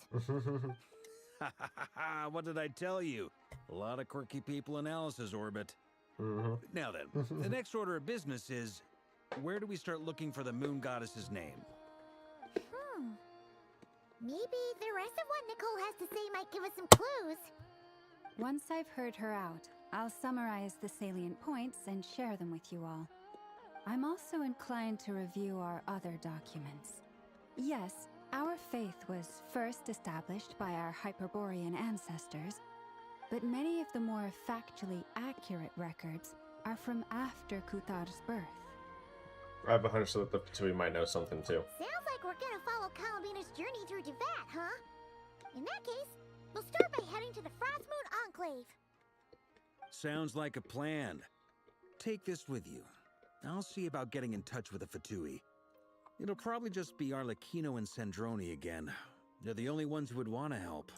What did I tell you? A lot of quirky people in Alice's orbit. Now then, the next order of business is, where do we start looking for the Moon Goddess's name? Maybe the rest of what Nicole has to say might give us some clues. Once I've heard her out, I'll summarize the salient points and share them with you all. I'm also inclined to review our other documents. Yes, our faith was first established by our Hyperborean ancestors, but many of the more factually accurate records are from after Kuthar's birth. I have a hunch that the Fatui might know something too. Sounds like we're gonna follow Calamina's journey through Devat, huh? In that case, we'll start by heading to the Frostmoon Enclave. Sounds like a plan. Take this with you. I'll see about getting in touch with the Fatui. It'll probably just be Arlecchino and Sandroni again. They're the only ones who would want to help.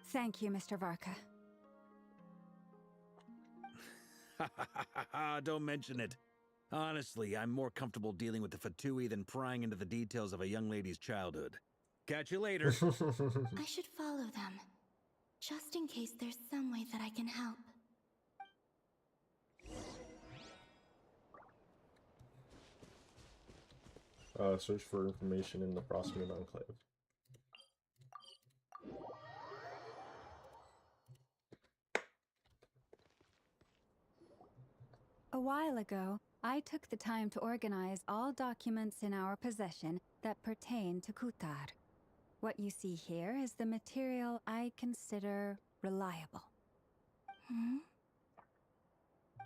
Thank you, Mr. Varka. Don't mention it. Honestly, I'm more comfortable dealing with the Fatui than prying into the details of a young lady's childhood. Catch you later. I should follow them, just in case there's some way that I can help. Search for information in the Frostmoon Enclave. A while ago, I took the time to organize all documents in our possession that pertain to Kutar. What you see here is the material I consider reliable. Hmm?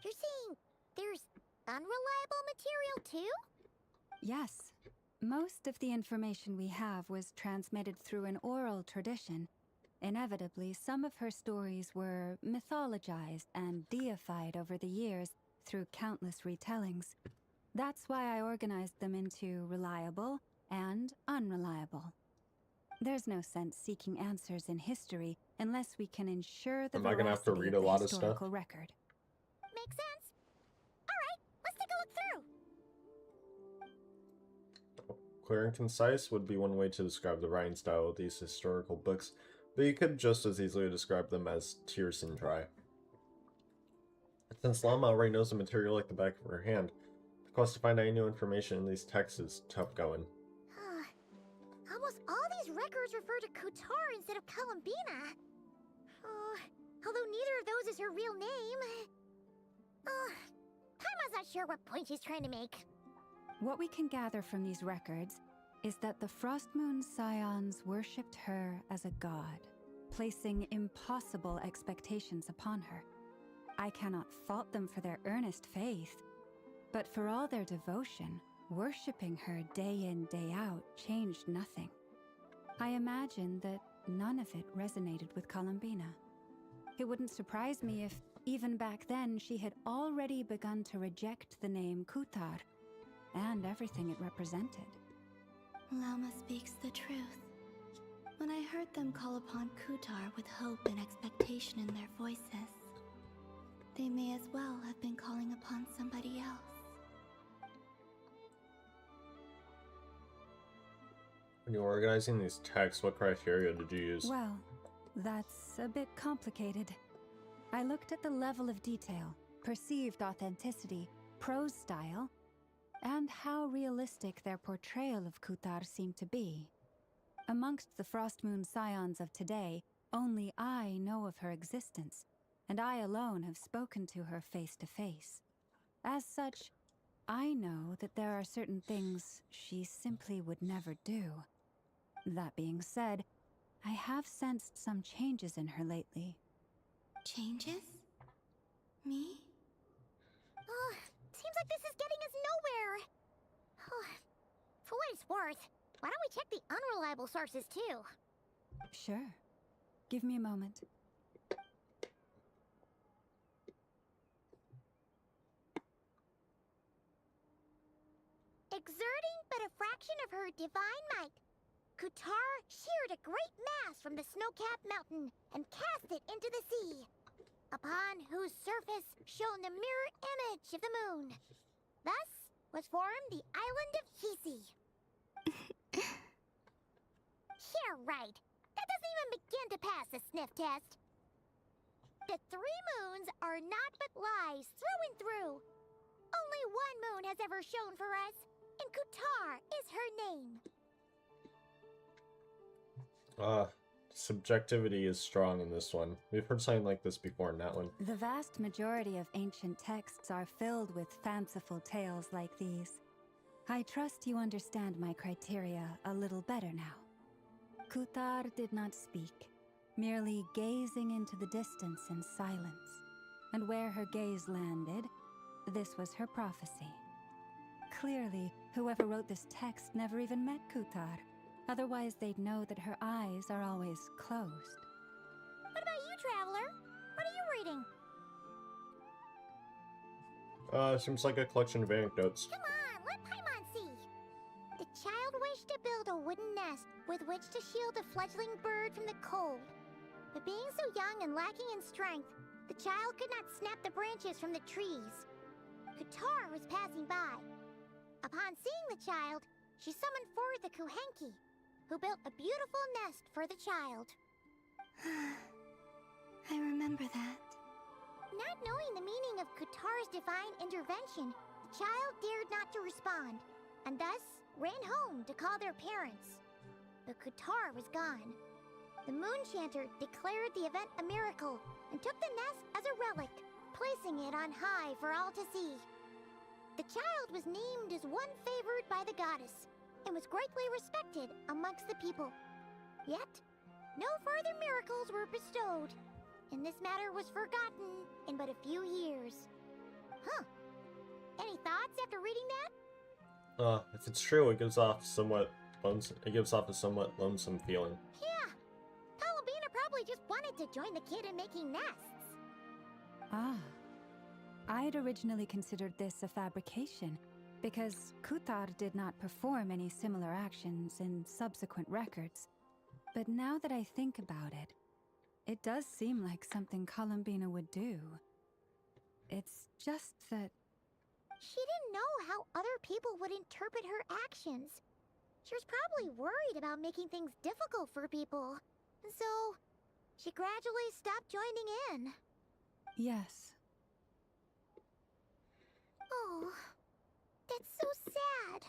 You're saying there's unreliable material too? Yes. Most of the information we have was transmitted through an oral tradition. Inevitably, some of her stories were mythologized and deified over the years through countless retellings. That's why I organized them into reliable and unreliable. There's no sense seeking answers in history unless we can ensure the Am I gonna have to veracity read of a the lot of historical stuff? record. Makes sense. Alright, let's take a look through. Clear and concise would be one way to describe the writing style of these historical books, but you could just as easily describe them as terse and dry. Since Llama already knows the material like the back of her hand, the quest to find any new information in these texts is tough going. Almost all these records refer to Kutar instead of Columbina. Although neither of those is her real name. Paimon's not sure what point she's trying to make. What we can gather from these records is that the Frostmoon Scions worshipped her as a god, placing impossible expectations upon her. I cannot fault them for their earnest faith, but for all their devotion, worshipping her day in, day out changed nothing. I imagine that none of it resonated with Columbina. It wouldn't surprise me if, even back then, she had already begun to reject the name Kutar and everything it represented. Lama speaks the truth. When I heard them call upon Kutar with hope and expectation in their voices, they may as well have been calling upon somebody else. When you were organizing these texts, what criteria did you use? Well, that's a bit complicated. I looked at the level of detail, perceived authenticity, prose style, and how realistic their portrayal of Kutar seemed to be. Amongst the Frostmoon Scions of today, only I know of her existence, and I alone have spoken to her face to face. As such, I know that there are certain things she simply would never do. That being said, I have sensed some changes in her lately. Changes? Me? Seems like this is getting us nowhere. For what it's worth, why don't we check the unreliable sources too? Sure. Give me a moment. Exerting but a fraction of her divine might, Kutar sheared a great mass from the snow-capped mountain and cast it into the sea, upon whose surface shone the mirror image of the moon. Thus was formed the island of Hisi. Yeah, right. That doesn't even begin to pass the sniff test. The three moons are naught but lies through and through. Only one moon has ever shone for us, and Kutar is her name. Subjectivity is strong in this one. We've heard something like this before in that one. The vast majority of ancient texts are filled with fanciful tales like these. I trust you understand my criteria a little better now. Kutar did not speak, merely gazing into the distance in silence. And where her gaze landed, this was her prophecy. Clearly, whoever wrote this text never even met Kutar. Otherwise, they'd know that her eyes are always closed. What about you, Traveler? What are you reading? Seems like a collection of anecdotes. Come on, let Paimon see. The wooden nest with which to shield a fledgling bird from the cold. But being so young and lacking in strength, the child could not snap the branches from the trees. Katar was passing by. Upon seeing the child, she summoned forth the Kuhenki, who built a beautiful nest for the child. I remember that. Not knowing the meaning of Katar's divine intervention, the child dared not to respond, and thus ran home to call their parents. But Katar was gone. The Moon Chanter declared the event a miracle and took the nest as a relic, placing it on high for all to see. The child was named as one favored by the goddess and was greatly respected amongst the people. Yet, no further miracles were bestowed, and this matter was forgotten in but a few years. Huh. Any thoughts after reading that? If it's true, it gives off somewhat it gives off a somewhat lonesome feeling. Yeah. Columbina probably just wanted to join the kid in making nests. Ah. I'd originally considered this a fabrication, because Kutar did not perform any similar actions in subsequent records. But now that I think about it, it does seem like something Columbina would do. It's just that... She didn't know how other people would interpret her actions. She was probably worried about making things difficult for people. And so, she gradually stopped joining in. Yes. Oh, that's so sad.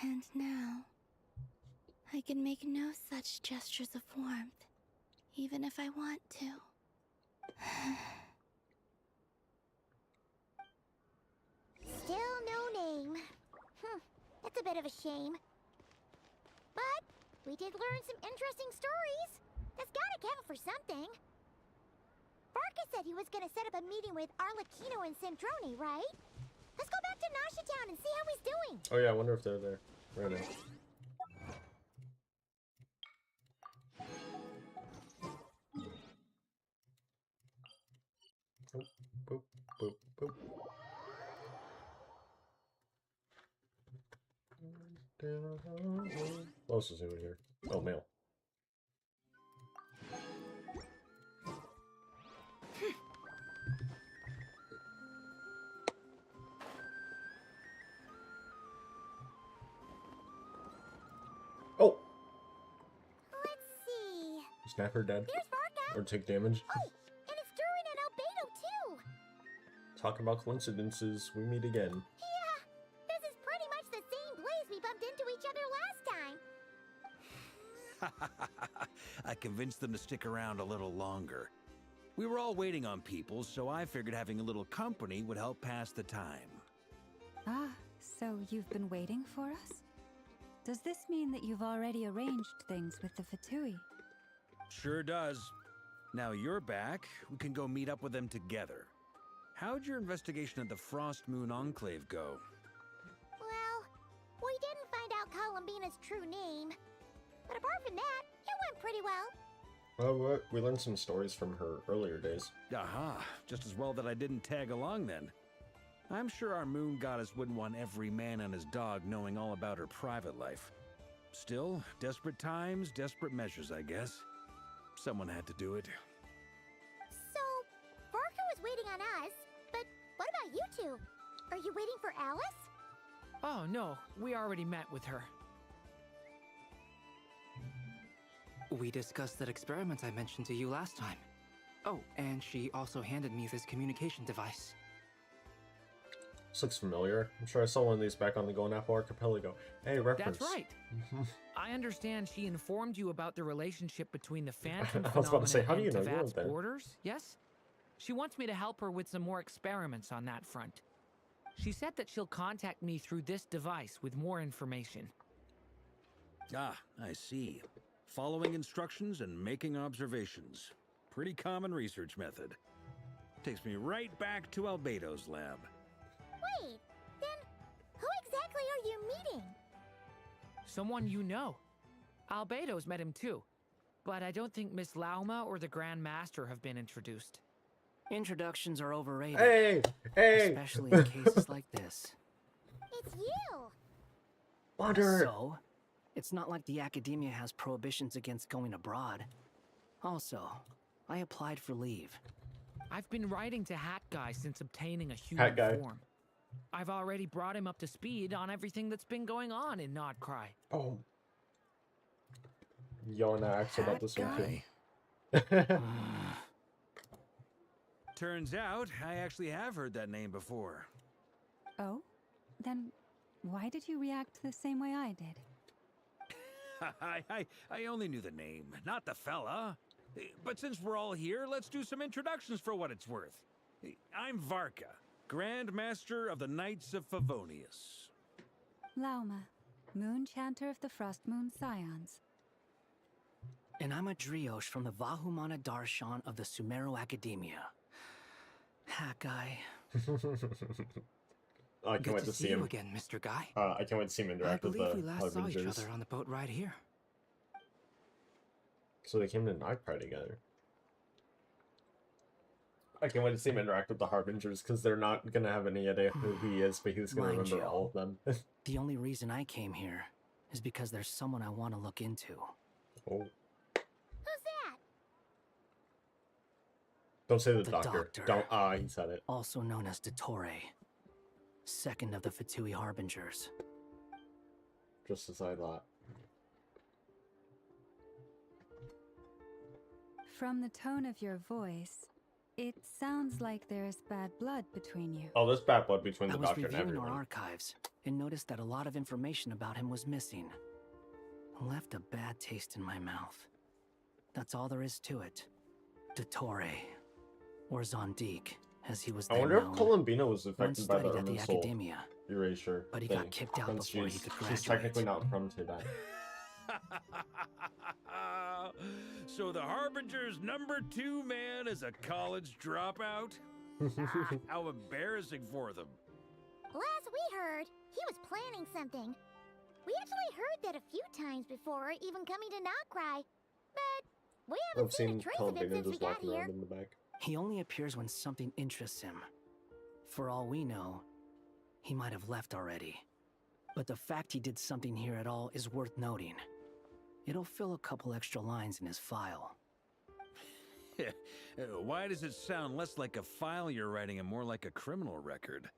And now, I can make no such gestures of warmth, even if I want to. Still no name. That's a bit of a shame. But we did learn some interesting stories. That's gotta count for something. Barca said he was gonna set up a meeting with Arlecchino and Sandrone, right? Let's go back to Nasha Town and see how he's doing. Oh yeah, I wonder if they're there right now. Boop, boop, boop, boop. What else is in here? Oh, mail. Oh! Let's see. Snap her dead? There's Barca. Or take damage? Oh, and it's Durin and Albedo too. Talk about coincidences, we meet again. Yeah, this is pretty much the same place we bumped into each other last time. I convinced them to stick around a little longer. We were all waiting on people, so I figured having a little company would help pass the time. Ah, so you've been waiting for us? Does this mean that you've already arranged things with the Fatui? Sure does. Now you're back, we can go meet up with them together. How'd your investigation of the Frost Moon Enclave go? Well, we didn't find out Columbina's true name. But apart from that, it went pretty well. Well, we learned some stories from her earlier days. Aha, just as well that I didn't tag along then. I'm sure our moon goddess wouldn't want every man and his dog knowing all about her private life. Still, desperate times, desperate measures, I guess. Someone had to do it. So, Barca was waiting on us, but what about you two? Are you waiting for Alice? Oh, no. We already met with her. We discussed that experiment I mentioned to you last time. Oh, and she also handed me this communication device. This looks familiar. I'm sure I saw one of these back on the Golden Apple Archipelago. Hey, reference. That's right. I understand she informed you about the relationship between the Phantom I was about to say, how do you know and you weren't Tavat's there? borders, yes? She wants me to help her with some more experiments on that front. She said that she'll contact me through this device with more information. Ah, I see. Following instructions and making observations. Pretty common research method. Takes me right back to Albedo's lab. Wait, then who exactly are you meeting? Someone you know. Albedo's met him too. But I don't think Miss Lauma or the Grand Master have been introduced. Introductions are overrated. Hey! Especially in cases like this. It's you! Wander! So, it's not like the academia has prohibitions against going abroad. Also, I applied for leave. I've been writing to Hat Guy since obtaining a Hat human Guy. form. I've already brought him up to speed on everything that's been going on in Nod-Krai. Oh. Yona acts about this one too. Turns out, I actually have heard that name before. Oh? Then why did you react the same way I did? I only knew the name, not the fella. But since we're all here, let's do some introductions for what it's worth. I'm Varka, Grand Master of the Knights of Favonius. Lauma, Moon Chanter of the Frost Moon Scions. And I'm a Driosh from the Vahumana Darshan of the Sumeru Academia. Hat Guy. I can't wait to see him again, Mr. Guy. I can't wait to see him interact with the I believe we last saw each Harbingers. other on the boat right here. So they came to Nod-Krai together. I can't wait to see him interact with the Harbingers because they're not gonna have any idea who he is, but he's gonna Mind remember you, all of them. The only reason I came here is because there's someone I want to look into. Oh. Who's that? Don't say the The doctor. doctor. Don't. He said it. Also known as Dottore, second of the Fatui Harbingers. Just as I thought. From the tone of your voice, it sounds like there's bad blood between you. Oh, there's bad blood between I the was doctor and reviewing everyone. our archives and noticed that a lot of information about him was missing. Left a bad taste in my mouth. That's all there is to it. Dottore, or Zondique, as he was I then wonder if known, Columbina was once affected by the studied at the Irminsul academia, erasure but he thing, got kicked out since before he she's- could She's graduate. technically not from Tibet. So the Harbinger's #2 man is a college dropout? How embarrassing for them. Last we heard, he was planning something. We actually heard that a few times before even coming to Nod-Krai, but we haven't I've seen a seen trace of him Columbina since we just got walking here. around in the back. He only appears when something interests him. For all we know, he might have left already. But the fact he did something here at all is worth noting. It'll fill a couple extra lines in his file. Why does it sound less like a file you're writing and more like a criminal record?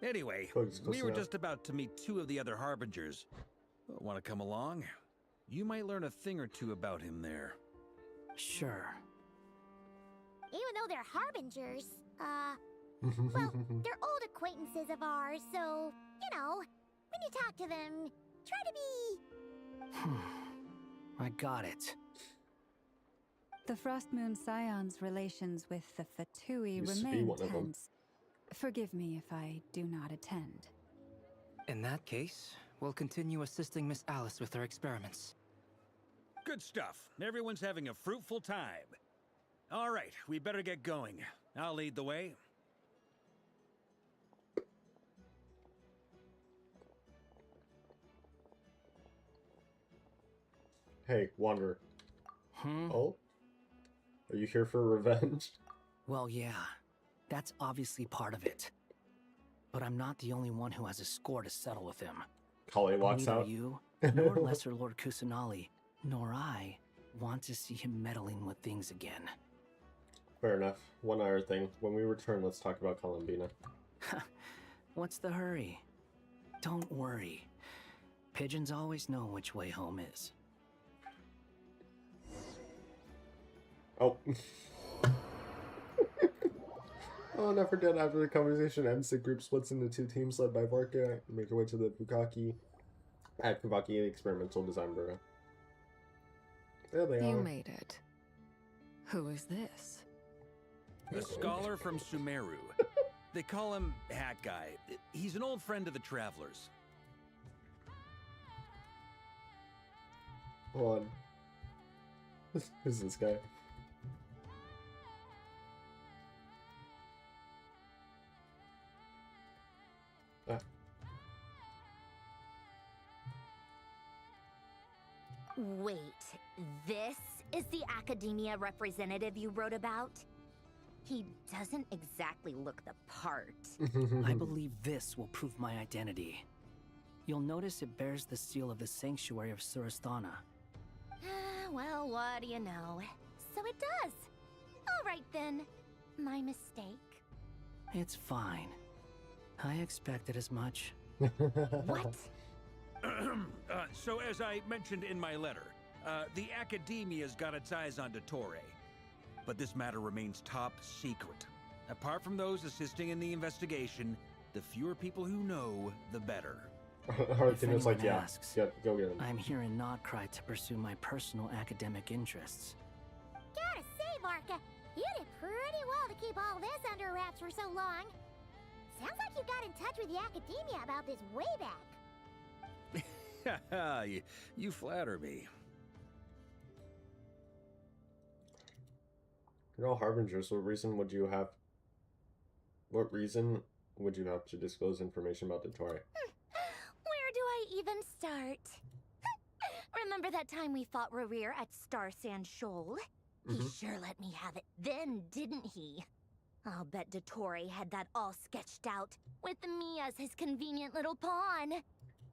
Anyway, Close we were enough. just about to meet 2 of the other Harbingers. Want to come along? You might learn a thing or two about him there. Sure. Even though they're harbingers, well, they're old acquaintances of ours, so, you know, when you talk to them, try to be... I got it. The Frost Moon Scion's relations with the Fatui Used to be remain one of them. tense. Forgive me if I do not attend. In that case, we'll continue assisting Miss Alice with her experiments. Good stuff. Everyone's having a fruitful time. All right, we better get going. I'll lead the way. Hey, Wander. Oh? Are you here for revenge? Well, yeah. That's obviously part of it. But I'm not the only one who has a score to settle with him. Kali walks Neither out. you, nor Lesser Lord Kusanali, nor I want to see him meddling with things again. Fair enough. One other thing. When we return, let's talk about Columbina. What's the hurry? Don't worry. Pigeons always know which way home is. Oh. Oh, never did. After the conversation ends, the group splits into 2 teams led by Varka and make their way to the Bukaki at Bukaki Experimental Design Bureau. There they You are. made it. Who is this? A scholar from Sumeru. They call him Hat Guy. He's an old friend of the Travelers. Hold on. Who's this guy? Wait, this is the academia representative you wrote about? He doesn't exactly look the part. I believe this will prove my identity. You'll notice it bears the seal of the Sanctuary of Surasthana. Well, what do you know? So it does. All right then. My mistake. It's fine. I expected as much. What? So as I mentioned in my letter, the Academia's got its eyes on Dottore. But this matter remains top secret. Apart from those assisting in the investigation, the fewer people who know, the better. Archon like, yeah, go get him. I'm here in Nod-Krai to pursue my personal academic interests. Gotta say, Varka, you did pretty well to keep all this under wraps for so long. Sounds like you got in touch with the Academia about this way back. You flatter me. You're all harbingers. What reason would you have to disclose information about Dottore? Where do I even start? Remember that time we fought Rerir at Star Sand Shoal? He sure let me have it then, didn't he? I'll bet Dottore had that all sketched out, with me as his convenient little pawn.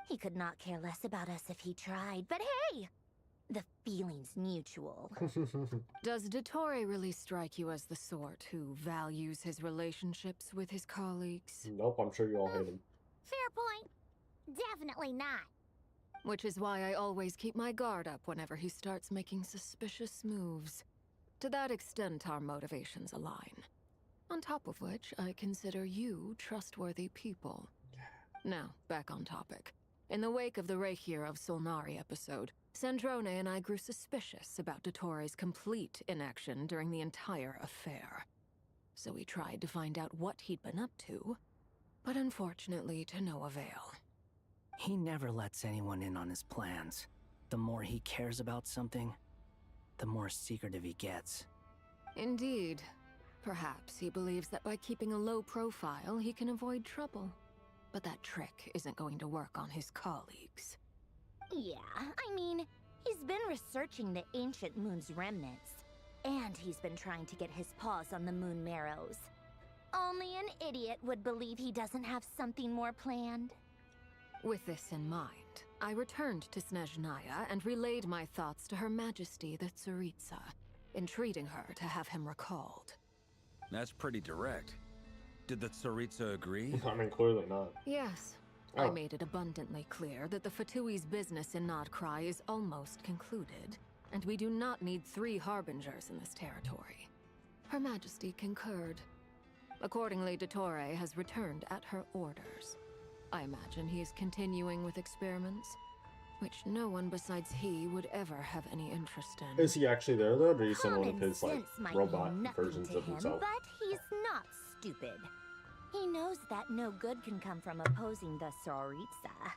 He could not care less about us if he tried, but hey! The feeling's mutual. Does Dottore really strike you as the sort who values his relationships with his colleagues? Nope, I'm sure you all hate him. Fair point. Definitely not. Which is why I always keep my guard up whenever he starts making suspicious moves. To that extent, our motivations align. On top of which, I consider you trustworthy people. Now, back on topic. In the wake of the Reikir of Solnari episode, Sandrone and I grew suspicious about Dottore's complete inaction during the entire affair. So we tried to find out what he'd been up to, but unfortunately to no avail. He never lets anyone in on his plans. The more he cares about something, the more secretive he gets. Indeed. Perhaps he believes that by keeping a low profile, he can avoid trouble. But that trick isn't going to work on his colleagues. Yeah, I mean, he's been researching the ancient moon's remnants. And he's been trying to get his paws on the moon marrows. Only an idiot would believe he doesn't have something more planned. With this in mind, I returned to Snezhnaya and relayed my thoughts to Her Majesty the Tsaritsa, entreating her to have him recalled. That's pretty direct. Did the Tsaritsa agree? I mean, clearly not. Yes. Oh. I made it abundantly clear that the Fatui's business in Nod-Krai is almost concluded, and we do not need 3 harbingers in this territory. Her Majesty concurred. Accordingly, Dottore has returned at her orders. I imagine he is continuing with experiments, which no one besides he would ever have any interest in. Is he actually there though, or do you send one of Common his like sense might robot mean nothing versions to of him, himself? But he's not stupid. He knows that no good can come from opposing the Tsaritsa.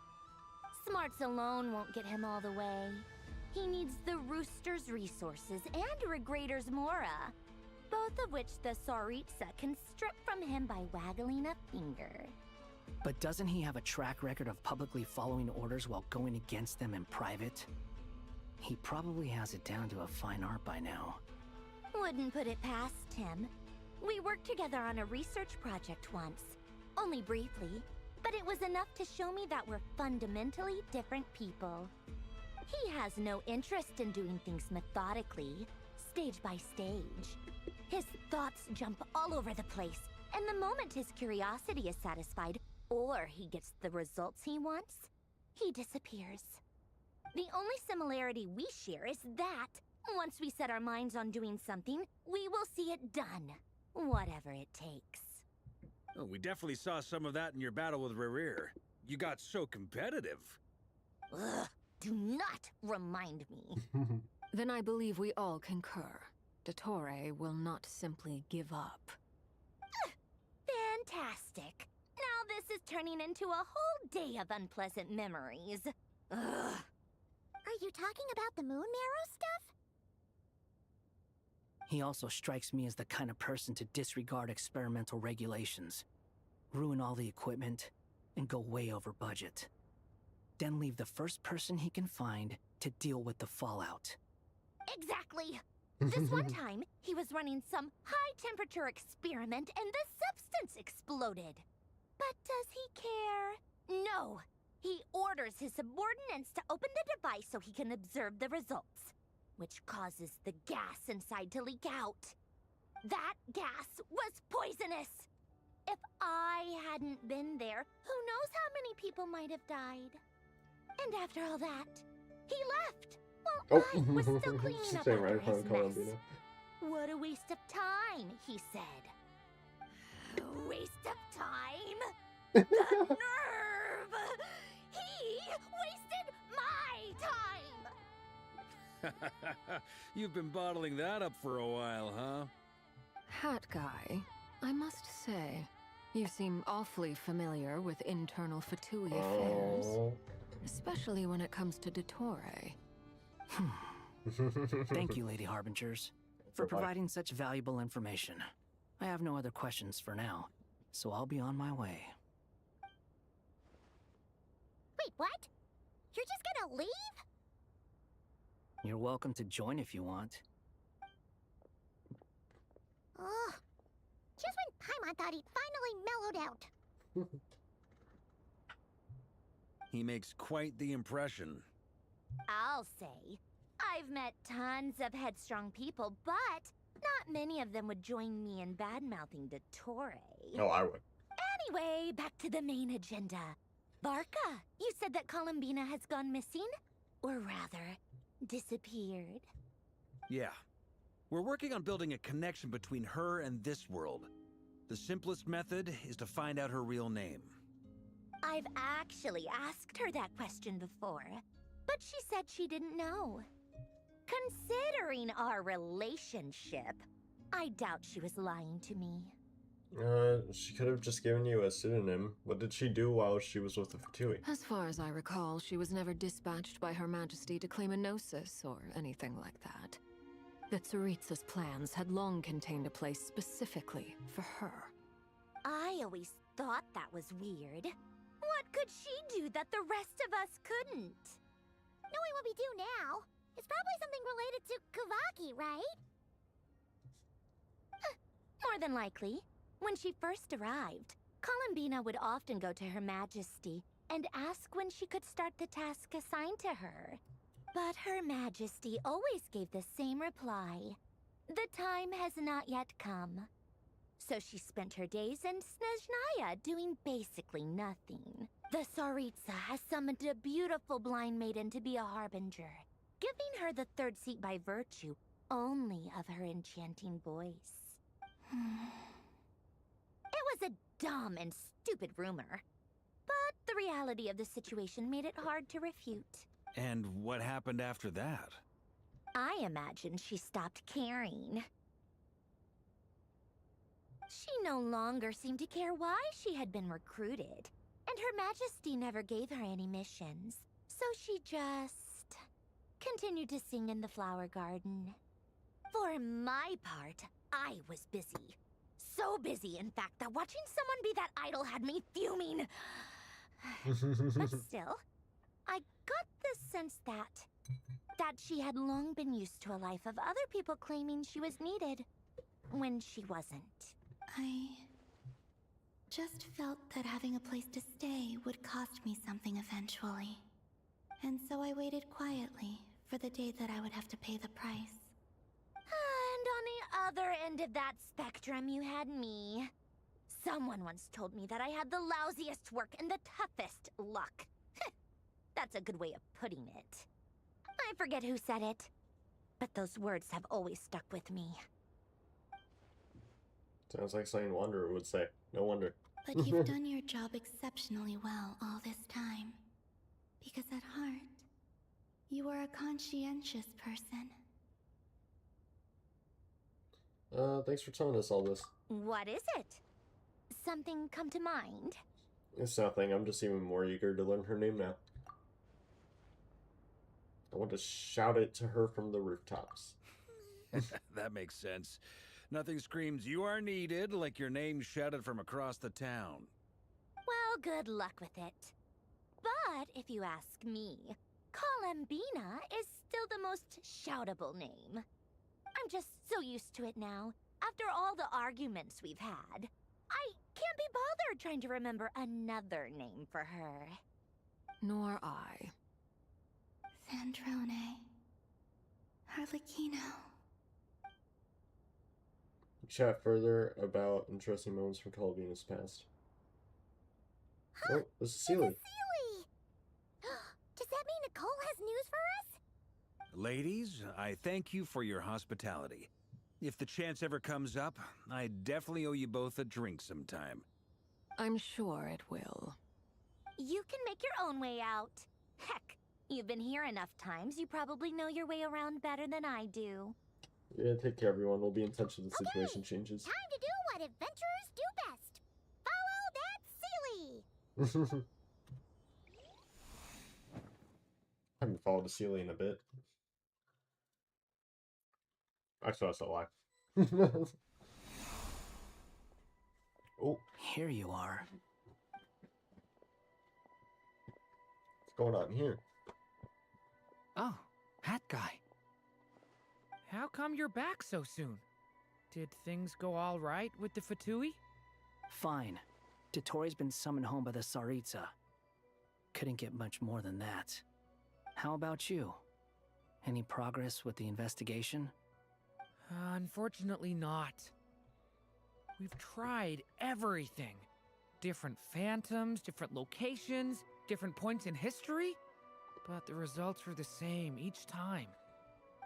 Smarts alone won't get him all the way. He needs the Rooster's resources and Regrator's Mora, both of which the Tsaritsa can strip from him by waggling a finger. But doesn't he have a track record of publicly following orders while going against them in private? He probably has it down to a fine art by now. Wouldn't put it past him. We worked together on a research project once. Only briefly, but it was enough to show me that we're fundamentally different people. He has no interest in doing things methodically, stage by stage. His thoughts jump all over the place, and the moment his curiosity is satisfied, or he gets the results he wants, he disappears. The only similarity we share is that, once we set our minds on doing something, we will see it done. Whatever it takes. Oh, we definitely saw some of that in your battle with Rerir. You got so competitive. Ugh, do not remind me. Then I believe we all concur. Dottore will not simply give up. Fantastic. Now this is turning into a whole day of unpleasant memories. Ugh. Are you talking about the moon marrow stuff? He also strikes me as the kind of person to disregard experimental regulations, ruin all the equipment, and go way over budget. Then leave the first person he can find to deal with the fallout. Exactly. This one time, he was running some high-temperature experiment and the substance exploded. But does he care? No. He orders his subordinates to open the device so he can observe the results, which causes the gas inside to leak out. That gas was poisonous! If I hadn't been there, who knows how many people might have died? And after all that, he left! While I was still cleaning up after his mess. What a waste of time, he said. A waste of time? The nerve! He wasted my time! You've been bottling that up for a while, huh? Hat guy, I must say, you seem awfully familiar with internal Fatui affairs. Especially when it comes to Dottore. Thank you, Lady Harbingers, for providing such valuable information. I have no other questions for now, so I'll be on my way. Wait, what? You're just gonna leave? You're welcome to join if you want. Ugh. Just when Paimon thought he'd finally mellowed out. He makes quite the impression. I'll say. I've met tons of headstrong people, but not many of them would join me in bad-mouthing Dottore. Oh, I would. Anyway, back to the main agenda. Barca, you said that Columbina has gone missing? Or rather, disappeared. Yeah. We're working on building a connection between her and this world. The simplest method is to find out her real name. I've actually asked her that question before, but she said she didn't know. Considering our relationship, I doubt she was lying to me. She could have just given you a pseudonym. What did she do while she was with the Fatui? As far as I recall, she was never dispatched by Her Majesty to claim a gnosis or anything like that. The Tsaritsa's plans had long contained a place specifically for her. I always thought that was weird. What could she do that the rest of us couldn't? Knowing what we do now, it's probably something related to Kavaki, right? More than likely. When she first arrived, Columbina would often go to Her Majesty and ask when she could start the task assigned to her. But Her Majesty always gave the same reply. The time has not yet come. So she spent her days in Snezhnaya doing basically nothing. The Tsaritsa has summoned a beautiful blind maiden to be a harbinger, giving her the third seat by virtue only of her enchanting voice. It was a dumb and stupid rumor, but the reality of the situation made it hard to refute. And what happened after that? I imagine she stopped caring. She no longer seemed to care why she had been recruited, and Her Majesty never gave her any missions, so she just continued to sing in the flower garden. For my part, I was busy. So busy, in fact, that watching someone be that idol had me fuming. But still, I got the sense that she had long been used to a life of other people claiming she was needed when she wasn't. I just felt that having a place to stay would cost me something eventually. And so I waited quietly for the day that I would have to pay the price. And on the other end of that spectrum, you had me. Someone once told me that I had the lousiest work and the toughest luck. That's a good way of putting it. I forget who said it, but those words have always stuck with me. Sounds like something Wanderer would say. No wonder. But you've done your job exceptionally well all this time. Because at heart, you are a conscientious person. Thanks for telling us all this. What is it? Something come to mind? It's nothing. I'm just even more eager to learn her name now. I want to shout it to her from the rooftops. That makes sense. Nothing screams you are needed like your name shouted from across the town. Well, good luck with it. But if you ask me, Columbina is still the most shoutable name. I I'm just so used to it now. After all the arguments we've had, I can't be bothered trying to remember another name for her. Nor I. Sandrone. Harlequino. Chat further about interesting moments from Calvina's past. Oh, this is Sealy. Sealy! Does that mean Nicole has news for us? Ladies, I thank you for your hospitality. If the chance ever comes up, I definitely owe you both a drink sometime. I'm sure it will. You can make your own way out. Heck, you've been here enough times, you probably know your way around better than I do. Yeah, take care, everyone. We'll be in touch if the situation changes. Time to do what adventurers do best. Follow that Sealy! I haven't followed Sealy in a bit. Actually, that's a lie. Oh. Here you are. What's going on here? Oh, hat guy. How come you're back so soon? Did things go all right with the Fatui? Fine. Dotori's been summoned home by the Tsaritsa. Couldn't get much more than that. How about you? Any progress with the investigation? Unfortunately not. We've tried everything. Different phantoms, different locations, different points in history. But the results are the same each time.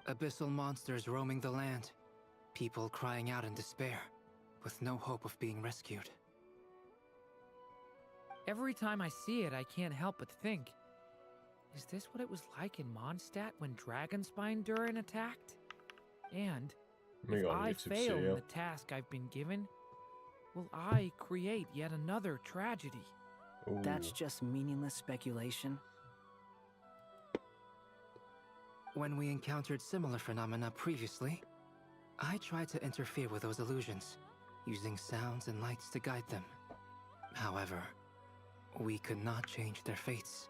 Abyssal monsters roaming the land. People crying out in despair, with no hope of being rescued. Every time I see it, I can't help but think, is this what it was like in Mondstadt when Dragonspine Durin attacked? And if I fail in the task I've been given, will I create yet another tragedy? Ooh. That's just meaningless speculation. When we encountered similar phenomena previously, I tried to interfere with those illusions, using sounds and lights to guide them. However, we could not change their fates.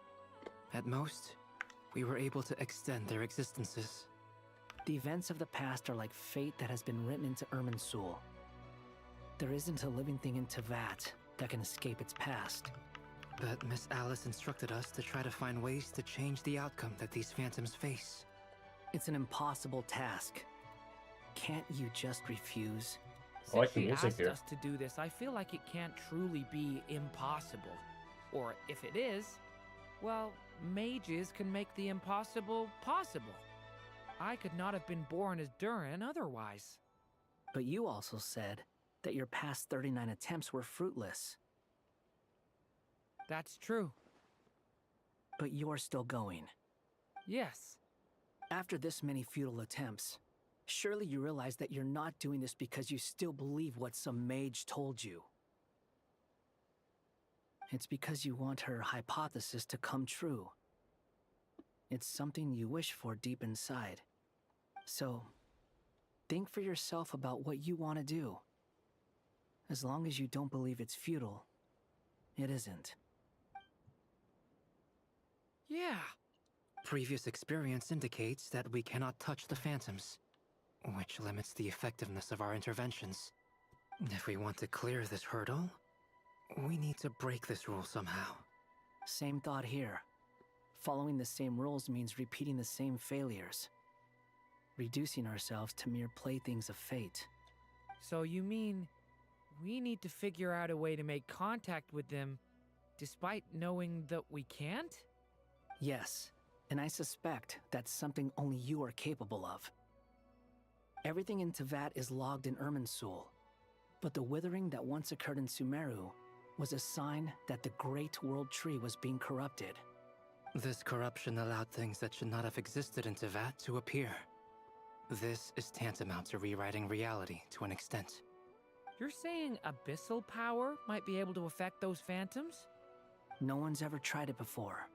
At most, we were able to extend their existences. The events of the past are like fate that has been written into Irminsul. There isn't a living thing in Teyvat that can escape its past. But Miss Alice instructed us to try to find ways to change the outcome that these phantoms face. It's an impossible task. Can't you just refuse? Since she asked us to do this, I feel like it can't truly be impossible. Or if it is, well, mages can make the impossible possible. I could not have been born as Durin otherwise. But you also said that your past 39 attempts were fruitless. That's true. But you're still going. Yes. After this many futile attempts, surely you realize that you're not doing this because you still believe what some mage told you. It's because you want her hypothesis to come true. It's something you wish for deep inside. So, think for yourself about what you want to do. As long as you don't believe it's futile, it isn't. Yeah. Previous experience indicates that we cannot touch the phantoms, which limits the effectiveness of our interventions. If we want to clear this hurdle, we need to break this rule somehow. Same thought here. Following the same rules means repeating the same failures. Reducing ourselves to mere playthings of fate. So you mean we need to figure out a way to make contact with them despite knowing that we can't? Yes, and I suspect that's something only you are capable of. Everything in Teyvat is logged in Irminsul, but the withering that once occurred in Sumeru was a sign that the Great World Tree was being corrupted. This corruption allowed things that should not have existed in Teyvat to appear. This is tantamount to rewriting reality to an extent. You're saying abyssal power might be able to affect those phantoms? No one's ever tried it before.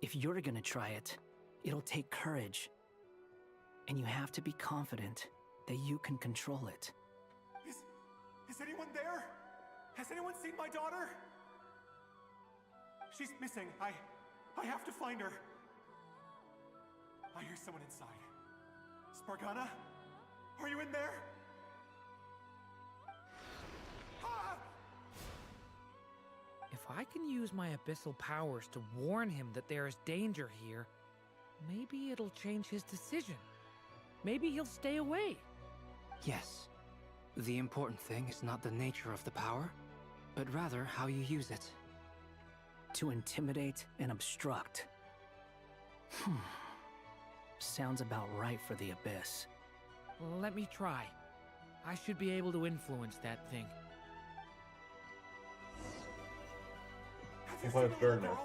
If you're gonna try it, it'll take courage. And you have to be confident that you can control it. Is anyone there? Has anyone seen my daughter? She's missing. I have to find her. I hear someone inside. Spargana? Are you in there? Ah! If I can use my abyssal powers to warn him that there is danger here, maybe it'll change his decision. Maybe he'll stay away. Yes. The important thing is not the nature of the power, but rather how you use it. To intimidate and obstruct. Sounds about right for the Abyss. Let me try. I should be able to influence that thing. If I have Durr now.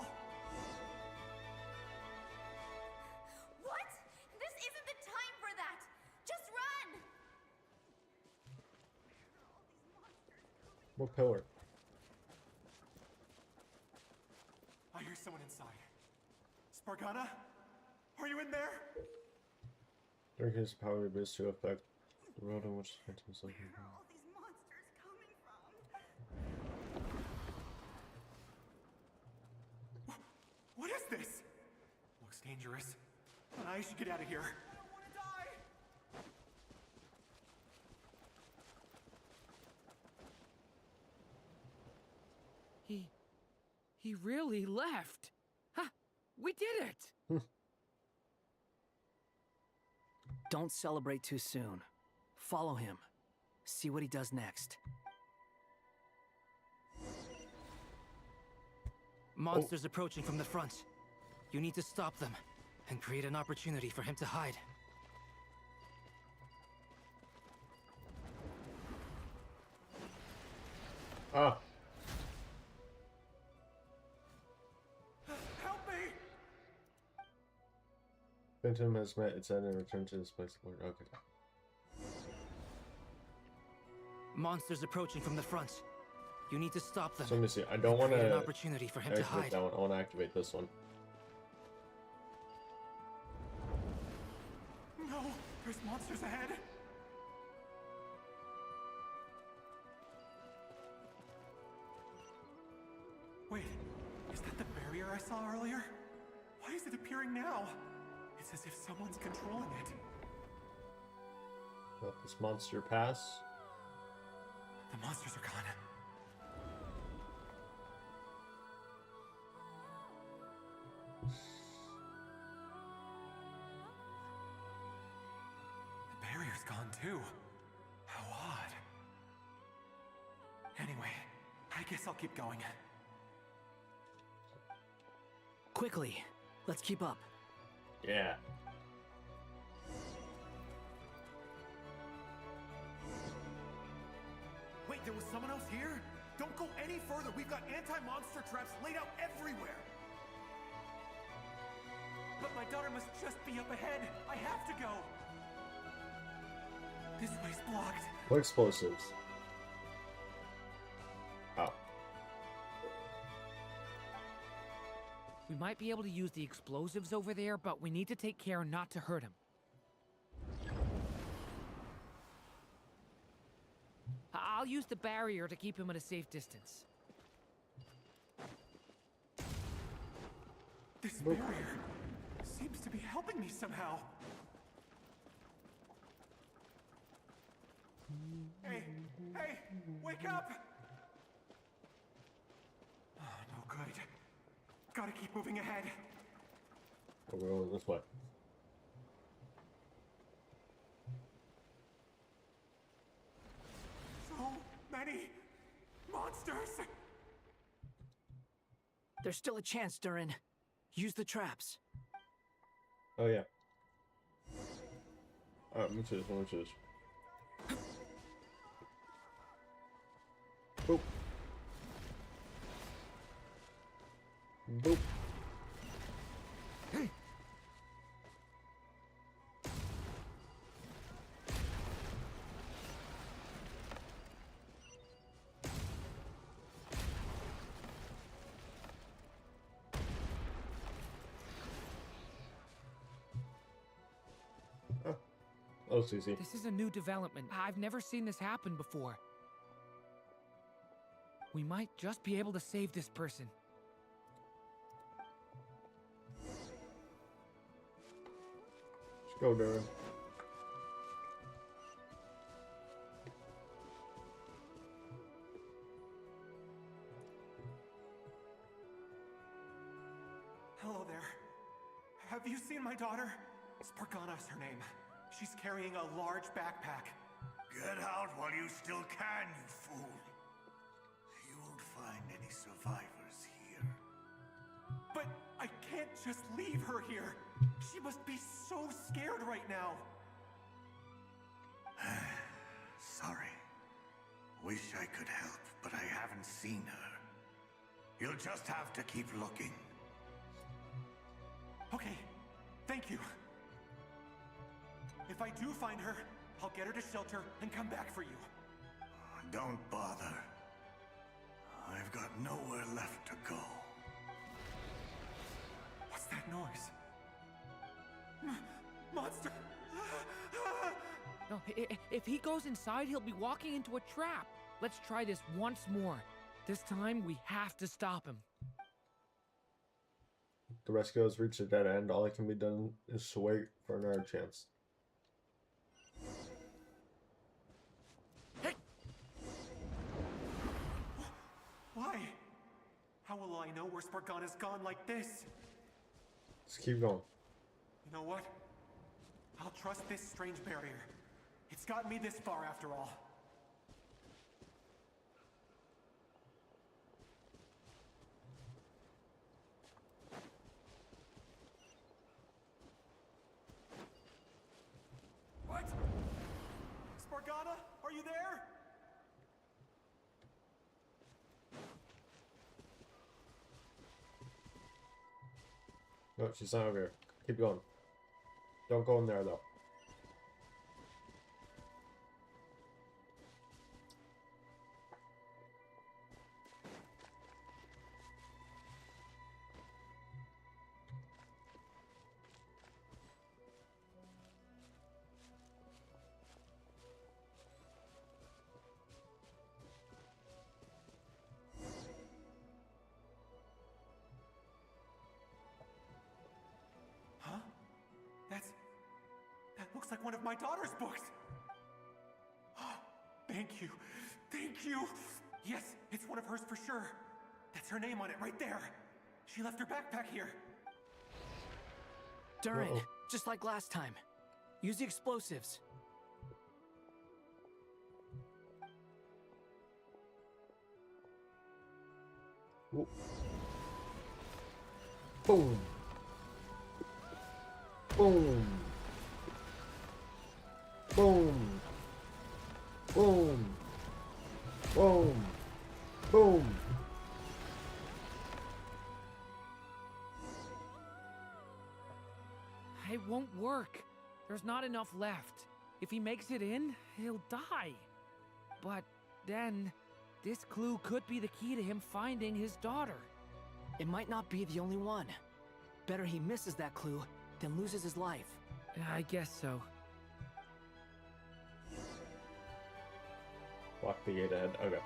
What? This isn't the time for that! Just run! What pillar? I hear someone inside. Spargana? Are you in there? During his power abyss to affect the world in which phantoms live. What is this? Looks dangerous. I should get out of here. I don't want to die! He really left. Ha! We did it! Don't celebrate too soon. Follow him. See what he does next. Monsters approaching from the front. You need to stop them and create an opportunity for him to hide. Ah. Help me! Phantom has met its end and returned to his place of work. Okay. Monsters approaching from the front. You need to stop them. So let me see. I don't want Create to an opportunity for him to activate hide. that one. I want to activate this one. No! There's monsters ahead! Wait, is that the barrier I saw earlier? Why is it appearing now? It's as if someone's controlling it. Let this monster pass. The monsters are gone. The barrier's gone too. How odd. Anyway, I guess I'll keep going. Quickly, let's keep up. Yeah. Wait, there was someone else here? Don't go any further. We've got anti-monster traps laid out everywhere. But my daughter must just be up ahead. I have to go. This way's blocked. What explosives? Oh. We might be able to use the explosives over there, but we need to take care not to hurt him. I'll use the barrier to keep him at a safe distance. This barrier seems to be helping me somehow. Hey, wake up! Oh, no good. Gotta keep moving ahead. Oh, we're going this way. So many monsters! There's still a chance, Durin. Use the traps. Oh, yeah. Alright, let me choose. Boop. Boop. Oh, Susie. This is a new development. I've never seen this happen before. We might just be able to save this person. Let's go, Durham. there. Have you seen my daughter? Spargana is her name. She's carrying a large backpack. Get out while you still can, you fool. You won't find any survivors here. But I can't just leave her here. She must be so scared right now. Sorry. Wish I could help, but I haven't seen her. You'll just have to keep looking. Okay, thank you. If I do find her, I'll get her to shelter and come back for you. Don't bother. I've got nowhere left to go. What's that noise? Monster! No, if he goes inside, he'll be walking into a trap. Let's try this once more. This time, we have to stop him. The rescue has reached a dead end. All that can be done is to wait for another chance. Hey! Why? How will I know where Spargana's gone like this? Just keep going. You know what? I'll trust this strange barrier. It's gotten me this far after all. What? Spargana, are you there? No, she's not over here. Keep going. Don't go in there, though. Huh? That looks like one of my daughter's books. Thank you. Thank you. Yes, it's one of hers for sure. That's her name on it right there. She left her backpack here. Durin, just like last time. Use the explosives. Ooh. Boom. Boom. Boom. Boom. Boom. Boom. It won't work. There's not enough left. If he makes it in, he'll die. But then, this clue could be the key to him finding his daughter. It might not be the only one. Better he misses that clue than loses his life. I guess so. Lock the gate ahead. Okay.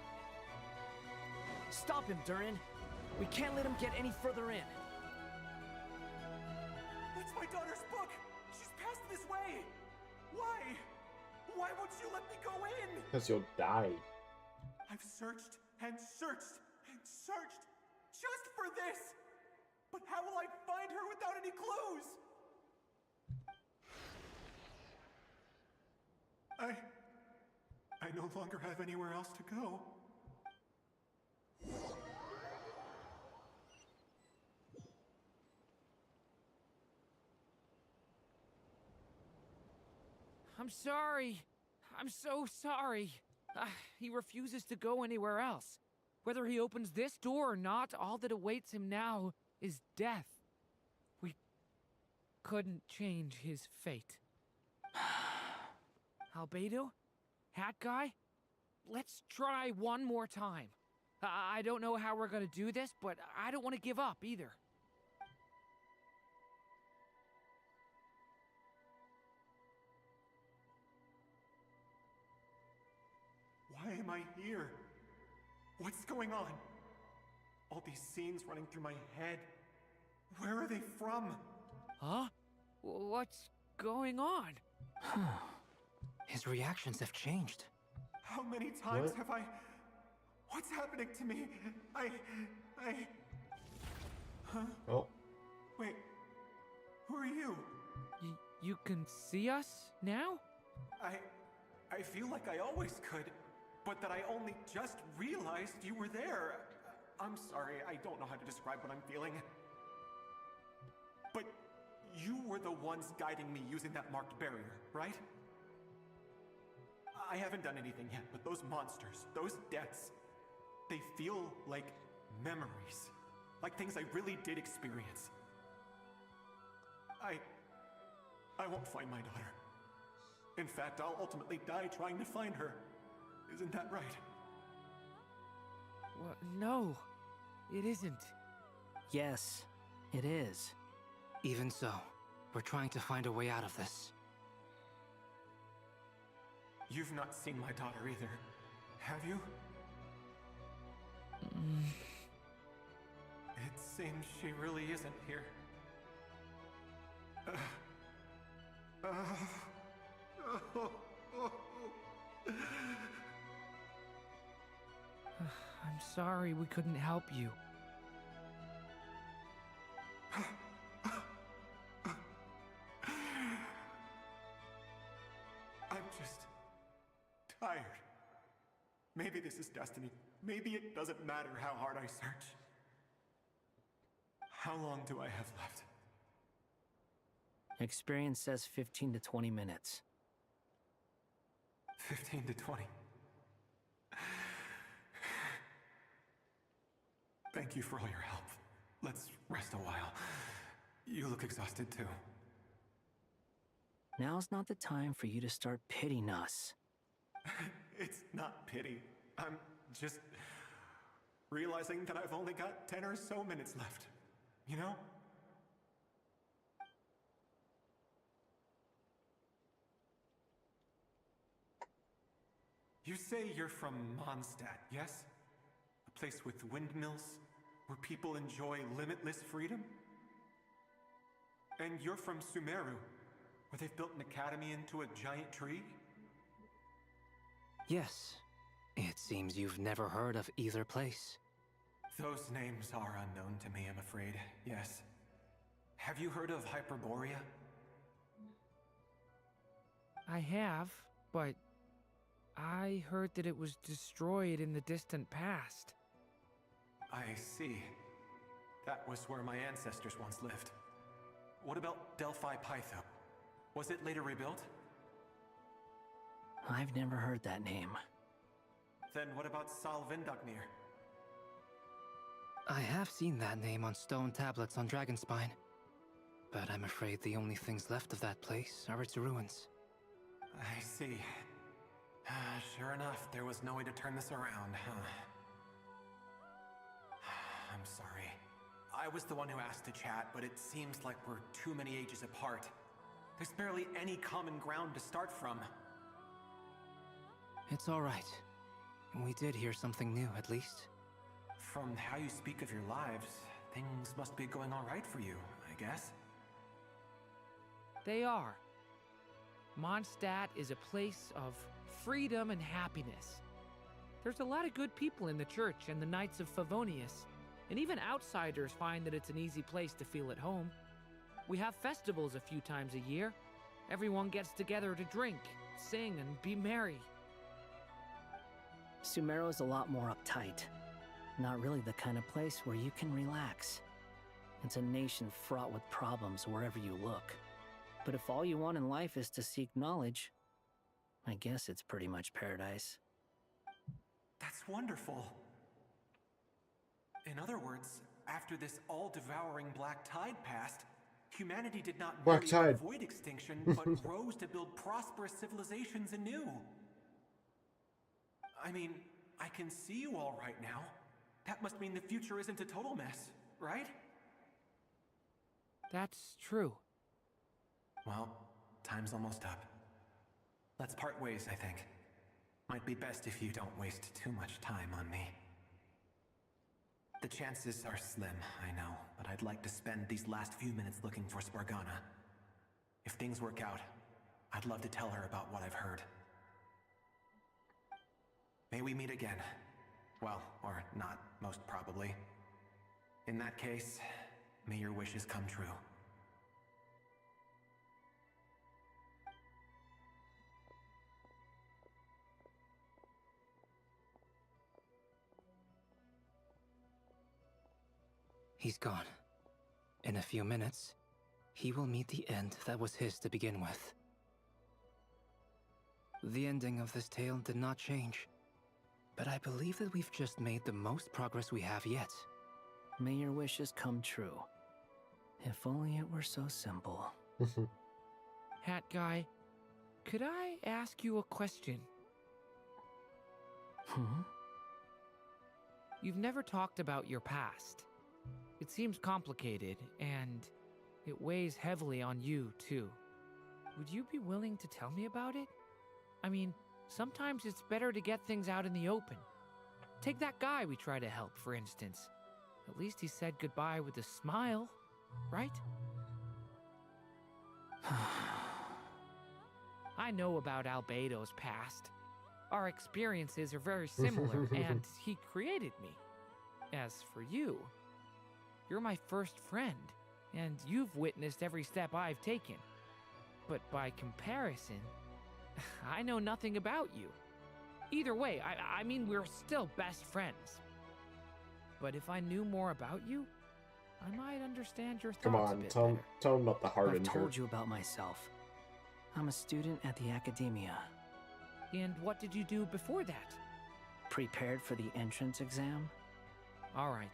Stop him, Durin. We can't let him get any further in. That's my daughter's book! She's passed this way! Why? Why won't you let me go in? Because you'll die. I've searched and searched and searched just for this! But how will I find her without any clues? I no longer have anywhere else to go. I'm sorry. I'm so sorry. He refuses to go anywhere else. Whether he opens this door or not, all that awaits him now is death. We couldn't change his fate. Albedo? Hat Guy? Let's try one more time. I don't know how we're gonna do this, but I don't want to give up either. Why am I here? What's going on? All these scenes running through my head. Where are they from? Huh? What's going on? His reactions have changed. How many times have I... What's happening to me? Huh? Oh. Wait, who are you? You can see us now? I feel like I always could, but that I only just realized you were there. I'm sorry, I don't know how to describe what I'm feeling. But you were the ones guiding me using that marked barrier, right? I haven't done anything yet, but those monsters, those deaths, they feel like memories. Like things I really did experience. I won't find my daughter. In fact, I'll ultimately die trying to find her. Isn't that right? Well, no, it isn't. Yes, it is. Even so, we're trying to find a way out of this. You've not seen my daughter either, have you? It seems she really isn't here. I'm sorry we couldn't help you. I'm just tired. Maybe this is destiny. Maybe it doesn't matter how hard I search. How long do I have left? Experience says 15 to 20 minutes. 15 to 20. Thank you for all your help. Let's rest a while. You look exhausted too. Now's not the time for you to start pitying us. It's not pity. I'm just realizing that I've only got 10 or so minutes left. You know? You say you're from Mondstadt, yes? A place with windmills, where people enjoy limitless freedom? And you're from Sumeru, where they've built an academy into a giant tree? Yes. It seems you've never heard of either place. Those names are unknown to me, I'm afraid, yes. Have you heard of Hyperborea? I have, but I heard that it was destroyed in the distant past. I see. That was where my ancestors once lived. What about Delphi Pytho? Was it later rebuilt? I've never heard that name. Then what about Sal Vindagnir? I have seen that name on stone tablets on Dragonspine. But I'm afraid the only things left of that place are its ruins. I see. Sure enough, there was no way to turn this around, huh? I'm sorry. I was the one who asked to chat, but it seems like we're too many ages apart. There's barely any common ground to start from. It's all right. We did hear something new, at least. From how you speak of your lives, things must be going all right for you, I guess. They are. Mondstadt is a place of freedom and happiness. There's a lot of good people in the church and the Knights of Favonius, and even outsiders find that it's an easy place to feel at home. We have festivals a few times a year. Everyone gets together to drink, sing, and be merry. Sumeru is a lot more uptight. Not really the kind of place where you can relax. It's a nation fraught with problems wherever you look. But if all you want in life is to seek knowledge, I guess it's pretty much paradise. That's wonderful. In other words, after this all-devouring black tide passed, humanity did not merely avoid extinction, but rose to build prosperous civilizations anew. I mean, I can see you all right now. That must mean the future isn't a total mess, right? That's true. Well, time's almost up. Let's part ways, I think. Might be best if you don't waste too much time on me. The chances are slim, I know, but I'd like to spend these last few minutes looking for Spargana. If things work out, I'd love to tell her about what I've heard. May we meet again. Well, or not, most probably. In that case, May your wishes come true. He's gone. In a few minutes, he will meet the end that was his to begin with. The ending of this tale did not change, but I believe that we've just made the most progress we have yet. May your wishes come true. If only it were so simple. Hat guy, could I ask you a question? You've never talked about your past. It seems complicated, and it weighs heavily on you, too. Would you be willing to tell me about it? I mean, sometimes it's better to get things out in the open. Take that guy we try to help, for instance. At least he said goodbye with a smile, right? I know about Albedo's past. Our experiences are very similar, and he created me. As for you, you're my first friend, and you've witnessed every step I've taken. But by comparison, I know nothing about you. Either way, I mean, we're still best friends. But if I knew more about you, I might understand your thoughts Come a on, bit tell better. him about the heart I've injury. told you about myself. I'm a student at the academia. And what did you do before that? Prepared for the entrance exam? All right.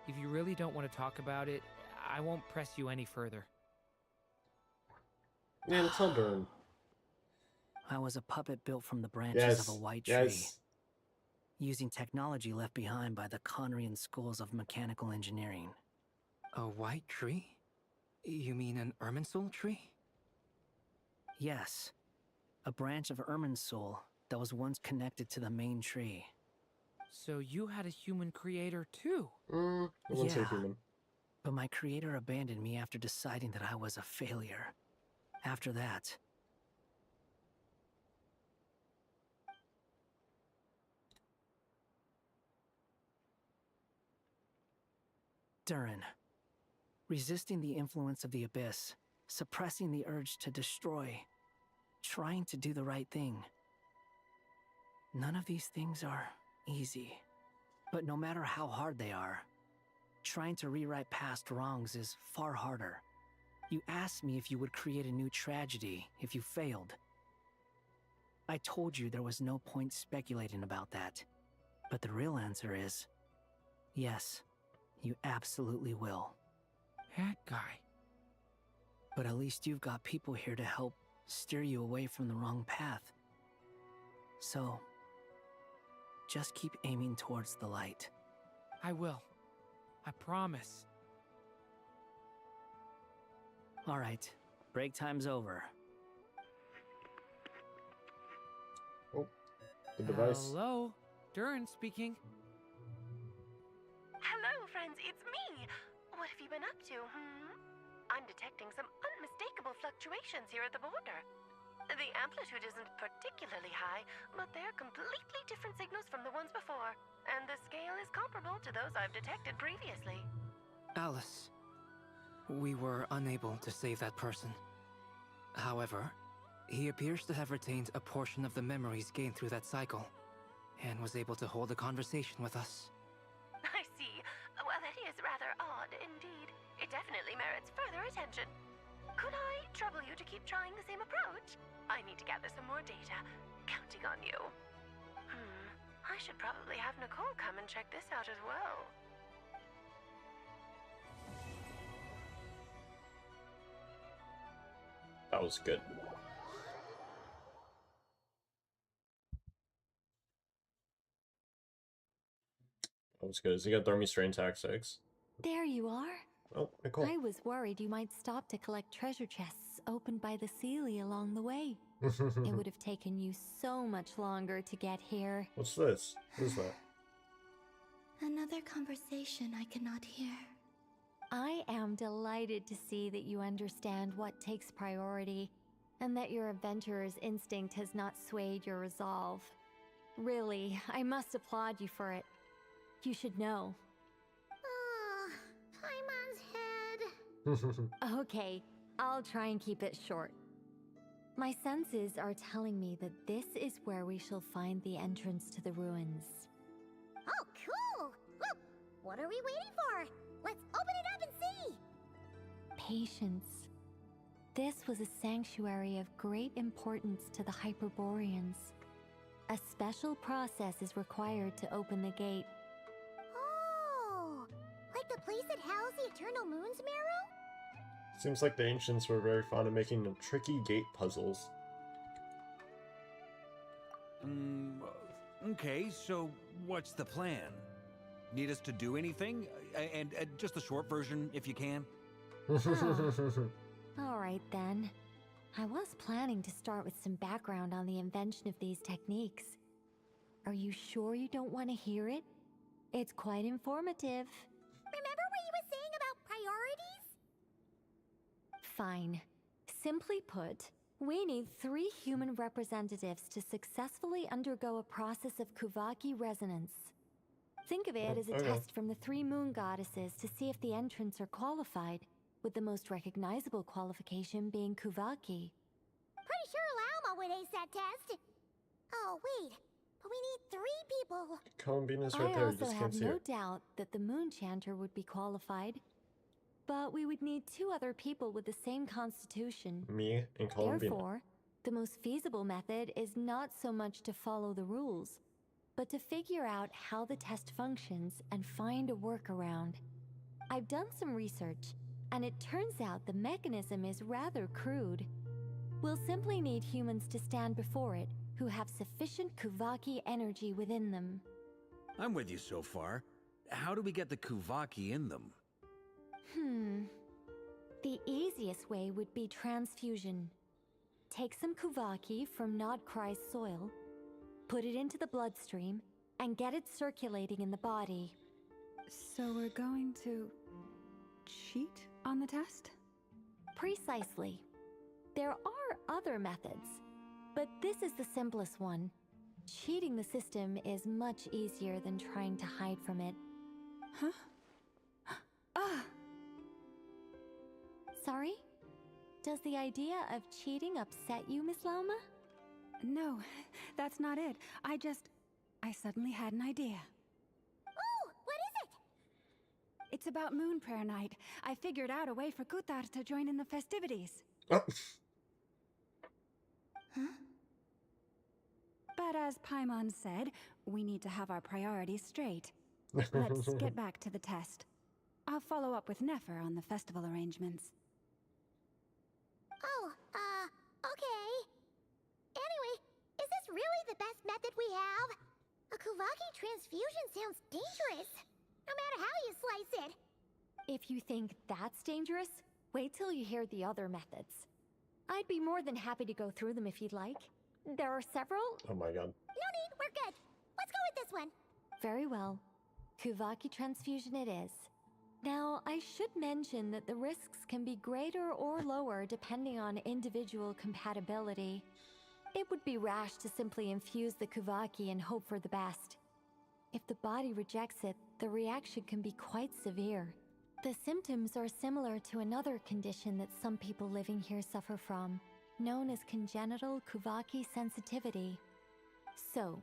If you really don't want to talk about it, I won't press you any further. Yeah, it's all done. I was a puppet built from the branches of a white tree, using technology left behind by the Conrian schools of mechanical engineering. A white tree? You mean an Irminsul tree? Yes, a branch of Irminsul that was once connected to the main tree. So you had a human creator too? I wouldn't say human. But my creator abandoned me after deciding that I was a failure. After that, Durin, resisting the influence of the Abyss, suppressing the urge to destroy, trying to do the right thing. None of these things are easy. But no matter how hard they are, trying to rewrite past wrongs is far harder. You asked me if you would create a new tragedy if you failed. I told you there was no point speculating about that. But the real answer is, yes, you absolutely will. That guy. But at least you've got people here to help steer you away from the wrong path. So, just keep aiming towards the light. I will. I promise. All right, break time's over. Oh, the device. Hello, Durin speaking. Hello, friends, it's me. What have you been up to, I'm detecting some unmistakable fluctuations here at the border. The amplitude isn't particularly high, but they're completely different signals from the ones before, and the scale is comparable to those I've detected previously. Alice, we were unable to save that person. However, he appears to have retained a portion of the memories gained through that cycle, and was able to hold a conversation with us. I see. Well, that is rather odd indeed. It definitely merits further attention. Could I trouble you to keep trying the same approach? I need to gather some more data. Counting on you. I should probably have Nicole come and check this out as well. That was good. That was good. Has he got Thermi Strain Tactics? There you are. Oh, Nicole. I was worried you might stop to collect treasure chests opened by the Sealy along the way. It would have taken you so much longer to get here. What's this? What is that? Another conversation I cannot hear. I am delighted to see that you understand what takes priority, and that your adventurer's instinct has not swayed your resolve. Really, I must applaud you for it. You should know. Paimon's Okay, I'll try and keep it short. My senses are telling me that this is where we shall find the entrance to the ruins. Oh, cool! Well, what are we waiting for? Let's open it up and see! Patience. This was a sanctuary of great importance to the Hyperboreans. A special process is required to open the gate. Oh! Like the place that housed the Eternal Moon's Marrow? Seems like the ancients were very fond of making the tricky gate puzzles. Okay, so what's the plan? Need us to do anything? And just the short version, if you can. All right then. I was planning to start with some background on the invention of these techniques. Are you sure you don't want to hear it? It's quite informative. Remember what you were saying about priorities? Fine. Simply put, we need 3 human representatives to successfully undergo a process of Kuvaki resonance. Think of it as a test from the 3 moon goddesses to see if the entrants are qualified, with the most recognizable qualification being Kuvaki. Pretty sure Lauma would ace that test. Oh, wait. But we need 3 people. Columbina's right there, I you just also can't have see no her. doubt that the Moon Chanter would be qualified. But we would need 2 other people with the same constitution. Me and Columbina. Therefore, the most feasible method is not so much to follow the rules, but to figure out how the test functions and find a workaround. I've done some research, and it turns out the mechanism is rather crude. We'll simply need humans to stand before it who have sufficient Kuvaki energy within them. I'm with you so far. How do we get the Kuvaki in them? The easiest way would be transfusion. Take some Kuvaki from Nod-Krai's soil, put it into the bloodstream, and get it circulating in the body. So we're going to cheat on the test? Precisely. There are other methods, but this is the simplest one. Cheating the system is much easier than trying to hide from it. Huh? Ah! Sorry? Does the idea of cheating upset you, Miss Lauma? No, that's not it. I suddenly had an idea. Oh, what is it? It's about Moon Prayer Night. I figured out a way for Kutar to join in the festivities. Oh. Huh? But as Paimon said, we need to have our priorities straight. Let's get back to the test. I'll follow up with Nefer on the festival arrangements. Oh, okay. Anyway, is this really the best method we have? A Kuvaki transfusion sounds dangerous, no matter how you slice it. If you think that's dangerous, wait till you hear the other methods. I'd be more than happy to go through them if you'd like. There are several. Oh my god. No need, we're good. Let's go with this one. Very well. Kuvaki transfusion it is. Now, I should mention that the risks can be greater or lower depending on individual compatibility. It would be rash to simply infuse the Kuvaki and hope for the best. If the body rejects it, the reaction can be quite severe. The symptoms are similar to another condition that some people living here suffer from, known as congenital Kuvaki sensitivity. So,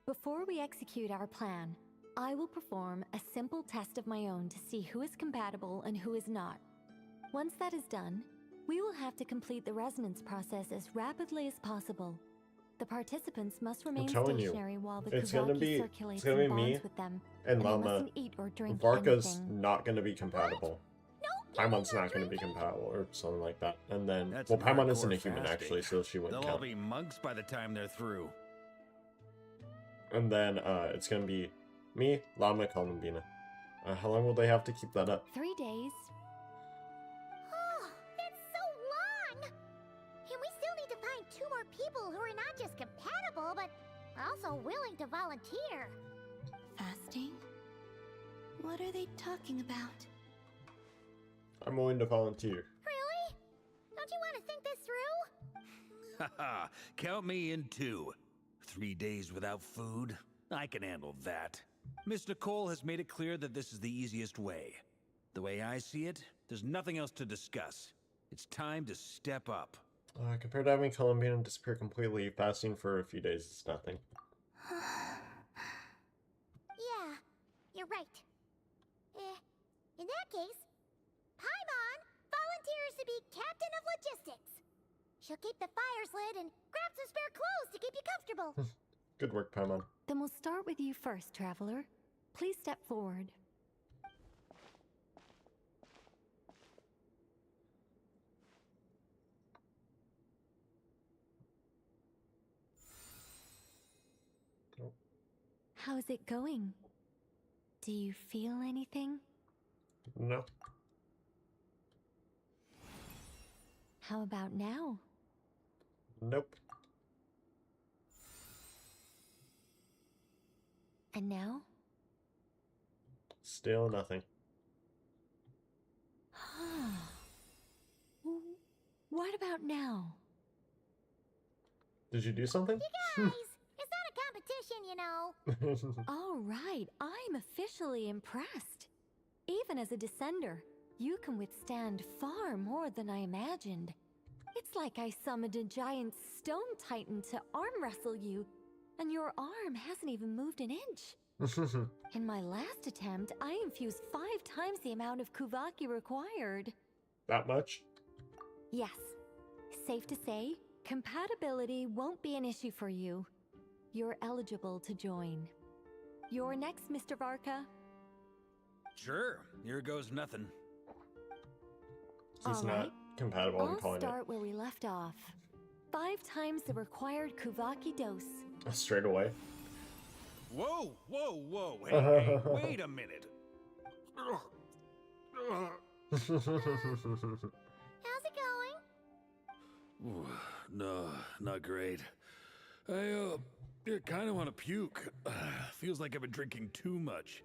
before we execute our plan, I will perform a simple test of my own to see who is compatible and who is not. Once that is done, we will have to complete the resonance process as rapidly as possible. The participants must remain stationary while the Kuvaki circulates and bonds with them, and they Lama. mustn't eat or drink Varka's anything. not going to be compatible. Paimon's not going to be compatible, or something like that. And then, That's well, Paimon hardcore isn't a human fasting. actually, so she wouldn't They'll all count. be monks by the time they're through. And then it's going to be me, Lama, Columbina. How long will they have to keep that up? 3 days. Oh, that's so long! And we still need to find 2 more people who are not just compatible, but also willing to volunteer. Fasting? What are they talking about? I'm willing to volunteer. Really? Don't you want to think this through? Haha, count me in 2. 3 days without food? I can handle that. Mr. Cole has made it clear that this is the easiest way. The way I see it, There's nothing else to discuss. It's time to step up. Compared to having Columbina disappear completely, fasting for a few days is nothing. Yeah, you're right. In that case, Paimon volunteers to be captain of logistics. She'll keep the fires lit and grab some spare clothes to keep you comfortable. Good work, Paimon. Then we'll start with you first, Traveler. Please step forward. How's it going? Do you feel anything? No. How about now? Nope. And now? Still nothing. What about now? Did you do something? You guys, it's not a competition, you know. All right, I'm officially impressed. Even as a descender, you can withstand far more than I imagined. It's like I summoned a giant stone titan to arm wrestle you, and your arm hasn't even moved an inch. In my last attempt, I infused 5 times the amount of Kuvaki required. That much? Yes. Safe to say, compatibility won't be an issue for you. You're eligible to join. You're next, Mr. Varka. Sure, here goes nothing. It's not compatible, I'm I'll calling start where we left off. 5 times the required Kuvaki dose. it. Straight away. Whoa, whoa, whoa, hey, wait a minute. How's it going? Ooh, no, not great. I kind of want to puke. Feels like I've been drinking too much.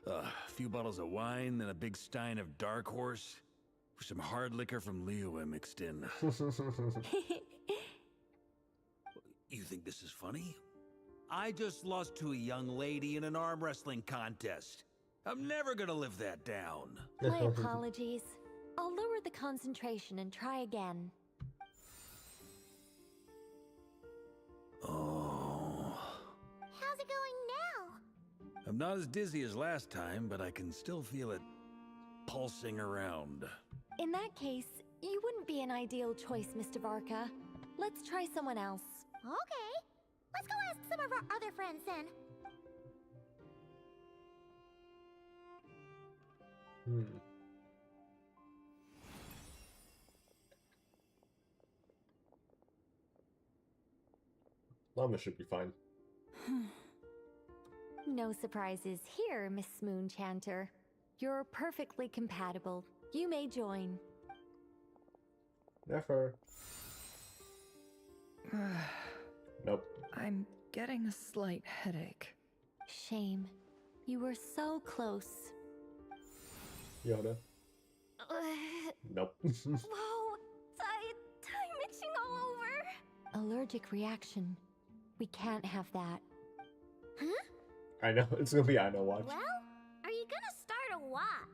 A few bottles of wine, then a big stein of Dark Horse. Some hard liquor from Liyue mixed in. You think this is funny? I just lost to a young lady in an arm wrestling contest. I'm never gonna live that down. My apologies. I'll lower the concentration and try again. Oh. How's it going now? I'm not as dizzy as last time, but I can still feel it pulsing around. In that case, you wouldn't be an ideal choice, Mr. Varka. Let's try someone else. Okay. Let's go ask some of our other friends then. Llama should be fine. No surprises here, Miss Moonchanter. You're perfectly compatible. You may join. Never. Nope. I'm getting a slight headache. Shame. You were so close. Yoda. Nope. Whoa! I'm itching all over! Allergic reaction. We can't have that. Huh? I know. It's gonna be I know watch. Well, are you gonna start a what?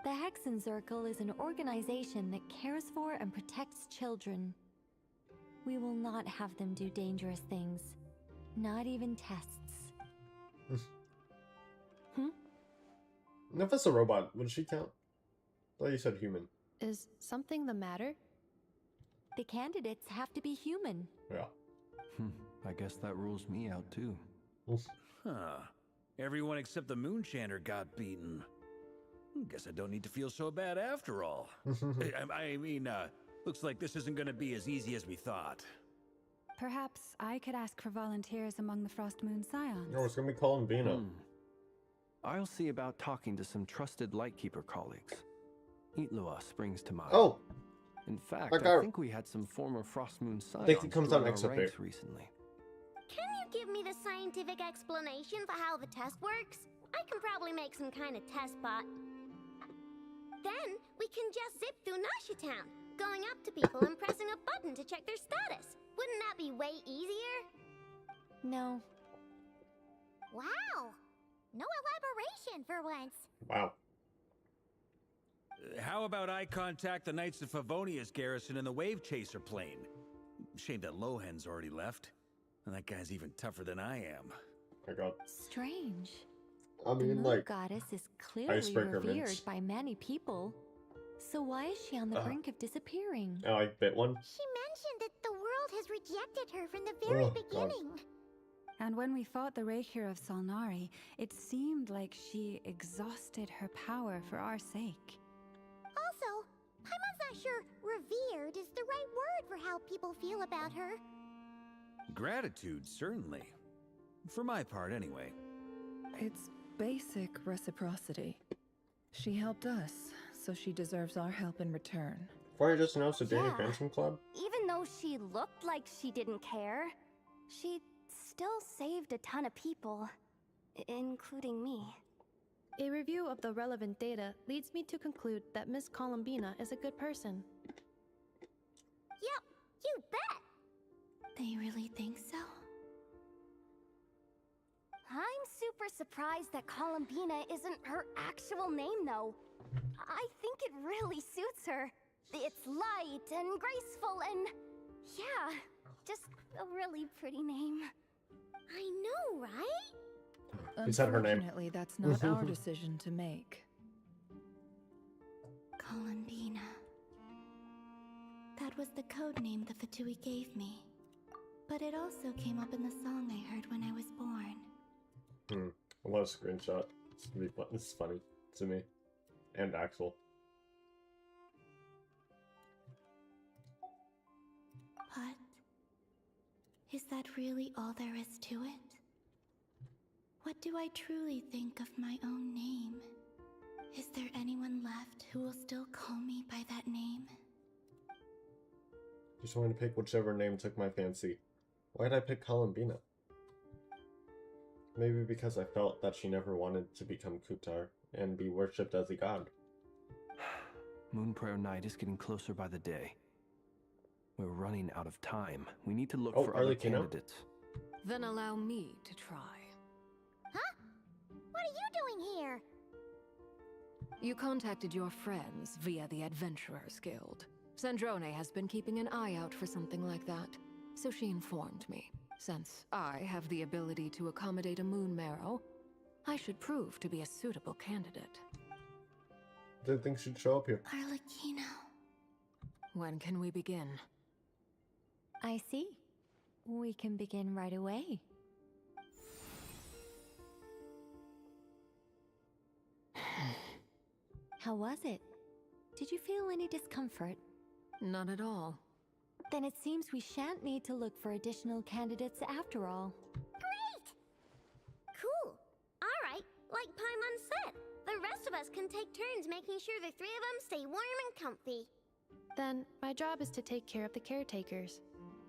The Hexenzirkel is an organization that cares for and protects children. We will not have them do dangerous things. Not even tests. If it's a robot, would she count? I thought you said human. Is something the matter? The candidates have to be human. Yeah. I guess that rules me out too. Huh. Everyone except the Moonchanter got beaten. Guess I don't need to feel so bad after all. I mean, looks like this isn't gonna be as easy as we thought. Perhaps I could ask for volunteers among the Frost Moon Scions. No, it's gonna be Colin Vino. I'll see about talking to some trusted Lightkeeper colleagues. Itlua springs to mind. Oh! In fact, That I guy- think we had some former Frost Moon Scions think it comes out join our next update. ranks recently. Can you give me the scientific explanation for how the test works? I can probably make some kind of test bot. Then we can just zip through Nasha Town, going up to people and pressing a button to check their status. Wouldn't that be way easier? No. Wow! No elaboration for once. Wow. How about I contact the Knights of Favonia's garrison in the Wave Chaser plane? Shame that Lohan's already left. And that guy's even tougher than I am. I got. Strange. I The mean, moon like, goddess is clearly icebreaker revered mints. by many people. So why is she on the brink of disappearing? I like bit one. She mentioned that the world has rejected her from the very beginning. And when we fought the Rakhir of Salnari, it seemed like she exhausted her power for our sake. Also, Paimon's not sure revered is the right word for how people feel about her. Gratitude, certainly. For my part, anyway. It's basic reciprocity. She helped us, so she deserves our help in return. Before I just announced the Danny Phantom Club? Even though she looked like she didn't care, she still saved a ton of people, including me. A review of the relevant data leads me to conclude that Miss Columbina is a good person. Yep, you bet! They really think so? I'm super surprised that Columbina isn't her actual name, though. I think it really suits her. It's light and graceful and... yeah, just a really pretty name. I know, right? Is that her name? Unfortunately, that's not our decision to make. Columbina. That was the code name the Fatui gave me. But it also came up in the song I heard when I was born. I want a screenshot. It's gonna be fun. This is funny to me. And Axel. But is that really all there is to it? What do I truly think of my own name? Is there anyone left who will still call me by that name? Just wanted to pick whichever name took my fancy. Why did I pick Columbina? Maybe because I felt that she never wanted to become Kutar and be worshipped as a god. Moon Prayer Night is getting closer by the day. We're running out of time. We need to look for other candidates. Then allow me to try. Huh? What are you doing here? You contacted your friends via the Adventurers Guild. Sandrone has been keeping an eye out for something like that, so she informed me. Since I have the ability to accommodate a moon marrow, I should prove to be a suitable candidate. Didn't think she'd show up here. Arlecchino. When can we begin? I see. We can begin right away. How was it? Did you feel any discomfort? Not at all. Then it seems we shan't need to look for additional candidates after all. Great! Cool. Alright, like Paimon said, the rest of us can take turns making sure the three of them stay warm and comfy. Then, my job is to take care of the caretakers.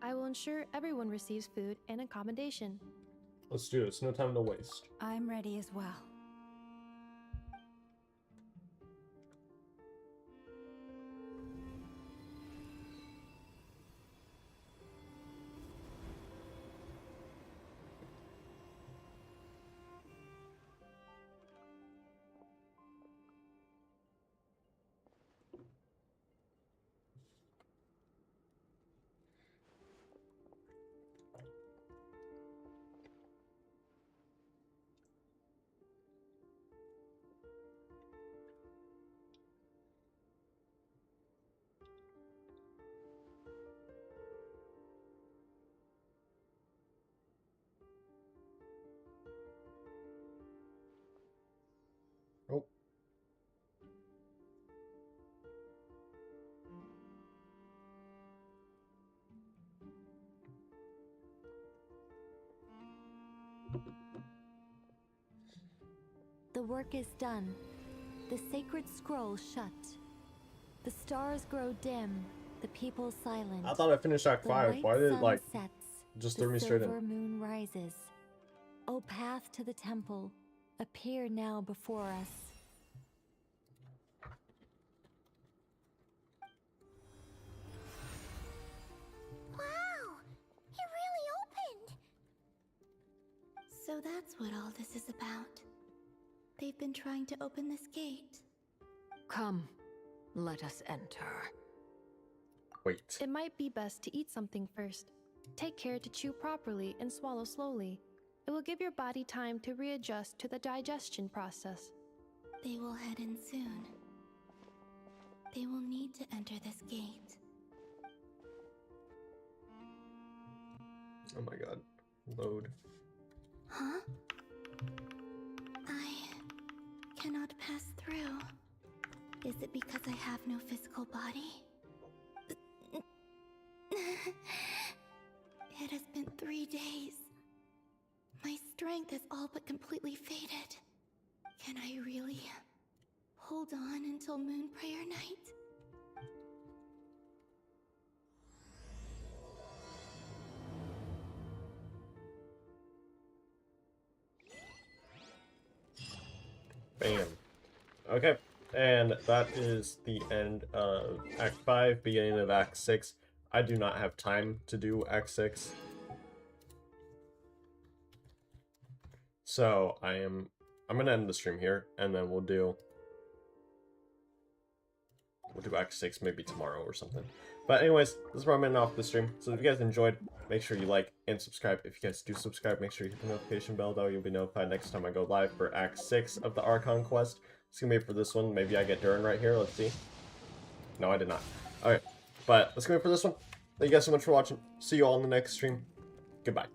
I will ensure everyone receives food and accommodation. Let's do this. No time to waste. I'm ready as well. Oh. The work is done. The sacred scroll shut. The stars grow dim. The people silent. I thought I finished Act 5. Why did it, like, sets, just throw me straight The silver in? moon rises. O path to the temple, appear now before us. Wow! It really opened! So that's what all this is about. They've been trying to open this gate. Come. Let us enter. Wait. It might be best to eat something first. Take care to chew properly and swallow slowly. It will give your body time to readjust to the digestion process. They will head in soon. They will need to enter this gate. Oh my god. Load. Huh? I cannot pass through. Is it because I have no physical body? It has been 3 days. My strength has all but completely faded. Can I really hold on until Moon Prayer Night? Bam. Okay, and that is the end of Act 5, beginning of Act 6. I do not have time to do Act 6. So I'm gonna end the stream here, and then we'll do Act 6 maybe tomorrow or something. But anyways, this is where I'm ending off the stream. So if you guys enjoyed, make sure you like and subscribe. If you guys do subscribe, make sure you hit the notification bell, though. You'll be notified next time I go live for Act 6 of the Archon quest. It's gonna be for this one. Maybe I get Durin right here. Let's see. No, I did not. Okay, but let's go for this one. Thank you guys so much for watching. See you all in the next stream. Goodbye.